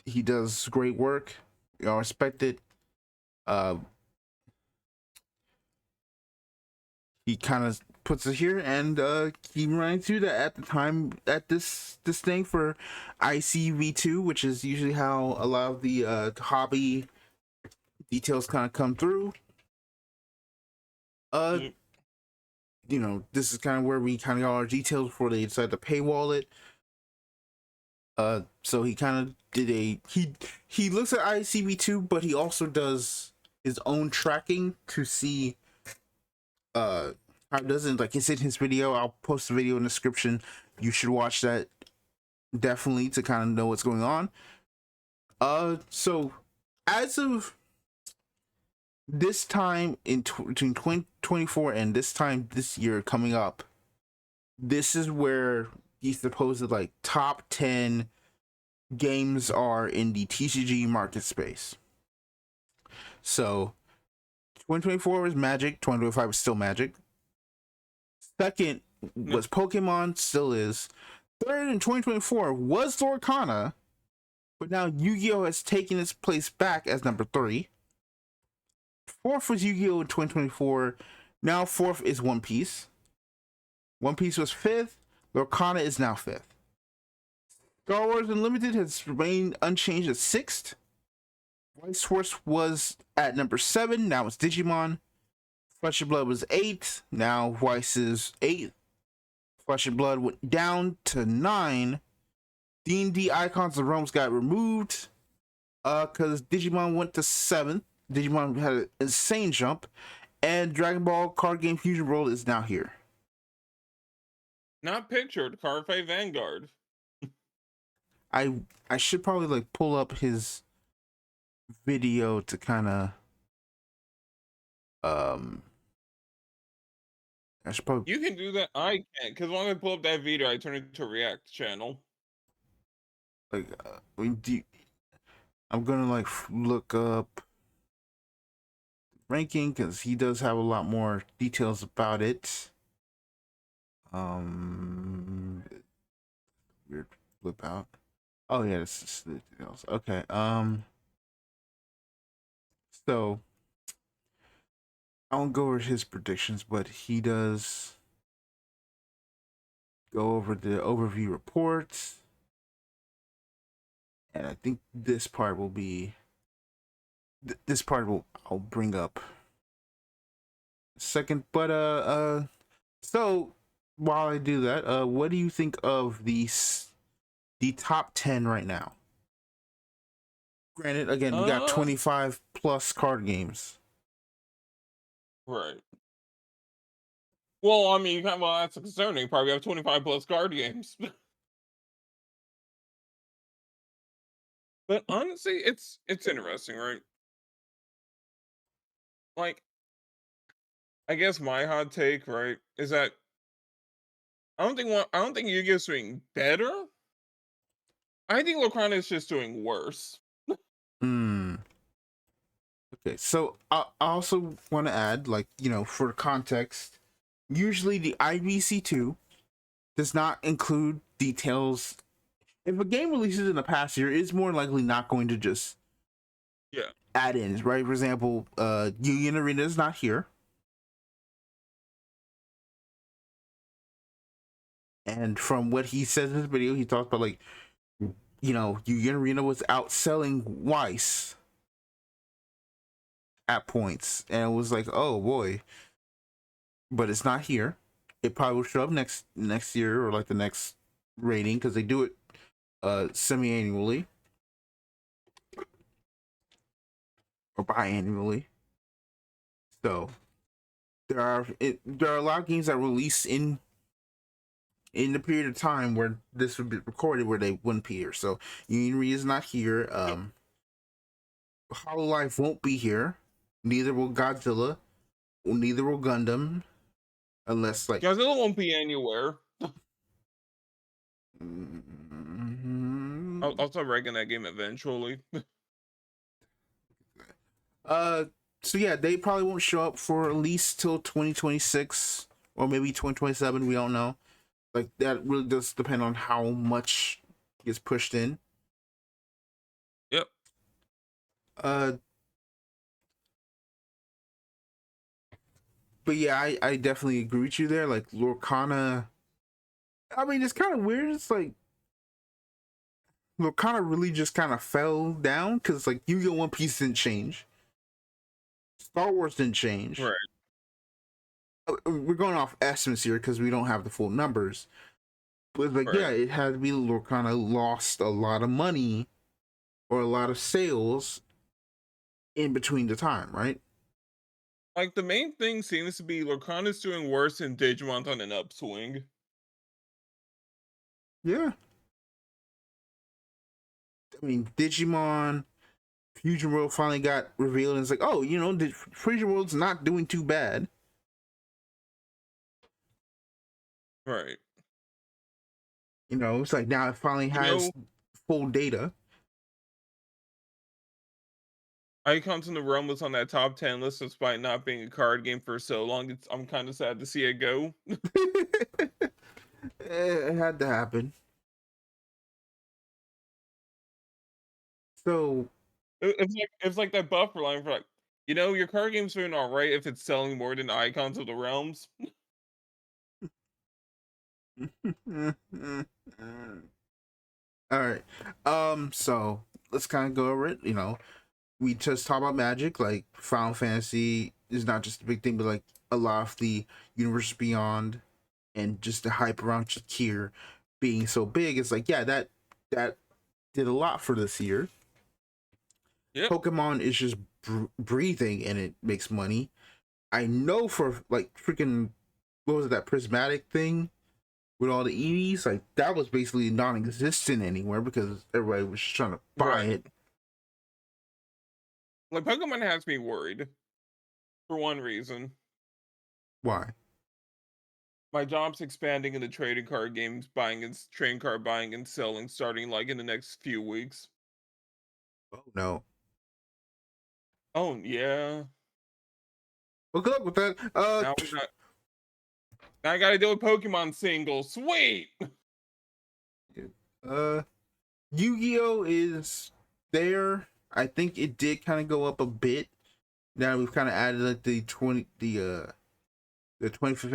he does great work. Y'all respect it. Uh, he kind of puts it here, and he reminds you that at the time at this thing for ICV2, which is usually how a lot of the hobby details kind of come through. Uh, Mm. this is kind of where we kind of got our details before they decided to paywall it. So he kind of did he looks at ICV2, but he also does his own tracking to see how it doesn't, like it's in his video. I'll post the video in the description. You should watch that definitely to kind of know what's going on. So as of this time between 2024 and this time this year coming up, this is where the supposed like top 10 games are in the TCG market space. So 2024 was Magic, 2025 was still Magic. Second was Pokemon, still is. Third in 2024 was Lorcana, but now Yu-Gi-Oh! Has taken its place back as number 3. Fourth was Yu-Gi-Oh! In 2024. Now fourth is One Piece. One Piece was fifth. Lorcana is now fifth. Star Wars Unlimited has remained unchanged at sixth. Vice Force was at number 7. Now it's Digimon. Flesh and Blood was 8th. Now Weiss is 8th. Flesh and Blood went down to 9. D&D Icons of Realms got removed because Digimon went to 7th. Digimon had an insane jump. And Dragon Ball Card Game Fusion World is now here. Not pictured. Ironheart Vanguard. I should probably like pull up his video to kind of I should probably You can do that. I can't, because when I pull up that video, I turn it to a React channel. like I'm gonna like look up ranking because he does have a lot more details about it. Weird flip out. Oh yeah, this is the details. Okay. So I won't go over his predictions, but he does go over the overview reports, and I think this part will be this part will I'll bring up second. But so while I do that, what do you think of the top 10 right now? Granted, again, we got 25 plus card games. Right. Well, I mean, well, that's concerning. Probably have 25 plus card games. But honestly, it's interesting, right? Like, I guess my hot take, right, is that I don't think Yu-Gi-Oh's doing better. I think Locrana is just doing worse. Hmm. Okay, so I also want to add, like, for context, usually the IBC2 does not include details. If a game releases in the past year, it's more likely not going to just Yeah. add in, right? For example, Union Arena is not here. And from what he says in his video, he talks about, like, Union Arena was outselling Weiss at points. And it was like, oh boy. But it's not here. It probably will show up next year or like the next rating because they do it semi-annually or biannually. So there are a lot of games that release in the period of time where this would be recorded where they wouldn't be here. So Unity is not here. Hololive won't be here. Neither will Godzilla. Neither will Gundam. Unless like Godzilla won't be anywhere. I'll start ranking that game eventually. So yeah, they probably won't show up for at least till 2026 or maybe 2027. We don't know. Like that really does depend on how much gets pushed in. Yep. Uh, but yeah, I definitely agree with you there. Like Lorcana, I mean, it's kind of weird. It's like Lorcana really just kind of fell down because like Yu-Gi-Oh! One Piece didn't change, Star Wars didn't change. Right. We're going off estimates here because we don't have the full numbers. But like, yeah, Right. it had to be Lorcana lost a lot of money or a lot of sales in between the time, right? Like the main thing seems to be Lorcana's doing worse and Digimon's on an upswing. Yeah. I mean, Digimon, Fusion World finally got revealed, and it's like, oh, Fusion World's not doing too bad. Right. It's like now it finally You know, has full data. Icons in the Realm was on that top 10 list despite not being a card game for so long. I'm kind of sad to see it go. It had to happen. So, It's like that buffer line for like, your card game's doing all right if it's selling more than Icons of the Realms. all right. So let's kind of go over it. We just talk about Magic, like Final Fantasy is not just a big thing, but like a lot of the universe beyond and just the hype around Shakir being so big. It's like, yeah, that did a lot for this year. Yep. Pokemon is just breathing and it makes money. I know for like freaking what was it, that prismatic thing with all the EVs, like that was basically non-existent anywhere because everybody was just trying to buy Right. it. Like Pokemon has me worried for one reason. Why? My job's expanding into trading card games, buying and trading card buying and selling starting like in the next few weeks. Oh no. Oh yeah. Well, good luck with that. Now we got now I gotta deal with Pokemon singles. Sweet. uh, Yu-Gi-Oh is there. I think it did kind of go up a bit. Now we've kind of added like the 25th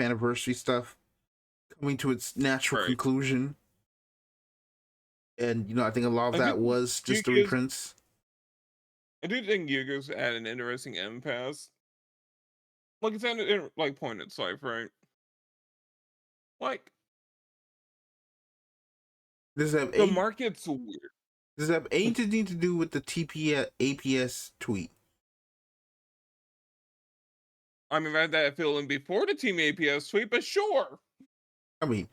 anniversary stuff coming to its natural Right. conclusion. And I think a lot of I do that was just the Yu-Gi-Oh's reprints. I do think Yu-Gi-Oh's at an interesting impasse. Like it's at an like point in its life, right? Like Does it have the a market's weird. does it have anything to do with the TP APS tweet? I mean, I had that feeling before the Team APS tweet, but sure. I mean,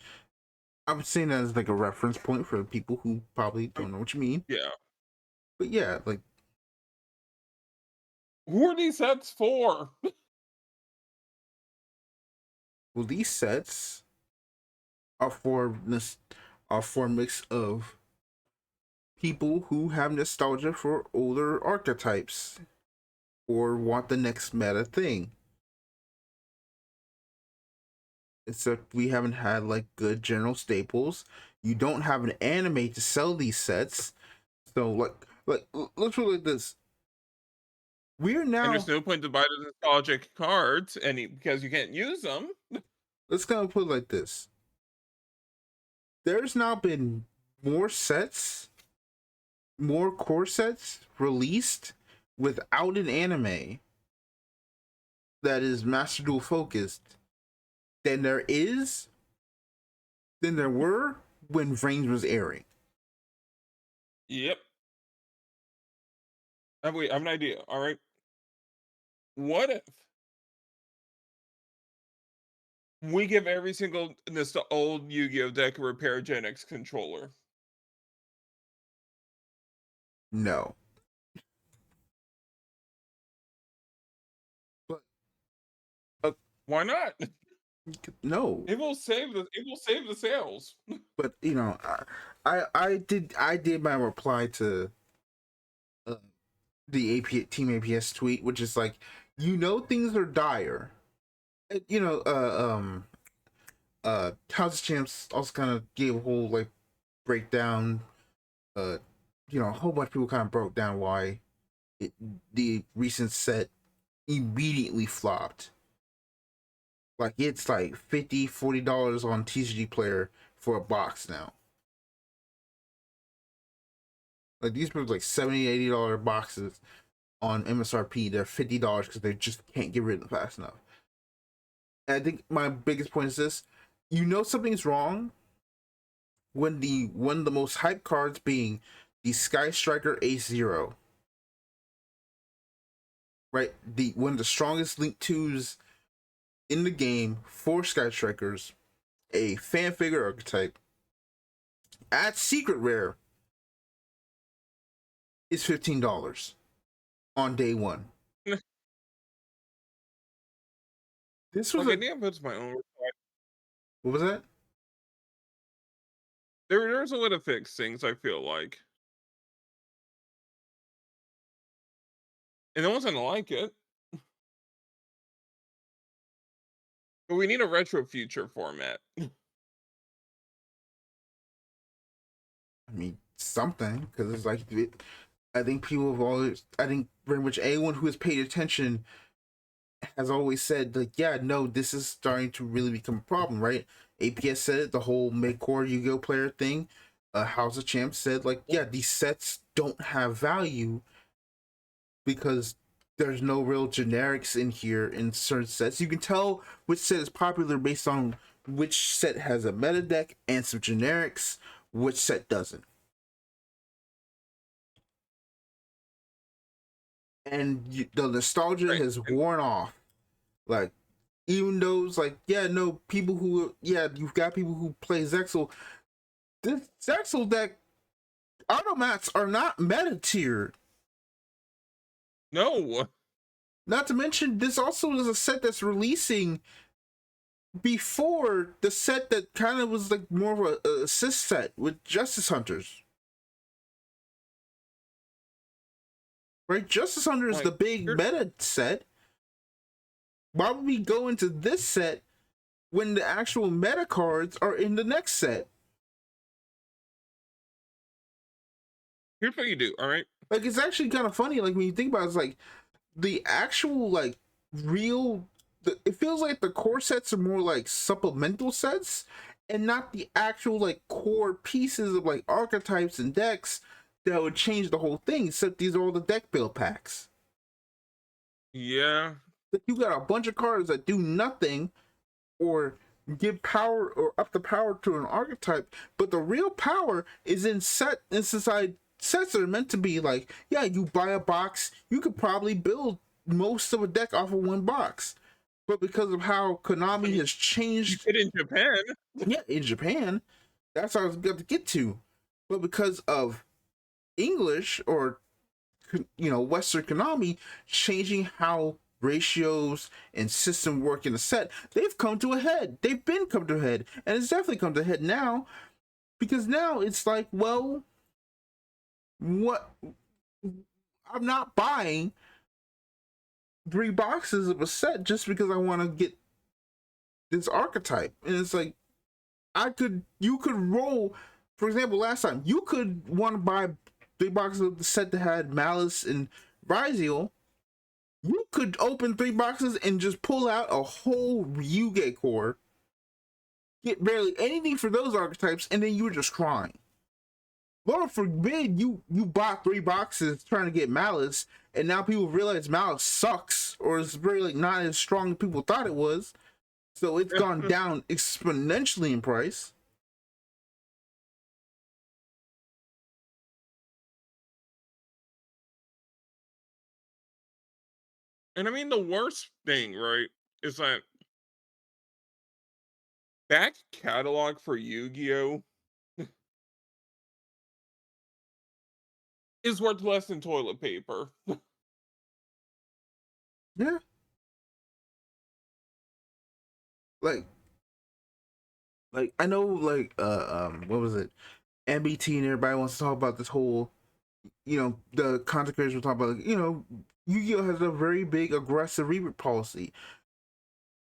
I'm saying that as like a reference point for people who probably Um, don't know what you mean. yeah. But yeah, like, Who are these sets for? well, these sets are for this are for a mix of people who have nostalgia for older archetypes or want the next meta thing. Except we haven't had like good general staples. You don't have an anime to sell these sets. So let's put it like this. We're And there's now no point to buy the nostalgic cards because you can't use them. let's kind of put it like this. There's now been more sets, more core sets released without an anime that is Master Duel focused than there were when Reigns was airing. Yep. Wait, I have an idea. All right. What if we give every single this old Yu-Gi-Oh deck a repair Gen X controller? No. But Why not? no. It will save the sales. But I did my reply to uh, the Team APS tweet, which is like, things are dire. House of Champs also kind of gave a whole like breakdown. Uh, a whole bunch of people kind of broke down why the recent set immediately flopped. Like it's like $50-$40 on TCG Player for a box now. Like these are like $70-$80 boxes on MSRP. They're $50 because they just can't get rid of them fast enough. And I think my biggest point is this: something's wrong when one of the most hyped cards being the Sky Striker Ace Zero, right? The one of the strongest Link 2s in the game for Sky Strikers, a fan figure archetype at Secret Rare is $15 on day one. This was Like, I think it puts my own. what was that? There's a way to fix things, I feel like. And no one's gonna like it. But we need a retro future format. I mean, something, because it's like I think people have always, I think very much anyone who has paid attention has always said like, yeah, no, this is starting to really become a problem, right? APS said it, the whole mid-core Yu-Gi-Oh player thing. House of Champs said like, yeah, these sets don't have value because there's no real generics in here in certain sets. You can tell which set is popular based on which set has a meta deck and some generics, which set doesn't. And the nostalgia Right. has worn off. Like, even those, like, yeah, no, people who, yeah, you've got people who play Zexal. This Zexal deck, automats are not meta tiered. No. Not to mention, this also is a set that's releasing before the set that kind of was like more of a assist set with Justice Hunters. Right? Justice Hunter is Like, the big meta set. Why would we go into this set when the actual meta cards are in the next set? here's what you do, all right? Like, it's actually kind of funny. Like, when you think about it, it's like the actual, like, real. It feels like the core sets are more like supplemental sets and not the actual, like, core pieces of, like, archetypes and decks that would change the whole thing, except these are all the deck build packs. Yeah. Like, you got a bunch of cards that do nothing or give power or up the power to an archetype, but the real power is inside sets that are meant to be like, yeah, you buy a box, you could probably build most of a deck off of one box. But because of how Konami has You changed, did in Japan. yeah, in Japan, that's what I was going to get to. But because of English or Western Konami changing how ratios and system work in a set, they've come to a head. They've been come to a head, and it's definitely come to a head now, because now it's like, well, what? I'm not buying 3 boxes of a set just because I want to get this archetype, and it's like you could roll. For example, last time you could want to buy 3 boxes of the set that had Malice and Ryziel. You could open 3 boxes and just pull out a whole Ryuge core, get barely anything for those archetypes, and then you were just crying. Lord forbid you bought 3 boxes trying to get Malice, and now people realize Malice sucks, or it's really not as strong as people thought it was. So it's gone down exponentially in price. And I mean, the worst thing, right, is that back catalog for Yu-Gi-Oh is worth less than toilet paper. Yeah. Like I know, like, what was it? MBT and everybody wants to talk about this whole, the content creators will talk about, like, Yu-Gi-Oh has a very big aggressive rebate policy.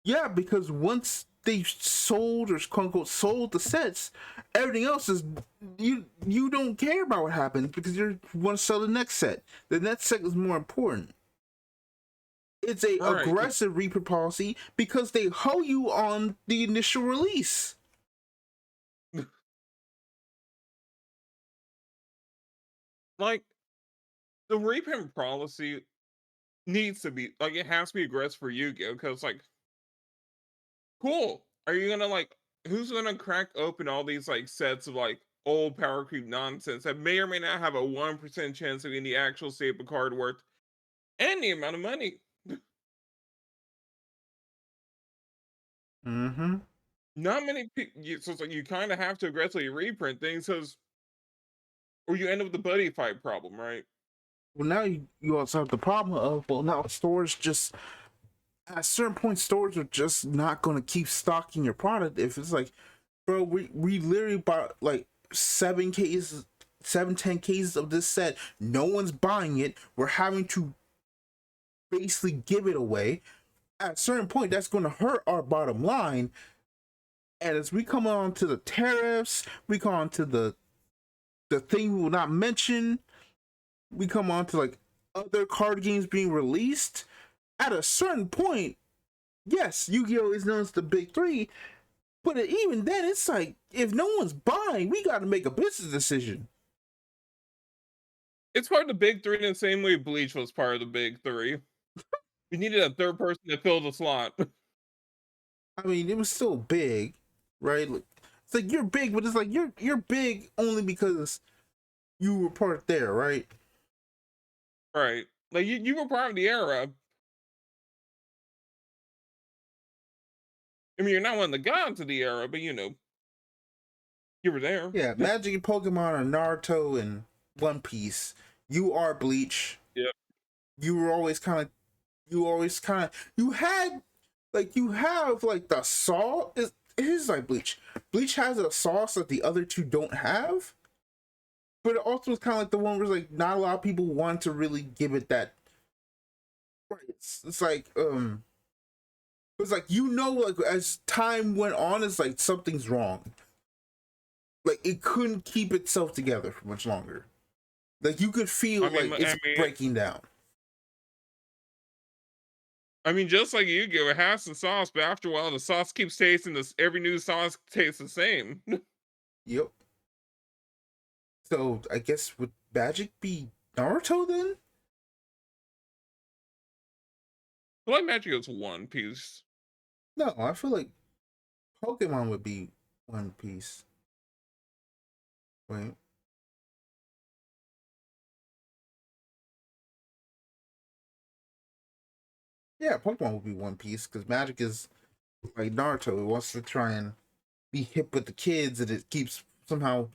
Yeah, because once they sold or quote unquote sold the sets, everything else is you don't care about what happens because you want to sell the next set. The next set is more important. It's a Right. aggressive reprint policy because they hoe you on the initial release. Like the reprint policy needs to be like it has to be aggressive for Yu-Gi-Oh! Because like, cool. Are you gonna like who's gonna crack open all these like sets of like old power creep nonsense that may or may not have a 1% chance of getting the actual staple card worth any amount of money? Mm-hmm. Not many people. So it's like you kind of have to aggressively reprint things, because or you end up with the buddy fight problem, right? Well, now you also have the problem of, well, now stores just at a certain point, stores are just not going to keep stocking your product if it's like, bro, we literally bought like 7 cases, 7-10 cases of this set. No one's buying it. We're having to basically give it away. At a certain point, that's going to hurt our bottom line. And as we come on to the tariffs, we come on to the thing we will not mention. We come on to like other card games being released. At a certain point, yes, Yu-Gi-Oh is known as the big three, but even then, it's like if no one's buying, we got to make a business decision. It's part of the big three in the same way Bleach was part of the big three. We needed a third person to fill the slot. I mean, it was still big, right? Like, it's like you're big, but it's like you're big only because you were part there, right? Right. Like you were part of the era. I mean, you're not one of the gods of the era, but you were there. Yeah, Magic and Pokemon are Naruto and One Piece. You are Bleach. Yeah. You were always kind of, you always kind of, you had, like, you have, like, the sauce. It is like Bleach. Bleach has a sauce that the other two don't have. But it also is kind of like the one where, like, not a lot of people want to really give it that. Right. It's like, like, as time went on, it's like something's wrong. Like, it couldn't keep itself together for much longer. Like, you could feel like it's I mean, breaking down. just like Yu-Gi-Oh, it has the sauce, but after a while, the sauce keeps tasting this. Every new sauce tastes the same. Yep. So I guess would Magic be Naruto then? I like Magic is One Piece. No, I feel like Pokemon would be One Piece. Wait. Yeah, Pokemon would be One Piece because Magic is like Naruto. It wants to try and be hip with the kids, and it keeps somehow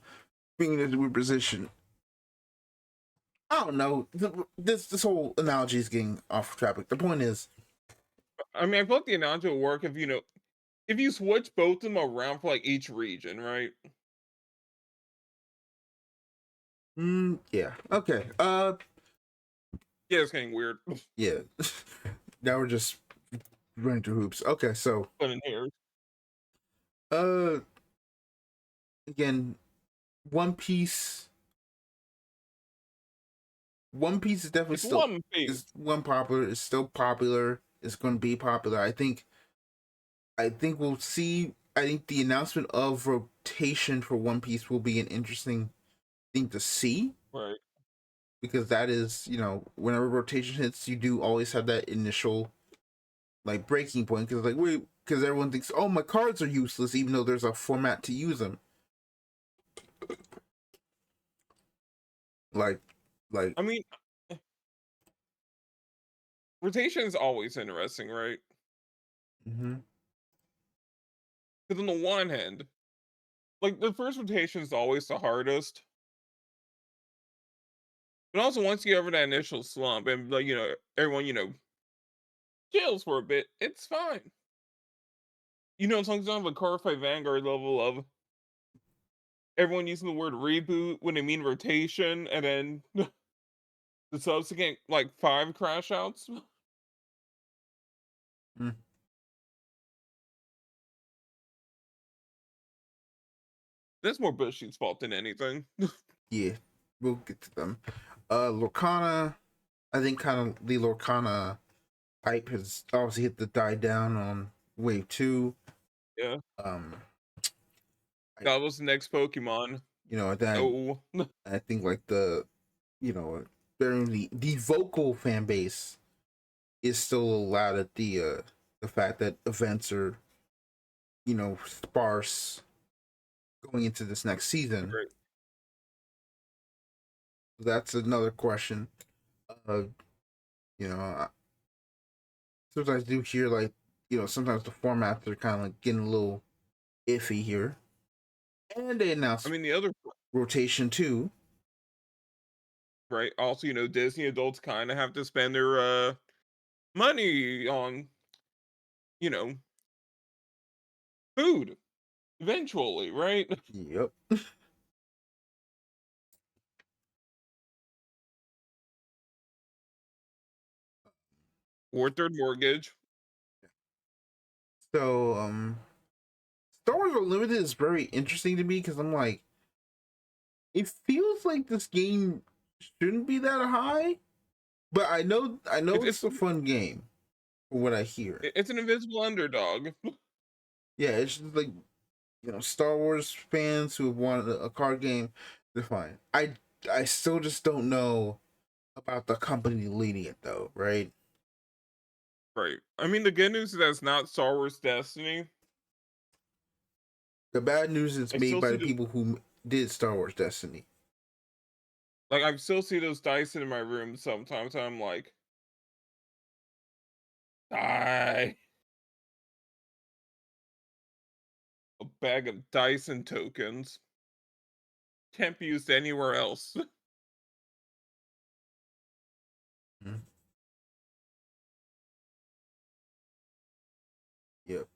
bringing it into a position. I don't know. This whole analogy is getting off topic. The point is, I mean, I feel like the analogy will work if you switch both of them around for like each region, right? yeah, okay. Yeah, it's getting weird. Yeah. Now we're just running through hoops. Okay, so But in here, uh, again, One Piece. One Piece is definitely it's still One Piece. is one popular. It's still popular. It's going to be popular. I think. I think we'll see. I think the announcement of rotation for One Piece will be an interesting thing to see Right. because that is, whenever rotation hits, you do always have that initial like breaking point because because everyone thinks, oh, my cards are useless, even though there's a format to use them. Like, like, I mean, rotation is always interesting, right? mm-hmm. Because on the one hand, like the first rotation is always the hardest. But also once you get over that initial slump and like, everyone, chills for a bit, it's fine. As long as you don't have a car fight Vanguard level of everyone using the word reboot when they mean rotation, and then the subsequent like 5 crash outs. Mm. That's more Bushy's fault than anything. Yeah, we'll get to them. Lorcana, I think kind of the Lorcana hype has obviously hit the die down on wave two. Yeah, Um, I, that was the next Pokemon. that No. I think like the, the vocal fan base is still loud at the fact that events are, sparse going into this next season. Right. That's another question. Uh, you know, sometimes I do hear like, sometimes the formats are kind of like getting a little iffy here, and they I announced mean, the other rotation too. right. Also, Disney adults kind of have to spend their money on, you know, food eventually, right? Yep. Or third mortgage. So Star Wars Unlimited is very interesting to me because I'm like, it feels like this game shouldn't be that high, but I know It's it's it's a fun game from what I hear. it's an invisible underdog. Yeah, it's just like, Star Wars fans who have wanted a card game, they're fine. I still just don't know about the company leading it though, right? Right. I mean, the good news is that it's not Star Wars Destiny. The bad news is I made still by see the the people who did Star Wars Destiny. like I still see those dice in my room sometimes. I'm like, die. A bag of Dyson tokens. Can't be used anywhere else. Mhm. Yep.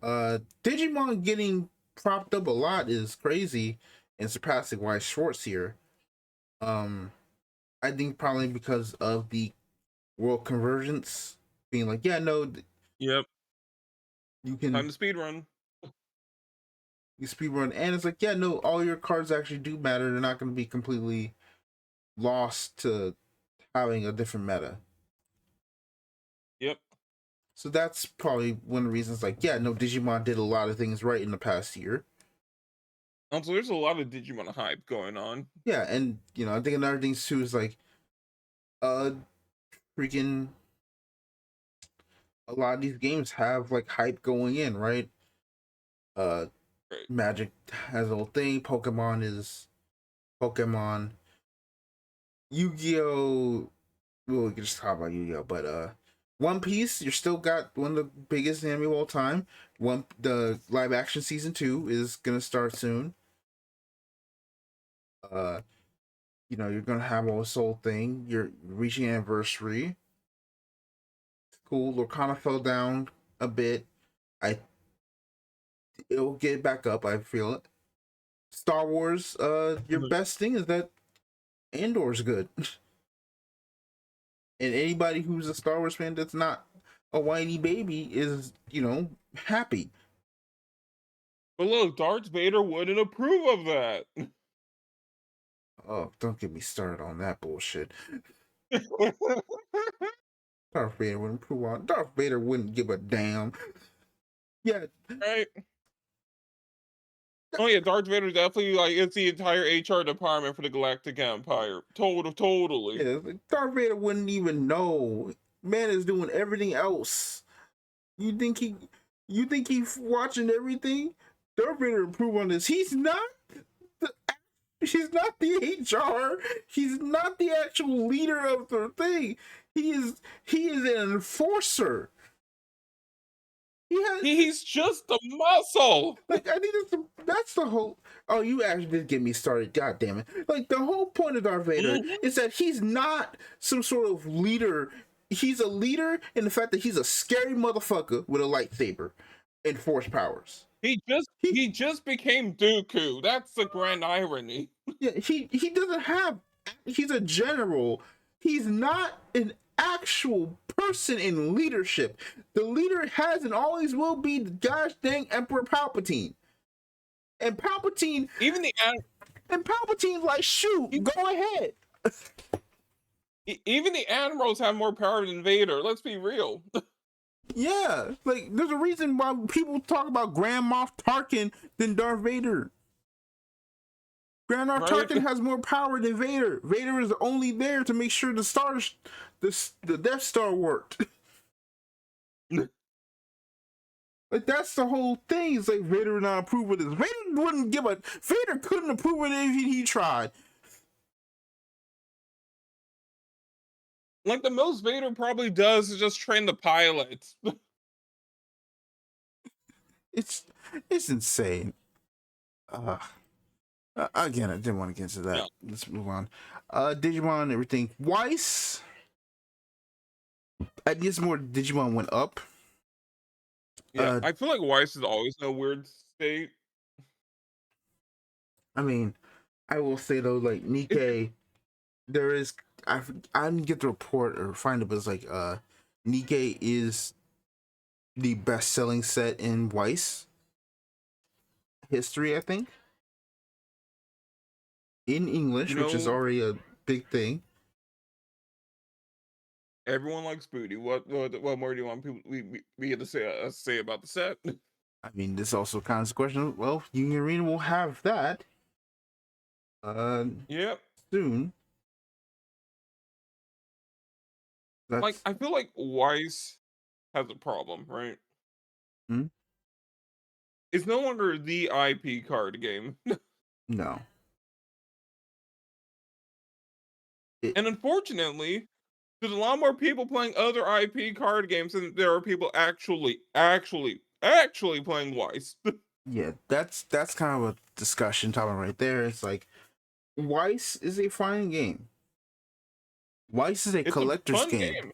Digimon getting propped up a lot is crazy and surpassing Weiss Schwartz here. Um, I think probably because of the world convergence being like, yeah, no, Yep. you Time can to speed run. you speed run, and it's like, yeah, no, all your cards actually do matter. They're not going to be completely lost to having a different meta. Yep. So that's probably one of the reasons. Like, yeah, no, Digimon did a lot of things right in the past year. Also, there's a lot of Digimon hype going on. Yeah, and I think another thing too is like, uh, freaking a lot of these games have like hype going in, right? Uh, Right. Magic has a whole thing. Pokemon is Pokemon. Yu-Gi-Oh! Well, we can just talk about Yu-Gi-Oh! But One Piece, you're still got one of the biggest anime of all time. The live action season 2 is gonna start soon. Uh, you're gonna have a whole thing. You're reaching anniversary. Cool. Lorcana fell down a bit. I It'll get back up. I feel it. Star Wars. Your Mhm. best thing is that Andor's good, and anybody who's a Star Wars fan that's not a whiny baby is happy. But look, Darth Vader wouldn't approve of that. Oh, don't get me started on that bullshit. Darth Vader wouldn't prove on. Darth Vader wouldn't give a damn. Yeah, Right? Oh yeah, Darth Vader definitely like it's the entire HR department for the Galactic Empire. Totally. yeah. Like, Darth Vader wouldn't even know. Man is doing everything else. You think he? You think he's watching everything? Darth Vader approve on this. He's not. The, he's not the HR. He's not the actual leader of the thing. He is. He is an enforcer. He has. He's just a muscle. Like, I think that's the whole. Oh, you actually did get me started. God damn it! Like, the whole point of Darth Vader Mhm. is that he's not some sort of leader. He's a leader in the fact that he's a scary motherfucker with a lightsaber and force powers. He He just became Dooku. That's the grand irony. Yeah, he doesn't have. He's a general. He's not an actual person in leadership. The leader has and always will be the gosh dang Emperor Palpatine. And Palpatine Even the and Palpatine's like, shoot, e- go ahead. even the admirals have more power than Vader. Let's be real. Yeah, like there's a reason why people talk about Grand Moff Tarkin than Darth Vader. Grand Moff Right? Tarkin has more power than Vader. Vader is only there to make sure the Death Star worked. Like that's the whole thing. It's like Vader would not approve of this. Vader wouldn't give a. Vader couldn't approve of it if he tried. Like the most Vader probably does is just train the pilots. It's it's insane. Again, I didn't want to get into that. Yeah. Let's move on. Digimon, everything. Weiss. I guess more Digimon went up. Yeah. I feel like Weiss is always in a weird state. I mean, I will say though, like Nikkei, there is I didn't get the report or find it, but it's like Nikkei is the best selling set in Weiss history, I think. In English, You which is know, already a big thing. everyone likes booty. What more do you want people we have to say about the set? I mean, this also kind of question. Well, Union Arena will have that uh Yep. soon. Like That's I feel like Weiss has a problem, right? hmm? It's no longer the IP card game. No. It And unfortunately, there's a lot more people playing other IP card games than there are people actually playing Weiss. yeah, that's kind of a discussion topic right there. It's like Weiss is a fine game. Weiss is a It's a collector's fun game. game.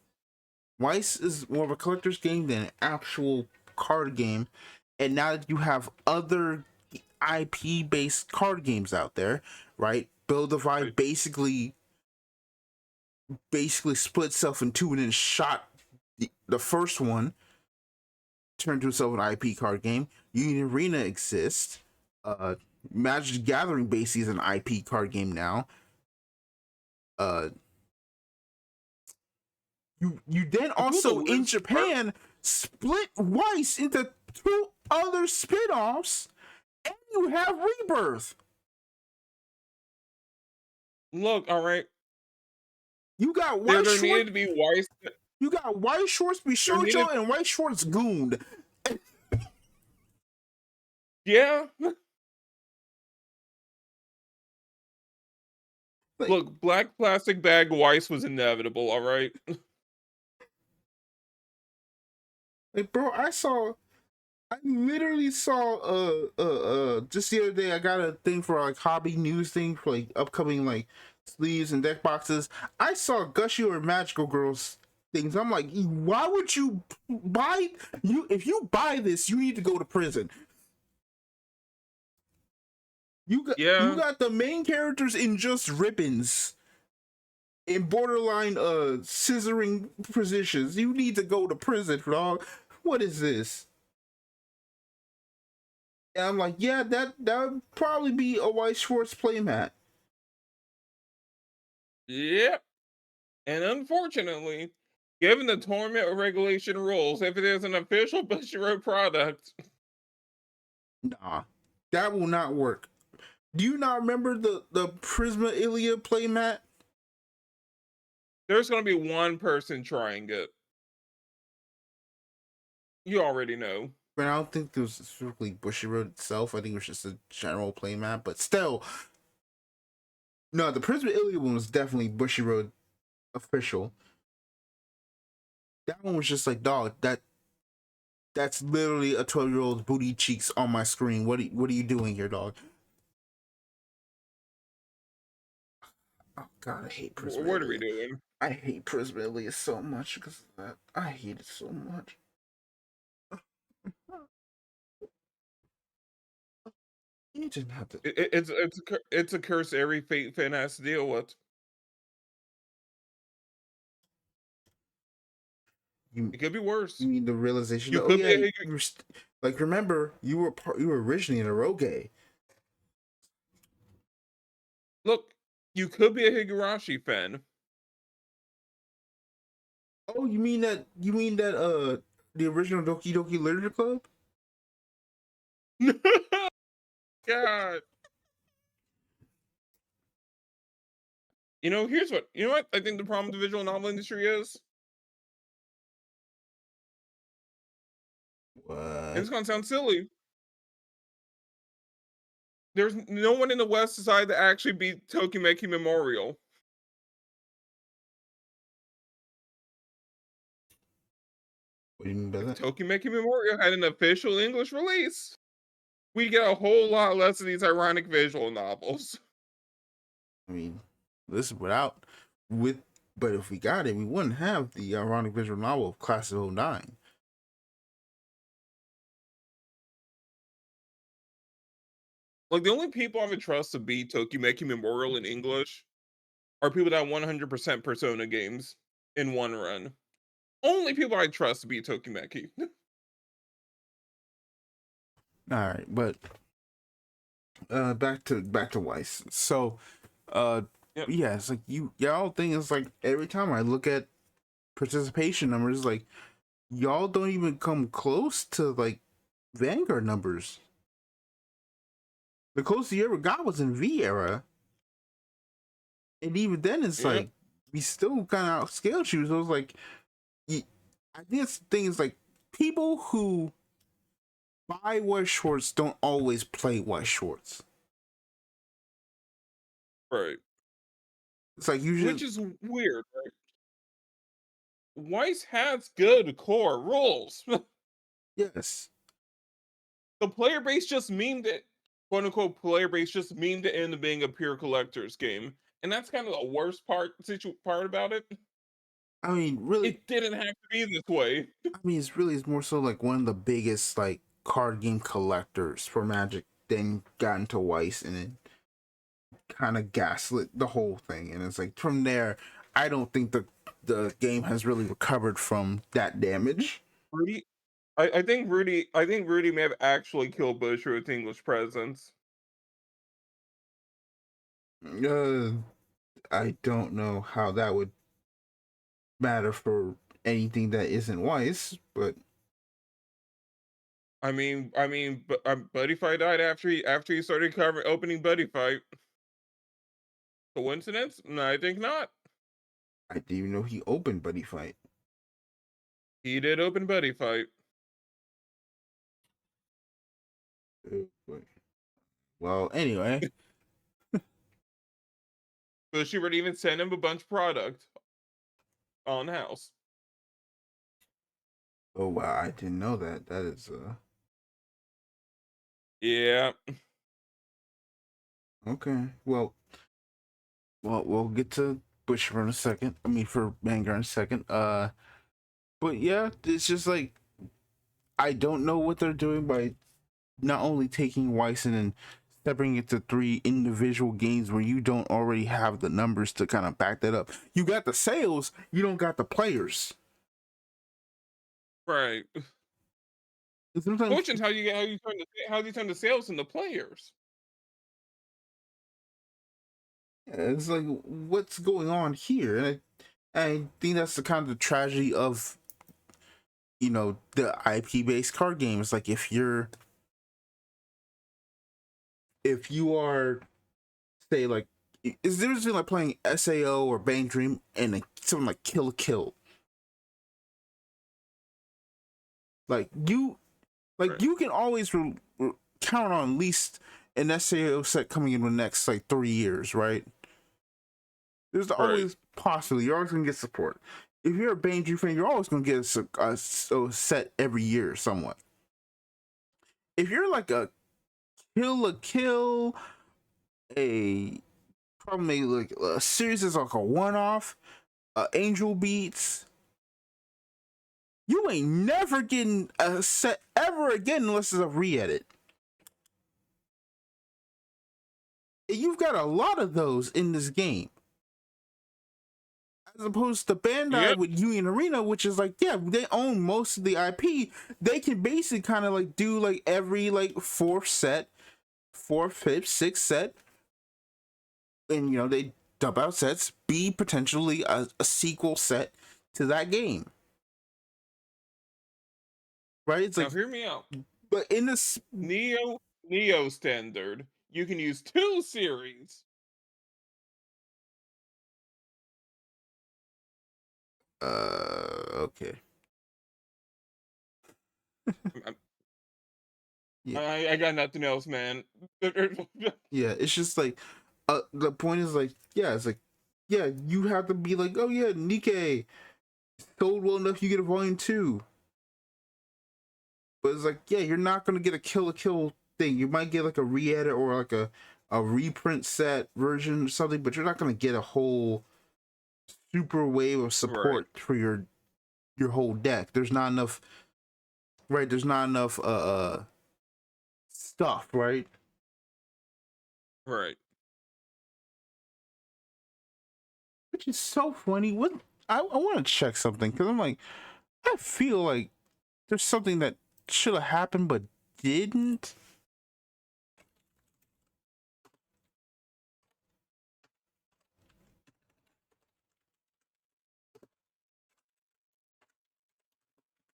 Weiss is more of a collector's game than an actual card game. And now that you have other IP based card games out there, right? Build a Right. Vibe basically split itself in two and then shot the first one, turned to itself an IP card game. Union Arena exists. Magic the Gathering basically is an IP card game now. Uh, you then I feel the also in worst part. Japan split Weiss into two other spin-offs, and you have Rebirth. Look, all right. You got There needed to be Weiss. You got White Shorts There needed, Bishojo and White Shorts Goond. yeah. Like, Look, Black Plastic Bag Weiss was inevitable. All right. bro, I literally saw just the other day I got a thing for like hobby news thing for like upcoming like sleeves and deck boxes. I saw Gushio or Magical Girls things. I'm like, why would you buy if you buy this, you need to go to prison. You Yeah. got the main characters in just ribbons in borderline scissoring positions. You need to go to prison, dog. What is this? And I'm like, yeah, that would probably be a White Schwartz playmat. Yep. And unfortunately, given the tournament regulation rules, if it is an official Bushiroad product, Nah, that will not work. Do you not remember the Prisma Ilia playmat? there's going to be one person trying it. You already know. But I don't think it was specifically Bushiroad itself. I think it was just a general playmat. But still, no, the Prisma Ilia one was definitely Bushiroad official. That one was just like, dog, that's literally a 12-year-old's booty cheeks on my screen. What are you doing here, dog? Oh god, I hate Prisma What are we Ilia. doing? I hate Prisma Ilia so much because of that. I hate it so much. You didn't have to. It's a curse every fate fan has to deal with. You It could be worse. you mean the realization You that, oh could yeah, be like remember you were originally an Eroge. You could be a Higurashi fan. Oh, you mean that the original Doki Doki Literature Club? God. You know what I think the problem with the visual novel industry is? And What? it's gonna sound silly. There's no one in the West decided to actually beat Tokimeki Memorial. What do you mean by If that? Tokimeki Memorial had an official English release, we'd get a whole lot less of these ironic visual novels. I mean, listen, with, but if we got it, we wouldn't have the ironic visual novel of Class of '09. Like the only people I would trust to beat Tokimeki Memorial in English are people that 100% Persona games in one run. Only people I trust to beat Tokimeki. All right, but back to Weiss. So, uh, Yep. yeah, it's like y'all think it's like every time I look at participation numbers, like y'all don't even come close to like Vanguard numbers. The closest you ever got was in V era, and even then, it's Yep. like we still kind of outscaled you. So it's like, I think it's the thing is like people who buy white shorts don't always play white shorts. Right. It's like you Which just is weird, right? Weiss has good core rules. yes. The player base just memed it. Quote unquote player base just memed it into being a pure collector's game. And that's kind of the worst part about it. I mean, really, It didn't have to be this way. it's more so like one of the biggest like card game collectors for Magic. Then got into Weiss and it kind of gaslit the whole thing. And it's like from there, I don't think the game has really recovered from that damage. Rudy, I think Rudy may have actually killed Busher with English presence. Uh, I don't know how that would matter for anything that isn't Weiss, but Buddy Fight died after he started covering opening Buddy Fight. Coincidence? No, I think not. I didn't even know he opened Buddy Fight. He did open Buddy Fight. Well, anyway. Bushy would even send him a bunch of product on house. Oh wow, I didn't know that. That is Yeah. okay. Well, we'll get to Bushra in a second. I mean, for Vanguard in a second. But yeah, it's just like I don't know what they're doing by not only taking Weiss and separating it to three individual games where you don't already have the numbers to kind of back that up. You got the sales, you don't got the players. Right. And sometimes Questions how you turn the sales into players. it's like what's going on here, and I think that's the kind of the tragedy of the IP based card games. Like if you are say like is there between like playing SAO or Bang Dream and something like Kill a Kill. Like Right. you can always count on at least an SAO set coming in the next like 3 years, right? There's Right. always possibly you're always gonna get support. If you're a Bang Dream fan, you're always gonna get a set every year somewhat. If you're like a Kill, a probably like a series is like a one-off, Angel Beats, you ain't never getting a set ever again unless it's a re-edit. And you've got a lot of those in this game. As opposed to Bandai Yep. with Union Arena, which is like, yeah, they own most of the IP. They can basically kind of like do like every like fourth, fifth, sixth set. And they dub out sets be potentially a sequel set to that game, right? It's Now like, hear me out. but in this, Neo standard, you can use 2 series. okay, I'm yeah, I got nothing else, man. yeah. It's just like, the point is like, yeah, it's like, yeah, you have to be like, oh yeah, Nikkei sold well enough, you get a volume 2. But it's like, yeah, you're not gonna get a kill thing. You might get like a re-edit or like a reprint set version or something, but you're not gonna get a whole super wave of Right, support for your whole deck. There's not enough, right? There's not enough stuff, right? right. Which is so funny. What I want to check something because I'm like, I feel like there's something that should have happened but didn't.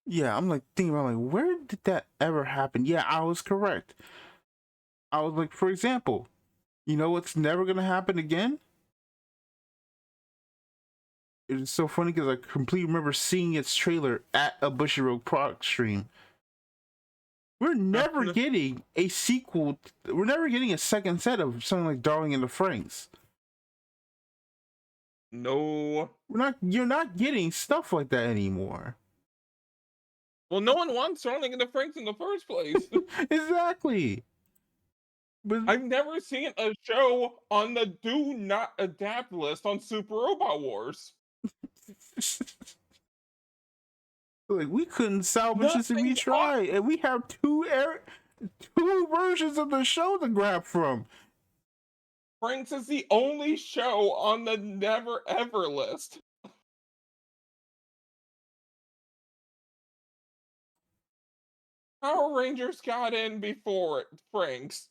Yeah, I'm like thinking about like where did that ever happen? Yeah, I was correct. I was like, for example, you know what's never gonna happen again? It's so funny because I completely remember seeing its trailer at a Bushiroad product stream. We're never getting a sequel. We're never getting a second set of something like Darling in the Franxx. No. We're not. You're not getting stuff like that anymore. Well, no one wants Darling in the Franxx in the first place. Exactly. But I've never seen a show on the do not adapt list on Super Robot Wars. like we couldn't salvage this if we Nothing on tried, and we have two versions of the show to grab from. Franxx is the only show on the never ever list. Power Rangers got in before it, Franxx.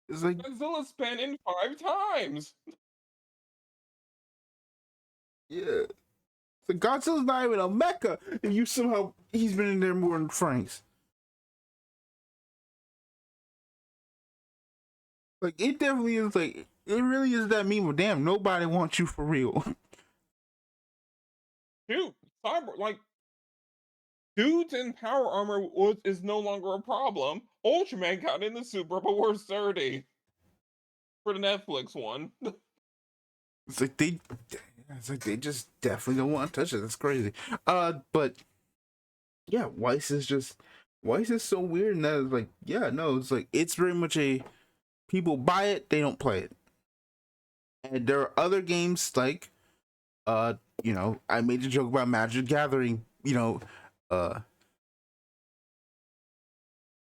It's like, Godzilla's been in 5 times. yeah. So Godzilla's not even a mecha. If you somehow he's been in there more than Franks. Like it definitely is like it really is that meme of damn nobody wants you for real. Dude, cyber like dudes in power armor is no longer a problem. Ultraman got in the Super Robot Wars 30 for the Netflix one. It's like they just definitely don't want to touch it. That's crazy. But yeah, Weiss is so weird and that is like, yeah, no, it's like it's very much a people buy it, they don't play it. And there are other games like uh, I made a joke about Magic Gathering, uh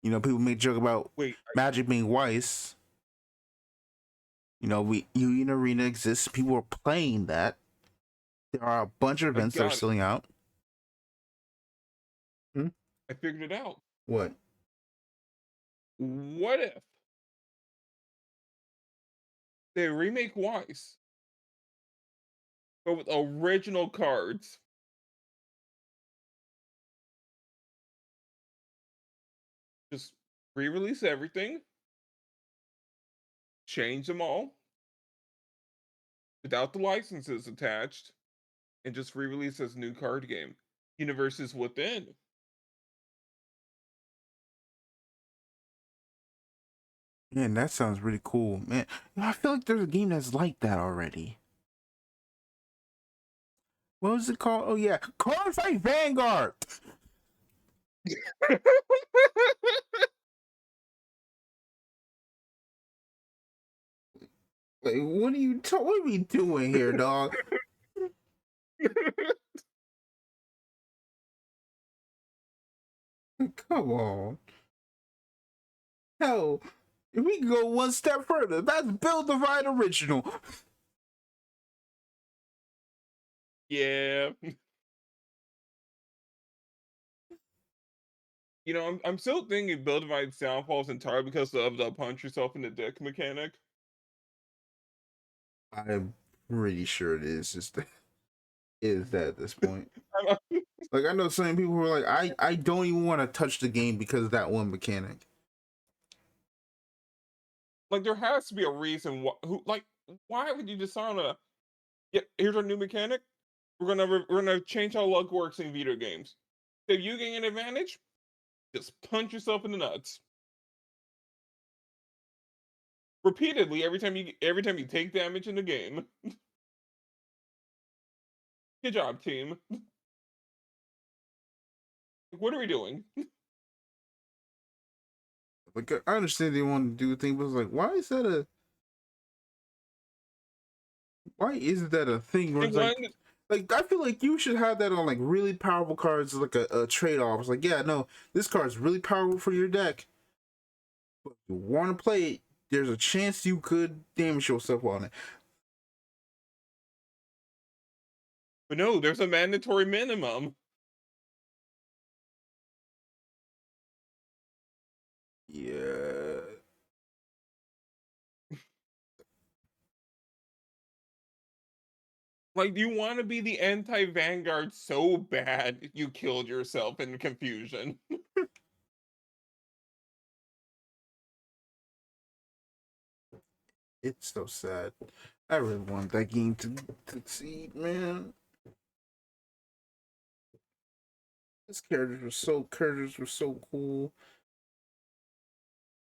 people made a joke about Wait, Magic being Weiss. We Union Arena exists. People are playing that. There are a bunch of I events that are got it. selling out. Hmm? I figured it out. What? What if they remake Weiss, but with original cards? Just re-release everything, change them all without the licenses attached, and just re-release as a new card game. Universes within. Man, that sounds really cool, man. I feel like there's a game that's like that already. What was it called? Oh yeah, Ironheart and Vanguard. Like, what are we doing here, dog? Come on. Hell, if we can go one step further, that's Build Divide Original. Yeah. I'm still thinking Build Divide Downfall is entirely because of the punch yourself in the dick mechanic. I'm pretty sure it is just is that at this point. I'm- Like I know some people who are like, I don't even want to touch the game because of that one mechanic. like there has to be a reason why would you decide on a yeah, here's our new mechanic. We're gonna change how luck works in video games. If you gain an advantage, just punch yourself in the nuts repeatedly every time you take damage in the game. Good job, team. What are we doing? Like I understand they want to do a thing, but it's like, why is that a thing? Where And it's when like I feel like you should have that on like really powerful cards, like a trade off. It's like, yeah, no, this card's really powerful for your deck, but if you want to play it, there's a chance you could damage yourself on it. but no, there's a mandatory minimum. Yeah, Like you want to be the anti-Vanguard so bad you killed yourself in confusion. it's so sad. I really want that game to succeed, man. His characters were so cool.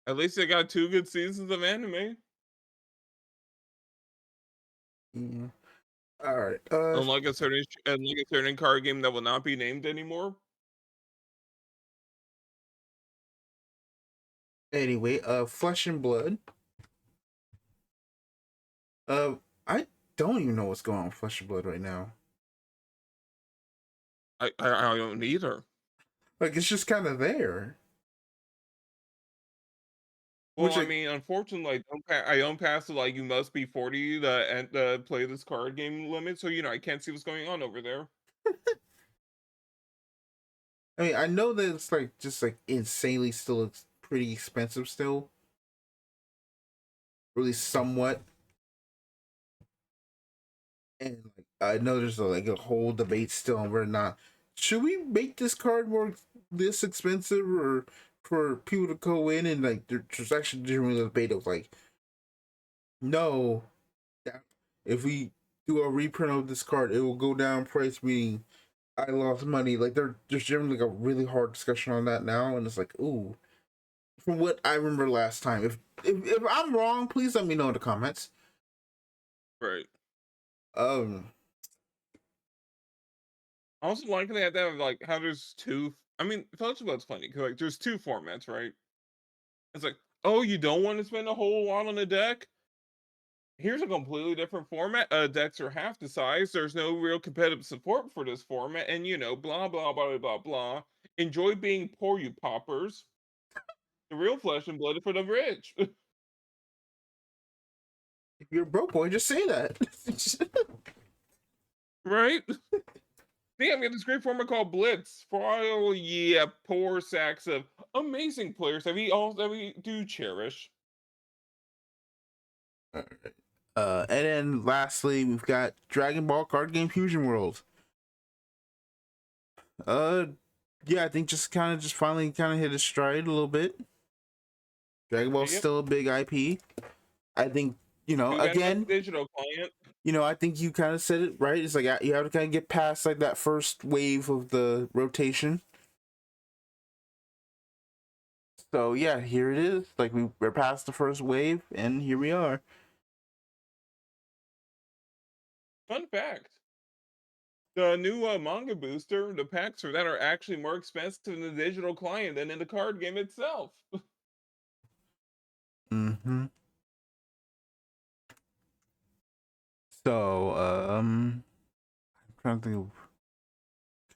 At least they got 2 good seasons of anime. Yeah. All right. Unlike a certain card game that will not be named anymore. Anyway, Flesh and Blood. Uh, I don't even know what's going on with Flesh and Blood right now. I don't either. Like it's just kind of there. Well, Which I like, mean, unfortunately, I don't pass the you must be 40 the play this card game limit, so I can't see what's going on over there. I mean, I know that it's like just like insanely still it's pretty expensive still. Really somewhat. And like I know there's like a whole debate still on whether or not should we make this card more this expensive or for people to go in and like there's actually generally a debate of like no, if we do a reprint of this card it will go down price, meaning I lost money. Like there's generally like a really hard discussion on that now, and it's like, ooh, from what I remember last time. If I'm wrong, please let me know in the comments. Right. Um, I also like that how there's two. I mean, Fellowship Blood's funny because there's 2 formats, right? It's like, oh, you don't want to spend a whole lot on a deck? Here's a completely different format. Decks are half the size. There's no real competitive support for this format, and blah blah blah blah blah. Enjoy being poor, you poppers. The real Flesh and Blood is for the rich. if you're a broke boy, just say that. Right? Damn, we have this great format called Blitz. For all yeah, poor sacks of amazing players that we do cherish. And then lastly, we've got Dragon Ball Card Game Fusion World. Uh, yeah, I think just finally kind of hit its stride a little bit. Dragon Ball's Yep. still a big IP. I think We got a nice again, digital client. I think you kind of said it right. It's like you have to kind of get past like that first wave of the rotation. So yeah, here it is. Like we're past the first wave, and here we are. Fun fact. The new manga booster, the packs for that are actually more expensive in the digital client than in the card game itself. Mm-hmm. So I'm trying to think of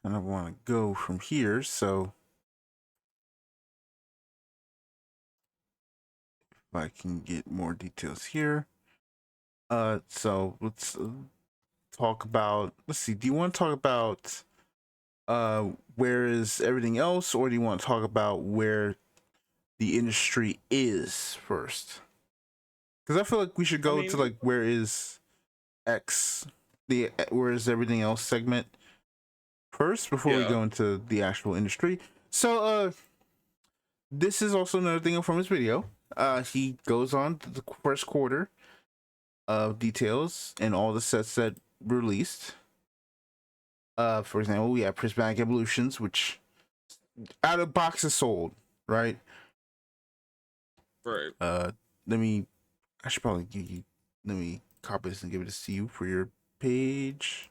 kind of want to go from here. So if I can get more details here. So let's talk about. Let's see. Do you want to talk about Where is everything else, or do you want to talk about where the industry is first? Because I feel like we should I go to mean, like where is X, the where is everything else segment first before we yeah, go into the actual industry. So this is also another thing from his video. He goes on to the first quarter of details and all the sets that released. For example, we have Prismatic Evolutions, which out of boxes sold, right? right. Uh, let me. I should probably give you. Let me copy this and give it to you for your page.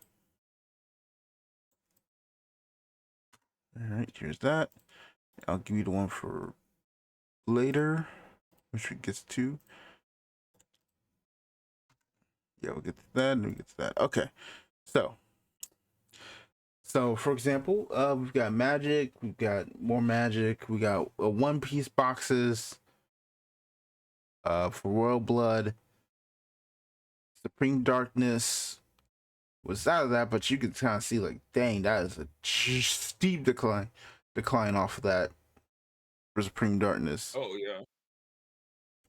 All right, here's that. I'll give you the one for later, which we gets to. Yeah, we'll get to that and we get to that. Okay, so for example, we've got Magic, we've got more Magic, we got One Piece boxes, for Royal Blood, Supreme Darkness was out of that, but you can kind of see like, dang, that is a steep decline off of that for Supreme Darkness. Oh yeah.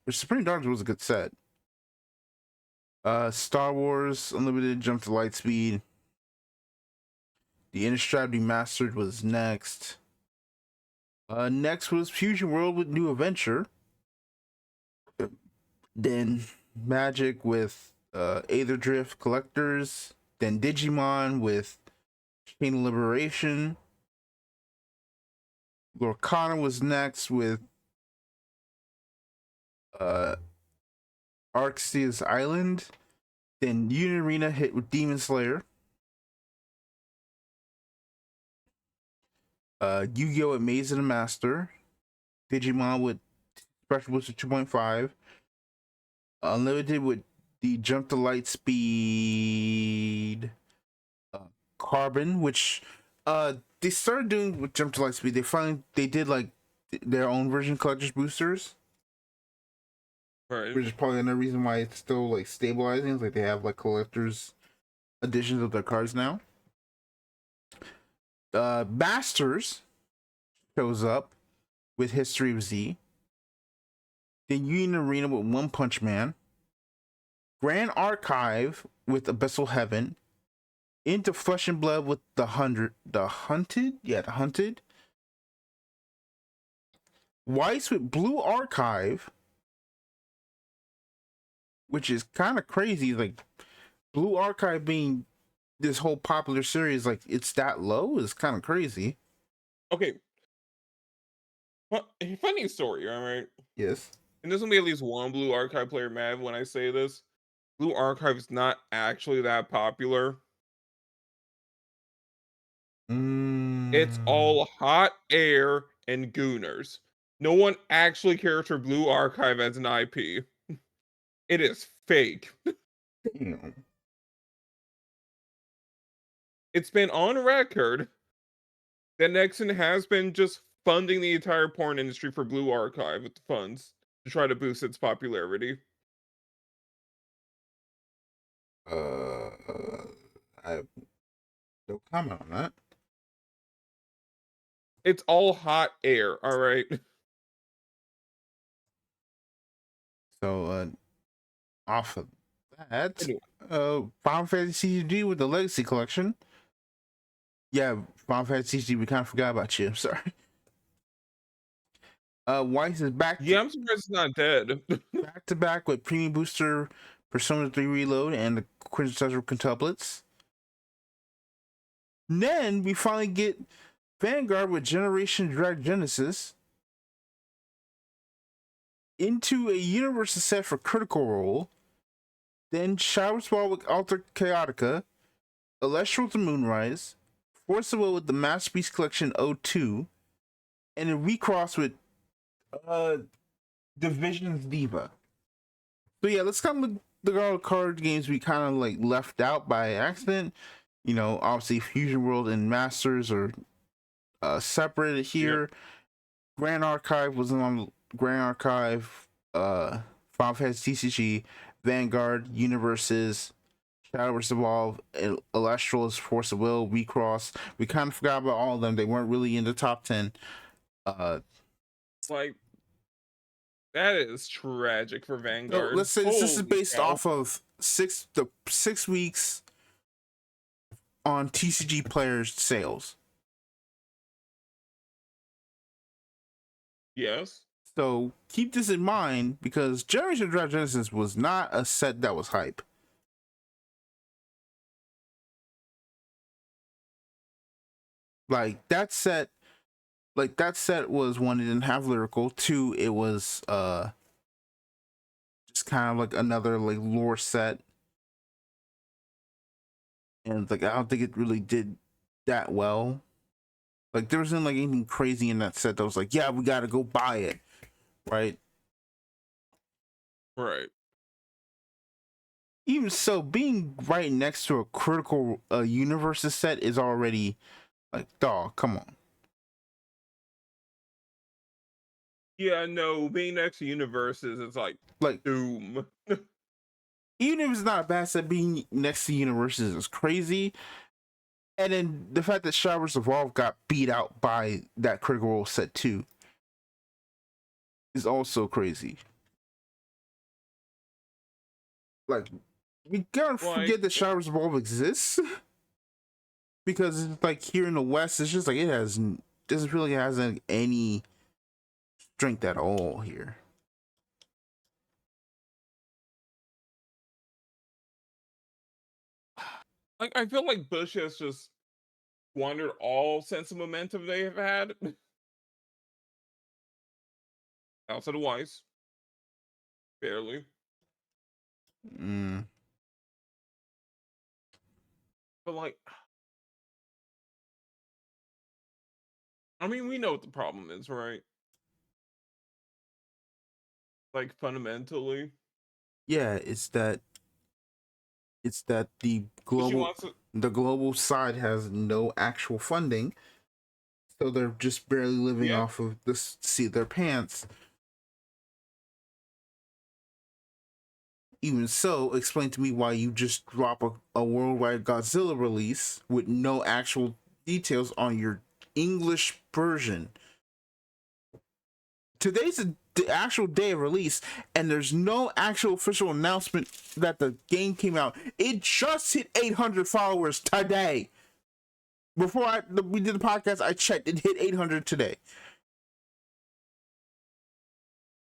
But Supreme Darkness was a good set. Star Wars Unlimited Jump to Lightspeed. The Innistrad Remastered was next. Next was Fusion World with New Adventure. Then Magic with Aether Drift Collectors. Then Digimon with Chain of Liberation. Lorcana was next with uh Arceus Island. Then Unit Arena hit with Demon Slayer. Yu-Gi-Oh! At Maze of the Master. Digimon with Special Booster 2.5. Unlimited with the Jump to Light Speed Carbon, which they started doing with Jump to Light Speed. They did like their own version collectors boosters, Right. which is probably another reason why it's still like stabilizing. It's like they have like collectors editions of their cards now. Masters shows up with History of Z. Then Union Arena with One Punch Man. Grand Archive with Abyssal Heaven. Into Flesh and Blood with the Hunted. Yeah, the Hunted. Weiss with Blue Archive, which is kind of crazy. Like Blue Archive being this whole popular series, like it's that low is kind of crazy. Okay. Funny story, all right? Yes. And there's gonna be at least one Blue Archive player mad when I say this. Blue Archive is not actually that popular. It's Mm, all hot air and gooners. No one actually cares for Blue Archive as an IP. It is fake. damn. It's been on record that Nexon has been just funding the entire porn industry for Blue Archive with the funds to try to boost its popularity. I have no comment on that. It's all hot air, all right? So off of that, Anyway, Final Fantasy CG with the Legacy Collection. Yeah, Final Fantasy CG, we kind of forgot about you. I'm sorry. Weiss is yeah, I'm surprised it's not dead. back to back with Premium Booster, Persona 3 Reload, and the Quintessential Quintuplets. Then we finally get Vanguard with Generation Drag Genesis into a universal set for Critical Role. Then Shower's Ball with Alter Chaotica, Celestial to Moonrise, Force of Will with the Masterpiece Collection O2, and a recross with uh Division's Diva. So yeah, let's kind of look at all the card games we kind of like left out by accident. You know, obviously Fusion World and Masters are separated Yep. here. Grand Archive wasn't on Grand Archive. Final Fantasy TCG, Vanguard, Universes, Shadow vs. Evolve, Elestrals, Force of Will, Recross. We kind of forgot about all of them. They weren't really in the top 10. Uh, Like, that is tragic for so Vanguard. let's say this is Holy based cow. off of 6 weeks on TCG players sales. Yes. So keep this in mind because Generation Draft Genesis was not a set that was hype. Like that set was one, it didn't have lyrical. Two, it was just kind of like another like lore set. And like I don't think it really did that well. Like there wasn't like anything crazy in that set that was like, yeah, we gotta go buy it. Right? Right. Even so, being right next to a critical universes set is already like, dog, come on. Yeah, no, being next to universes is like Like, doom. even if it's not a bad set, being next to universes is crazy. And then the fact that Showers Evolve got beat out by that Critical Role set too is also crazy. Like, we gotta Like, forget that Showers Evolve exists because it's like here in the West, it's just like it has doesn't really has any strength at all here. I feel like Bush has just squandered all sense of momentum they have had. Outside of Weiss, barely. Mm. But like, I mean, we know what the problem is, right? Like fundamentally, Yeah, it's that she wants to. the global side has no actual funding, so they're just barely living Yeah, off of this seat of their pants. Even so, explain to me why you just drop a worldwide Godzilla release with no actual details on your English version. Today's the actual day of release, and there's no actual official announcement that the game came out. It just hit 800 followers today. Before we did the podcast, I checked. It hit 800 today.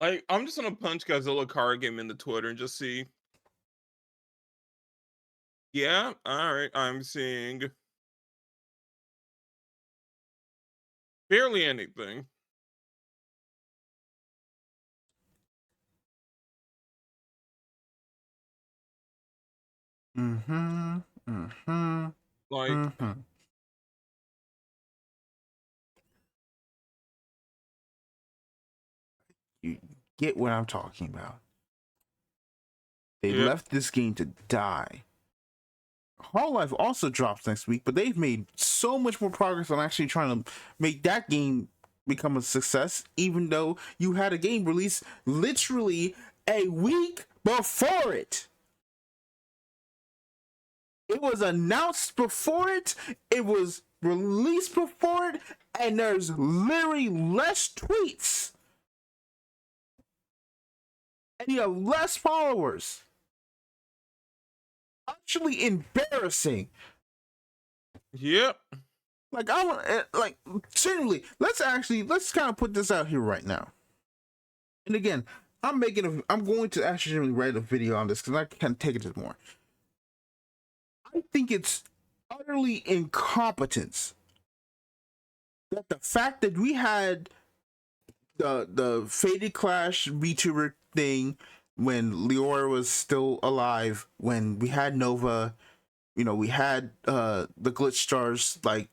like I'm just gonna punch Godzilla card game into Twitter and just see. Yeah, all right, I'm seeing barely anything. Mm-hmm. Mm-hmm. Like, Mm-hmm. You get what I'm talking about. They yeah, left this game to die. Hololive also drops next week, but they've made so much more progress on actually trying to make that game become a success, even though you had a game release literally a week before it. It was announced before it was released before it, and there's literally less tweets, and you have less followers. Actually embarrassing. yep, Like I want, like genuinely, let's kind of put this out here right now. And again, I'm going to actually write a video on this because I can't take it anymore. I think it's utterly incompetence that the fact that we had the Faded Clash VTuber thing when Leora was still alive, when we had Nova, we had the Glitch Stars, like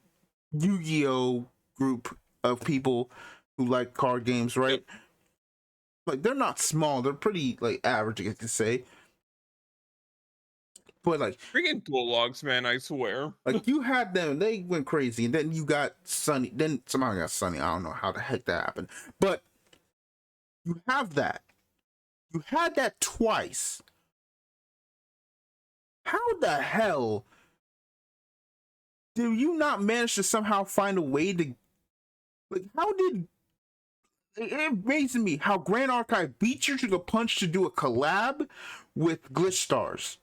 Yu-Gi-Oh group of people who like card games, yep. right? Like they're not small, they're pretty like average, I could say. But Freaking dual logs, man, I swear. like you had them, they went crazy, and then you got Sunny. Then somehow got Sunny. I don't know how the heck that happened, but you have that. You had that twice, How the hell did you not manage to somehow find a way to, like, how did it amazes me how Grand Archive beat you to the punch to do a collab with Glitch Stars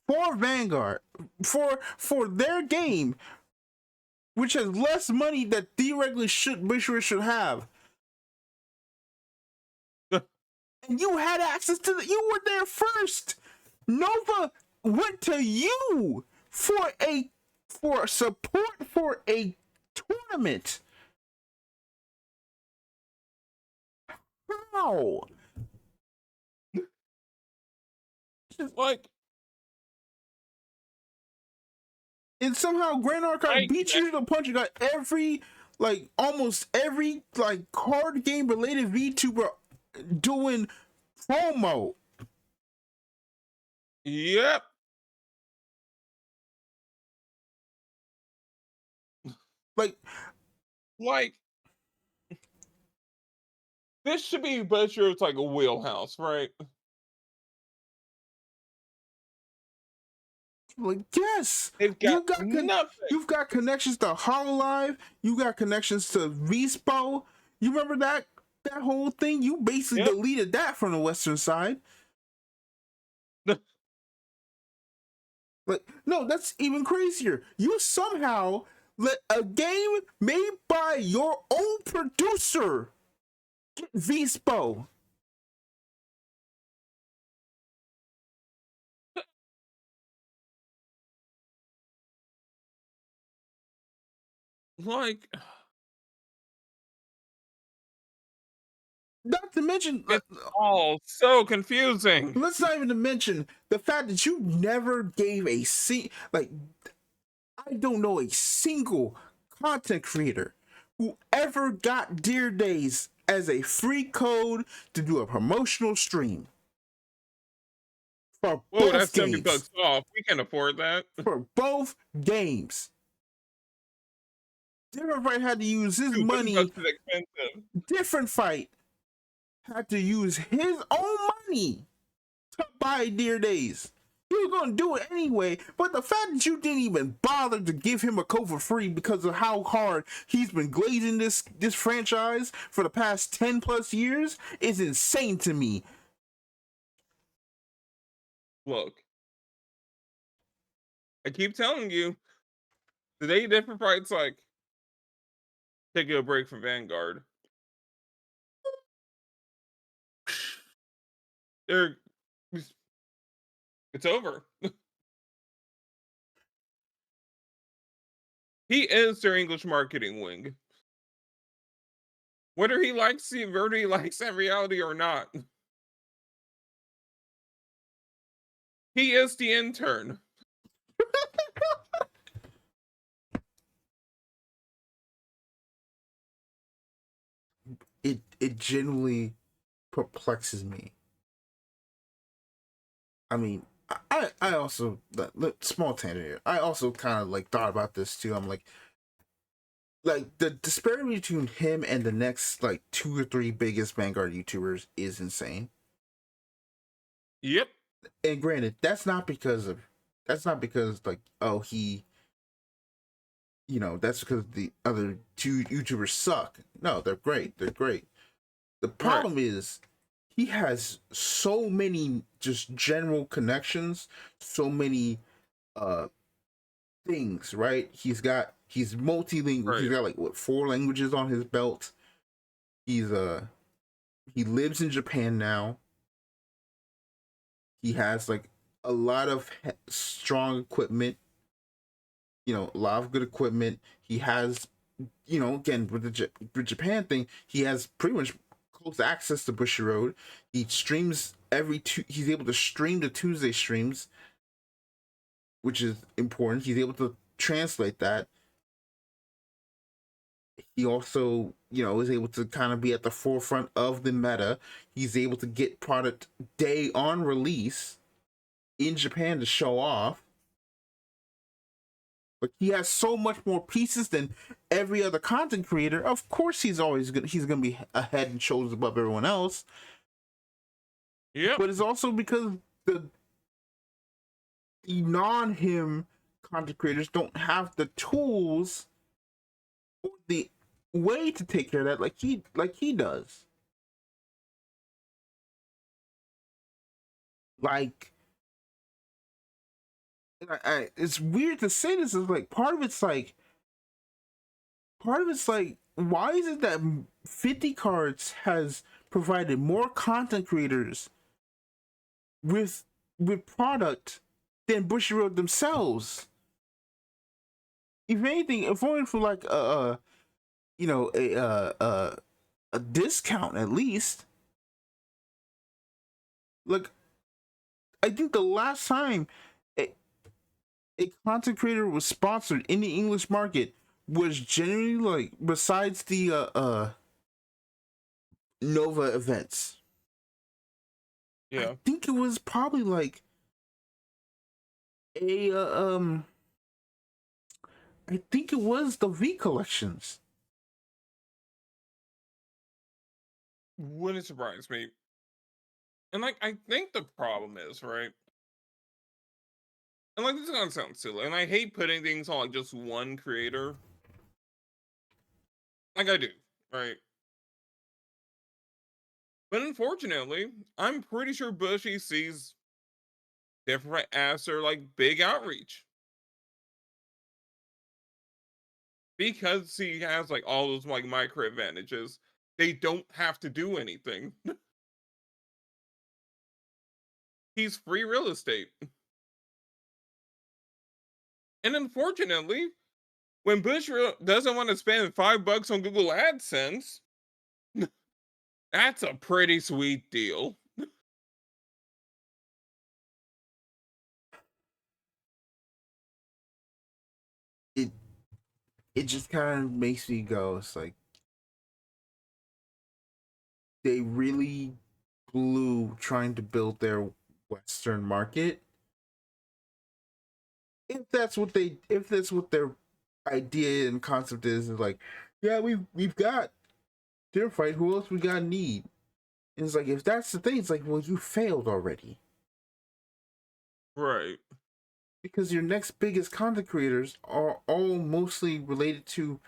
for Vanguard for their game, which has less money that theoretically should have, and you had access to you were there first. Nova went to you for support for a tournament. How? Like, And somehow Grand Archive I beat you to the punch. You got almost every card game related VTuber doing promo. yep. Like Like, this should be better. It's like a wheelhouse, right? yes, They've got nothing. you've got connections to Hololive. You got connections to Vispo. You remember that whole thing? You basically Yep. deleted that from the Western side. Like, no, that's even crazier. You somehow let a game made by your own producer get Vispo. Like, Not to mention, it's all so confusing. let's not even mention the fact that you never gave I don't know a single content creator who ever got Dear Days as a free code to do a promotional stream for Whoa, both that's 70 games. bucks off. We can afford that. For both games. Different Fight had to use his Dude, 50 money. bucks is expensive. Different Fight had to use his own money to buy Dear Days. He was gonna do it anyway, but the fact that you didn't even bother to give him a code for free because of how hard he's been glazing this franchise for the past 10 plus years is insane to me. Look, I keep telling you, today different fights like taking a break from Vanguard. They're it's over. He is their English marketing wing. Whether he likes that reality or not. He is the intern. It genuinely perplexes me. I mean, I also small tangent here. I also kind of thought about this too. I'm like the disparity between him and the next two or three biggest Vanguard YouTubers is insane. Yep. And granted, that's not because oh he that's because the other two YouTubers suck. No, they're great. They're great. The Right. problem is he has so many just general connections, so many uh things, right? He's multilingual. He's Right. got 4 languages on his belt. He's he lives in Japan now. He has a lot of strong equipment, a lot of good equipment. He has, again with the Japan thing, he has pretty much close access to Bushiroad. He streams he's able to stream the Tuesday streams, which is important. He's able to translate that. He also, is able to kind of be at the forefront of the meta. He's able to get product day on release in Japan to show off. But he has so much more pieces than every other content creator. Of course, he's gonna be ahead and shoulders above everyone else. Yep. but it's also because the non-him content creators don't have the tools or the way to take care of that like he does. Like it's weird to say this, is like part of it's like why is it that 50 cards has provided more content creators with product than Bushiroad themselves? If anything, if only for like you know a discount at least. Like I think the last time a, a content creator was sponsored in the English market was generally like besides the Nova events. I Yeah. think it was probably like a I think it was the V collections. Wouldn't surprise me. And like, I think the problem is, right? And like, this is gonna sound silly, and I hate putting things on like just one creator. Like I do, right? But unfortunately, I'm pretty sure Bushy sees different as their like big outreach. Because he has like all those like micro advantages, they don't have to do anything. He's free real estate. And unfortunately, when doesn't want to spend $5 on Google AdSense, that's a pretty sweet deal. It it just kind of makes me go, it's like they really blew trying to build their Western market. If that's what their idea and concept is like, yeah, we've got their fight, who else we got need? And it's like if that's the thing, it's like, well, you failed already. Right. Because your next biggest content creators are all mostly related to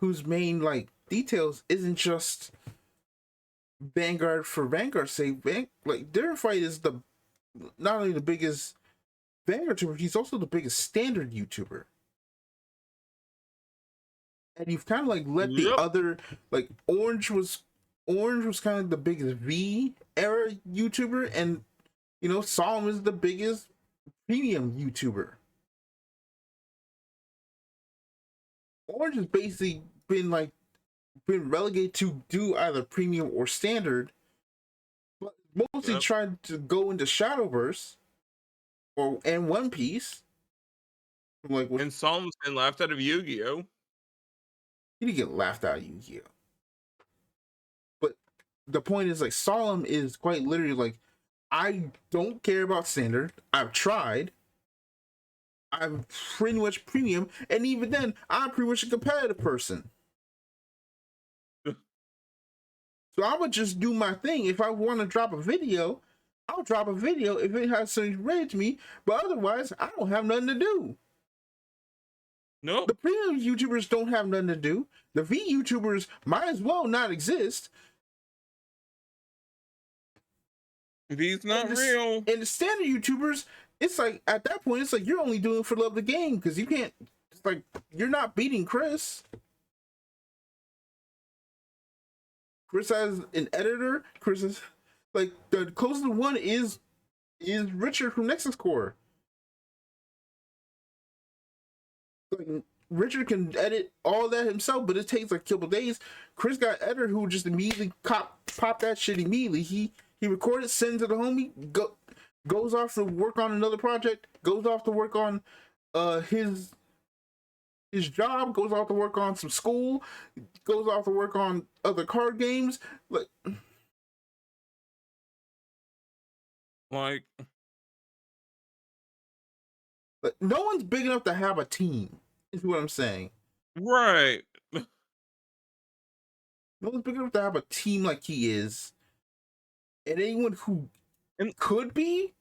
whose main like details isn't just Vanguard for Vanguard's sake. Like their fight is the not only the biggest Vanguard YouTuber, he's also the biggest standard YouTuber. And you've kind of like let the Yep. other like Orange was kind of the biggest V era YouTuber, and you know Solomon is the biggest premium YouTuber. Orange has basically been relegated to do either premium or standard, but mostly Yep. trying to go into Shadowverse or and One Piece. Like what And Psalm's been laughed out of Yu-Gi-Oh! he didn't get laughed out of Yu-Gi-Oh. But the point is like Solemn is quite literally like, I don't care about standard. I've tried. I'm pretty much premium, and even then, I'm pretty much a competitive person. So I would just do my thing. If I want to drop a video, I'll drop a video if it has something read to me. But otherwise, I don't have nothing to do. The Nope. premium YouTubers don't have nothing to do. The V YouTubers might as well not exist. V's not real. And the standard YouTubers, it's like at that point, it's like you're only doing it for love of the game because you can't. It's like you're not beating Chris. Chris has an editor. Chris is like the closest one is Richard from Nexus Core. Like Richard can edit all that himself, but it takes like a couple days. Chris got an editor who just immediately pop that shit immediately. He recorded, sends it to the homie, goes off to work on another project, goes off to work on his job, goes off to work on some school, goes off to work on other card games. Like, Like no one's big enough to have a team, is what I'm saying. right. No one's big enough to have a team like he is. and anyone who And could be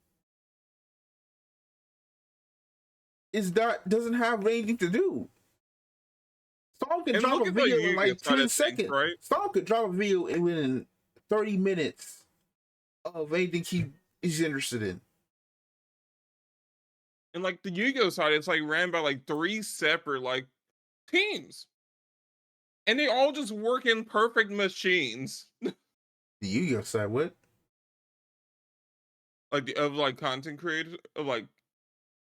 is not doesn't have anything to do. Storm could drop look a at the video in Yu-Gi-Oh like side 10 of things, seconds. right? Storm could drop a video in within 30 minutes of anything he's interested in. And like the Yu-Gi-Oh side, it's like ran by like 3 separate like teams. And they all just work in perfect machines. The Yu-Gi-Oh side, what? Like of like content creators, of like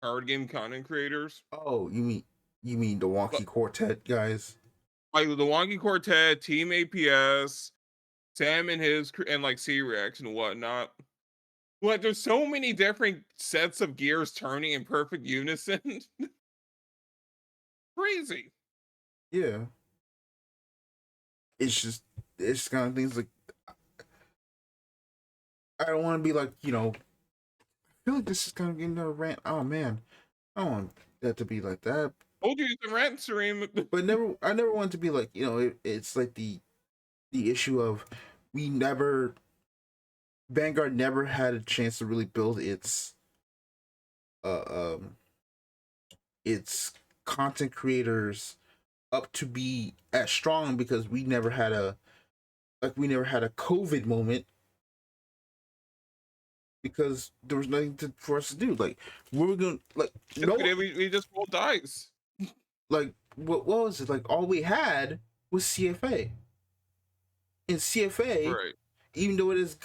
card game content creators. Oh, you mean the Wonky Quartet guys? Like the Wonky Quartet, Team APS, Sam and his and like C-Rex and whatnot. Like there's so many different sets of gears turning in perfect unison. Crazy. Yeah. It's just it's kind of things like I don't want to be like, I feel like this is kind of getting a rant. Oh man, I don't want that to be like that. Told you it's a rant stream. But I never want to be like, it's like the issue of we never Vanguard never had a chance to really build uh um its content creators up to be as strong because we never had a COVID moment because there was nothing for us to do. Like we were gonna like Yes, we no did. We just rolled dice. like what was it like? All we had was CFA, and CFA, Right. even though it is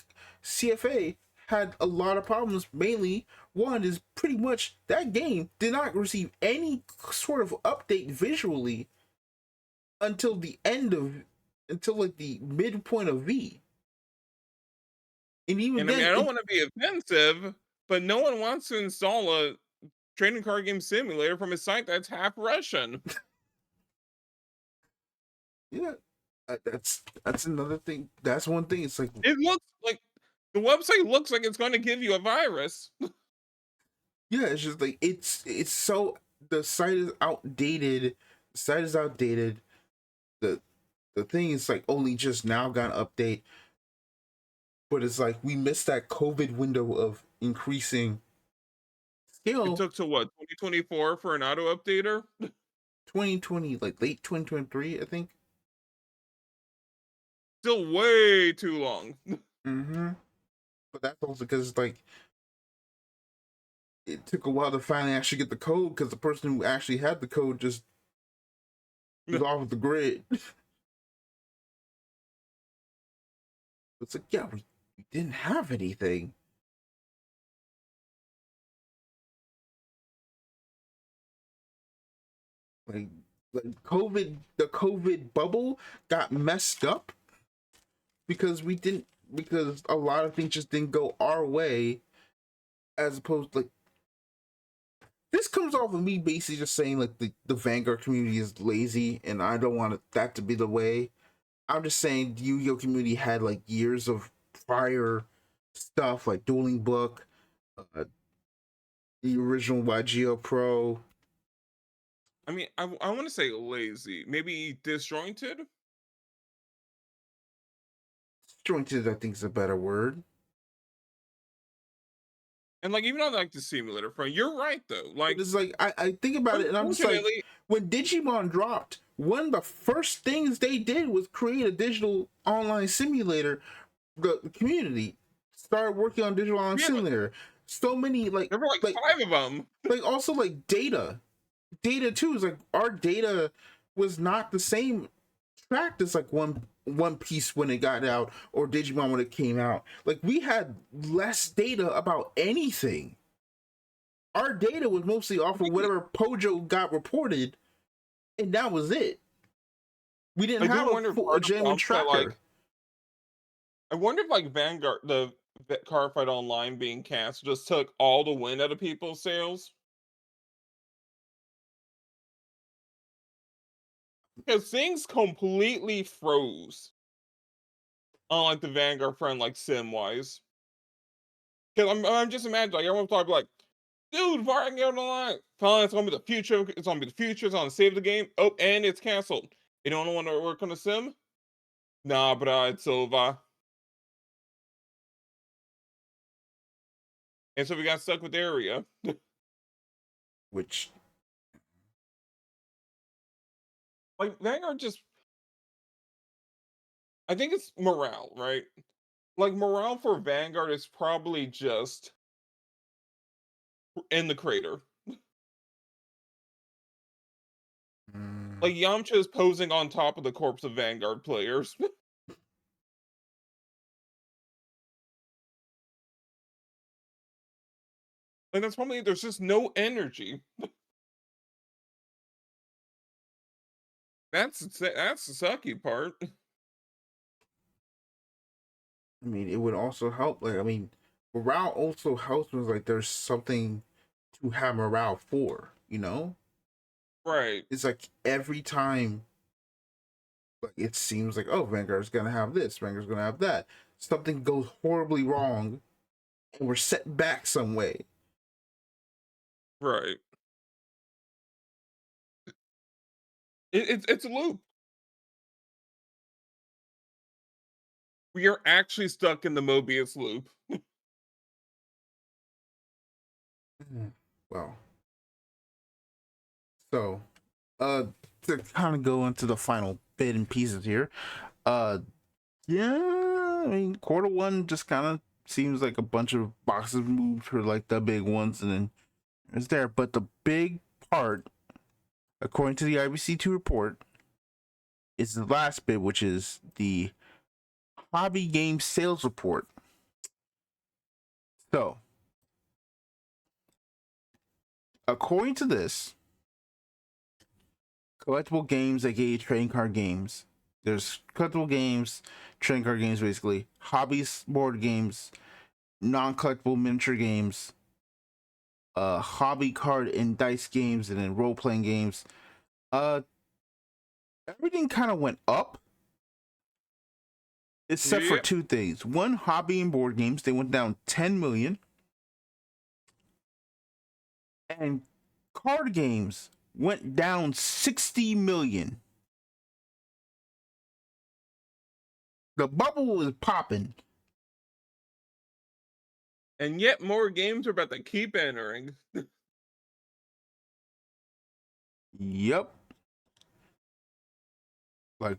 CFA, had a lot of problems. Mainly, one is pretty much that game did not receive any sort of update visually until the end of until like the midpoint of V, and even And I mean, then, I don't want to be offensive, but no one wants to install a trading card game simulator from a site that's half Russian. yeah, that's another thing. That's one thing. It's like It looks like the website looks like it's going to give you a virus. yeah, it's just like it's so the site is outdated. The site is outdated. The the thing is like only just now got an update, but it's like we missed that COVID window of increasing It scale. took to what 2024 for an auto updater. 2020, like late 2023, I think. Still way too long. Mm-hmm. But that's also because like it took a while to finally actually get the code because the person who actually had the code just was off of the grid. It's like yeah, we didn't have anything. Like the COVID bubble got messed up because we didn't because a lot of things just didn't go our way as opposed to like this comes off of me basically just saying like the Vanguard community is lazy and I don't want that to be the way. I'm just saying the Yu-Gi-Oh community had like years of prior stuff like Dueling Book, the original YGO Pro. I mean, I want to say lazy, maybe disjointed. Jointed I think is a better word. And like even on like the simulator front, you're right though. But Like it's like I think about it and I'm just like unfortunately, when Digimon dropped, one of the first things they did was create a digital online simulator. The community started working on digital online yeah, simulator. So many there were like like 5 of them. also like data too is like our data was not the same tracked as like one piece when it got out or Digimon when it came out. Like we had less data about anything. Our data was mostly off of whatever Pojo got reported, and that was it. We didn't I have do wonder if a part of the genuine problem that tracker. like I wonder if like Vanguard, the Car Fight Online being canceled, just took all the wind out of people's sails. Because things completely froze on like the Vanguard front, like sim wise. Because I'm just imagining like everyone's probably like, dude, why I can get online? Fine, it's gonna be the future. It's gonna be the future. It's gonna save the game. Oh, and it's canceled. You don't want to work on a sim? Nah, bro, it's over. And so we got stuck with area. which Like Vanguard just, I think it's morale, right? Like morale for Vanguard is probably just in the crater. mm, Like Yamcha is posing on top of the corpse of Vanguard players. And that's probably, there's just no energy. That's the sucky part. I mean, it would also help. Like, I mean, morale also helps when like there's something to have morale for. You know, Right, it's like every time, like it seems like, oh, Vanguard's gonna have this, Vanguard's gonna have that. Something goes horribly wrong, and we're set back some way. right. It's a loop. We are actually stuck in the Mobius loop. Mm. Well, so to kind of go into the final bit and pieces here, uh, yeah, I mean, quarter one just kind of seems like a bunch of boxes moved for like the big ones, and then it's there. But the big part, according to the IBC2 report, is the last bit, which is the hobby game sales report. So, according to this, collectible games, aka trading card games, there's collectible games, trading card games, basically, hobbies, board games, non collectible miniature games, hobby card and dice games, and then role playing games. Uh, Everything kind of went up, except for Yep. two things. One, hobby and board games, they went down 10 million, and card games went down 60 million. The bubble was popping. And yet more games are about to keep entering. Yep.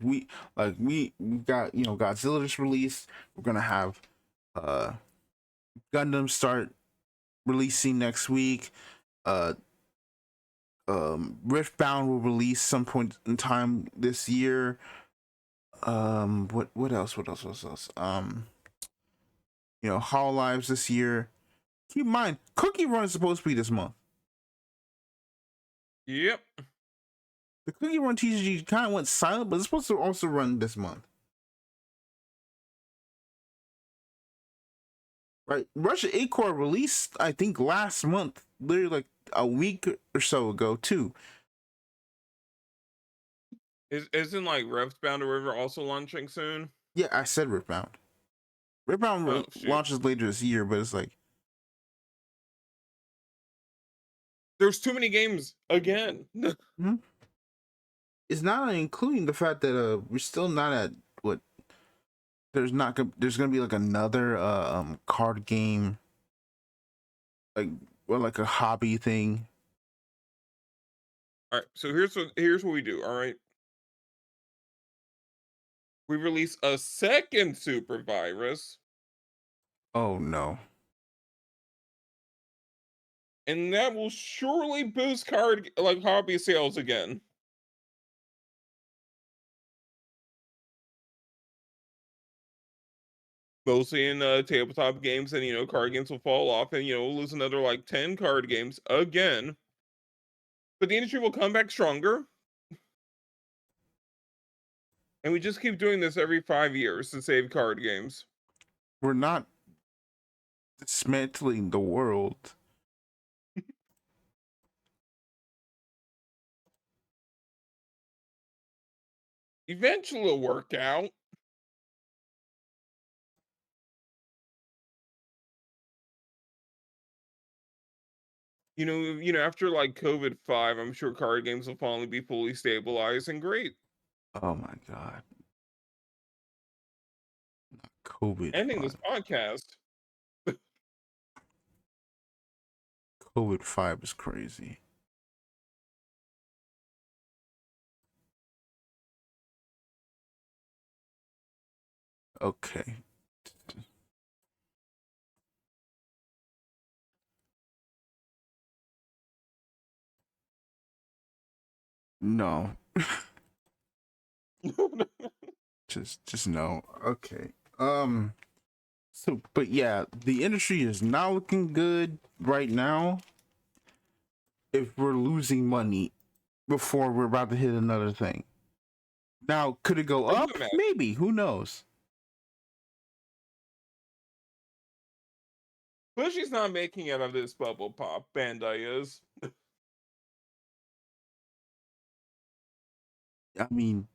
We got, Godzilla just released. We're gonna have uh Gundam start releasing next week. Uh Riftbound will release some point in time this year. What else? What else? Hololives this year. Keep in mind, Cookie Run is supposed to be this month. Yep. The Cookie Run TCG kind of went silent, but it's supposed to also run this month. Right? Russia Acorn released, I think, last month, literally like a week or so ago, too. Isn't like Riftbound or River also launching soon? Yeah, I said Riftbound. Riftbound Oh shoot. launches later this year, but it's like, There's too many games again. hmm? It's not including the fact that we're still not at what there's gonna be like another card game, like, or like a hobby thing. All right, so here's what we do. All right, we release a second super virus, Oh no. and that will surely boost card like hobby sales again. Mostly in tabletop games, and card games will fall off, and we'll lose another like 10 card games again. But the industry will come back stronger, and we just keep doing this every 5 years to save card games. We're not dismantling the world. Eventually, it'll work out. After like COVID-5, I'm sure card games will finally be fully stabilized and great. Oh my god. COVID Ending this 5. podcast. COVID 5 is crazy. Okay. No. Just no. Okay. So but yeah, the industry is not looking good right now if we're losing money before we're about to hit another thing. Now, could it go Can you up? imagine? Maybe. Who knows? Bushy's not making it out of this bubble pop. Bandai is. I mean,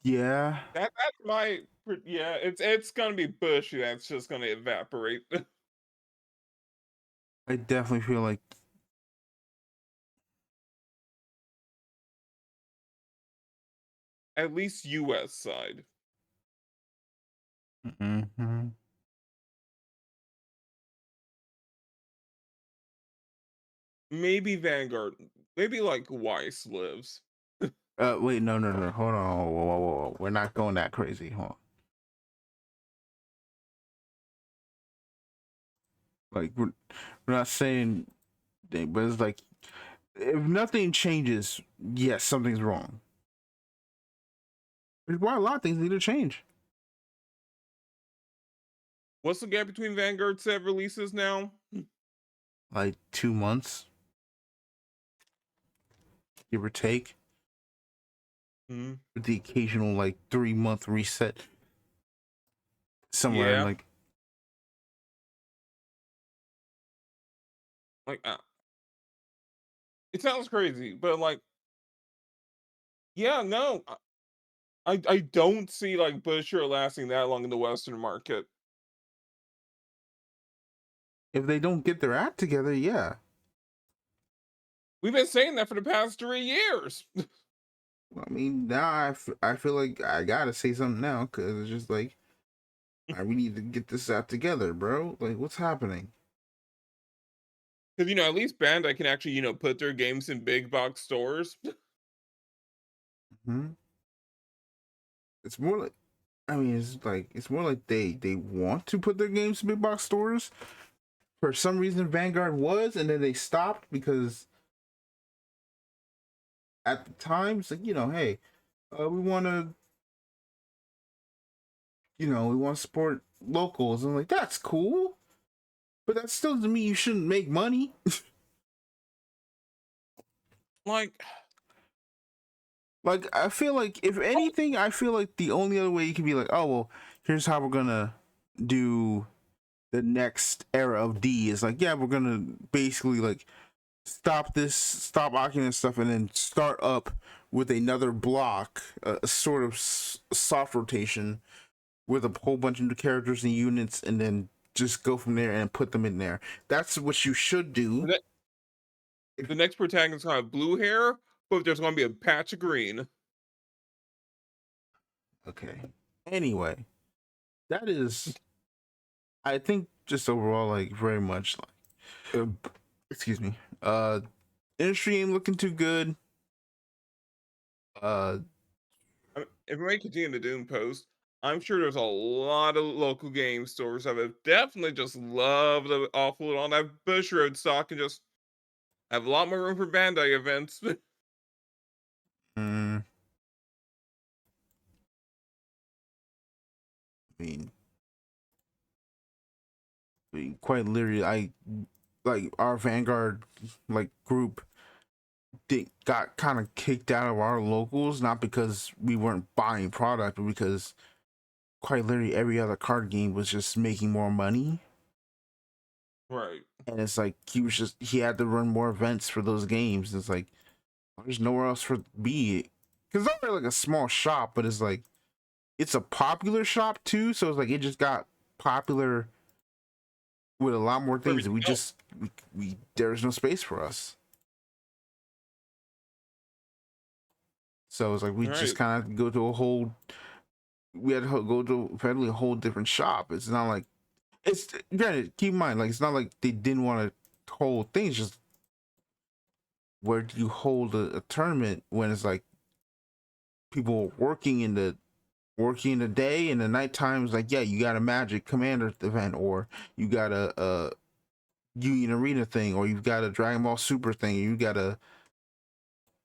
yeah, That's my yeah. It's gonna be Bushy. That's just gonna evaporate. I definitely feel like At least U.S. side. mhm. Maybe Vanguard. Maybe like Weiss lives. Wait, no. Hold on. Whoa. We're not going that crazy. Hold on. Like we're not saying, but it's like if nothing changes, yes, something's wrong. Which is why a lot of things need to change. What's the gap between Vanguard set releases now? Like 2 months, give or take, Hmm. with the occasional like 3 month reset somewhere in Yeah. like. Like it sounds crazy, but like yeah, no. I don't see like Busher lasting that long in the Western market. If they don't get their act together, yeah. We've been saying that for the past 3 years. I mean, now I feel like I gotta say something now because it's just like we need to get this out together, bro. Like, what's happening? Because at least Bandai can actually put their games in big box stores. Hmm. It's more like, I mean, it's more like they want to put their games in big box stores. For some reason, Vanguard was, and then they stopped because at the time, it's like hey, we want to, we want to support locals, and I'm like that's cool, but that still doesn't mean you shouldn't make money. Like, Like I feel like if anything, I feel like the only other way you can be like, oh well, here's how we're gonna do the next era of D is like, yeah, we're gonna basically like stop locking and stuff, and then start up with another block, a sort of soft rotation with a whole bunch of new characters and units, and then just go from there and put them in there. That's what you should do. the the next protagonist gonna have blue hair, but there's gonna be a patch of green. Okay. Anyway, that is, I think, just overall like very much like, excuse me, industry ain't looking too good. Uh, If we continue the Doom post, I'm sure there's a lot of local game stores that would definitely just love to offload on that Bush Road stock and just have a lot more room for Bandai events. mm, I mean, quite literally, I like our Vanguard like group got kind of kicked out of our locals, not because we weren't buying product, but because quite literally every other card game was just making more money. Right. And it's like he had to run more events for those games. It's like there's nowhere else for be, because they're like a small shop, but it's like it's a popular shop too. So it's like it just got popular with a lot more For things, and everything we else. just we there's no space for us. So it's like we just Right. kind of go to a whole. We had to go to apparently a whole different shop. It's not like it's granted. Keep in mind, like it's not like they didn't want to hold things. Just where do you hold a tournament when it's like people working in the day and the night times? Like, yeah, you got a Magic Commander event, or you got a Union Arena thing, or you've got a Dragon Ball Super thing, or you got a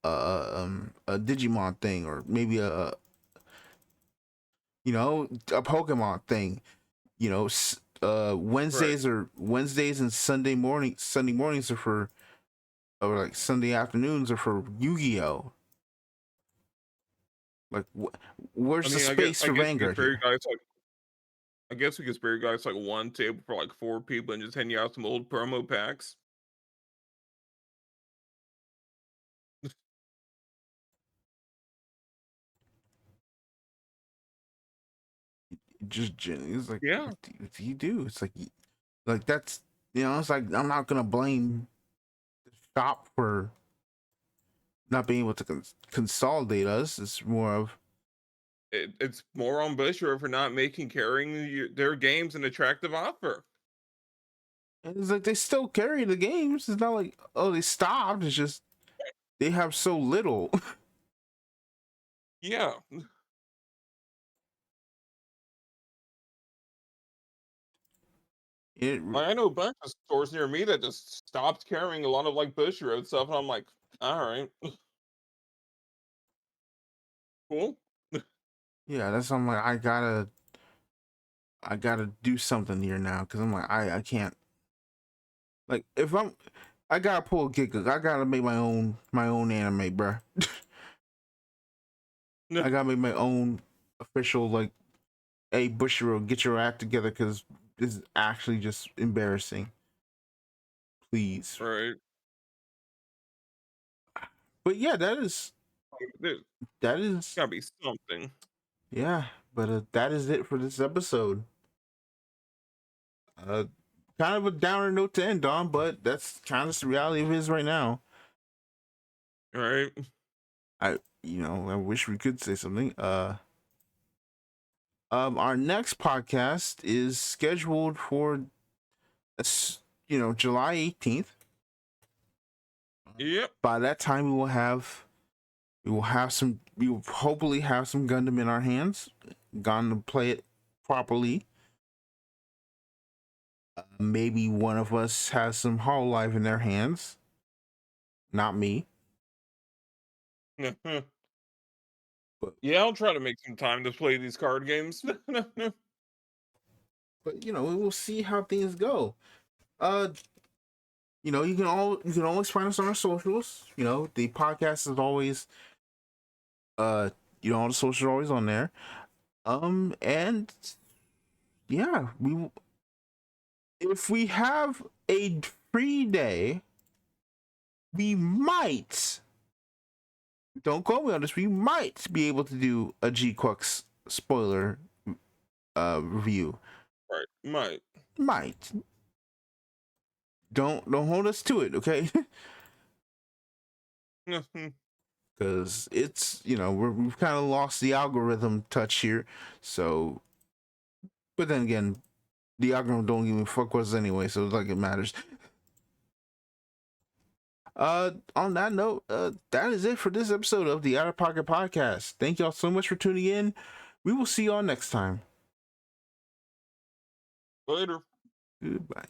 Digimon thing, or maybe a a Pokemon thing. Right. Wednesdays and Sunday mornings are for, or like Sunday afternoons are for Yu-Gi-Oh. Like, I where's the mean, space I for guess we could Vanguard spare you here? guys like I guess we could spare you guys like one table for like 4 people and just hand you out some old promo packs. It's like, Yeah, what do you do? It's like that's, it's like, I'm not gonna blame the shop for not being able to consolidate us. It's more of, it's more on Busher for not making carrying their games an attractive offer. it's like they still carry the games. It's not like, oh, they stopped. It's just they have so little. Yeah, It I know a bunch of stores near me that just stopped carrying a lot of like Busher stuff, and I'm like, all right, cool. Yeah, that's, I'm like, I gotta do something here now, because I'm like, I can't, like, if I gotta pull a gig. I gotta make my own anime, bruh. I gotta make my own official, like, hey, Bushiro, get your act together, because this is actually just embarrassing. Please. Right. But yeah, that is There's that is gotta be something. yeah. But that is it for this episode. Uh, Kind of a downer note to end on, but that's kind of the reality of it is right now. Right. I wish we could say something. Our next podcast is scheduled for July 18th. Yep. By that time, we will hopefully have some Gundam in our hands, gone to play it properly. Maybe one of us has some Hololive in their hands. Not me, but Yeah, I'll try to make some time to play these card games. we will see how things go. Uh, you can always find us on our socials. The podcast is always all the socials are always on there. And yeah, if we have a free day, we might, don't quote me on this, we might be able to do a G-Quux spoiler review. Right. Might. Might. Don't hold us to it, okay? Because it's, we've kind of lost the algorithm touch here. So, but then again, the algorithm don't even fuck with us anyway, so it's like it matters. On that note, that is it for this episode of the Out of Pocket Podcast. Thank y'all so much for tuning in. We will see y'all next time. Later. Goodbye.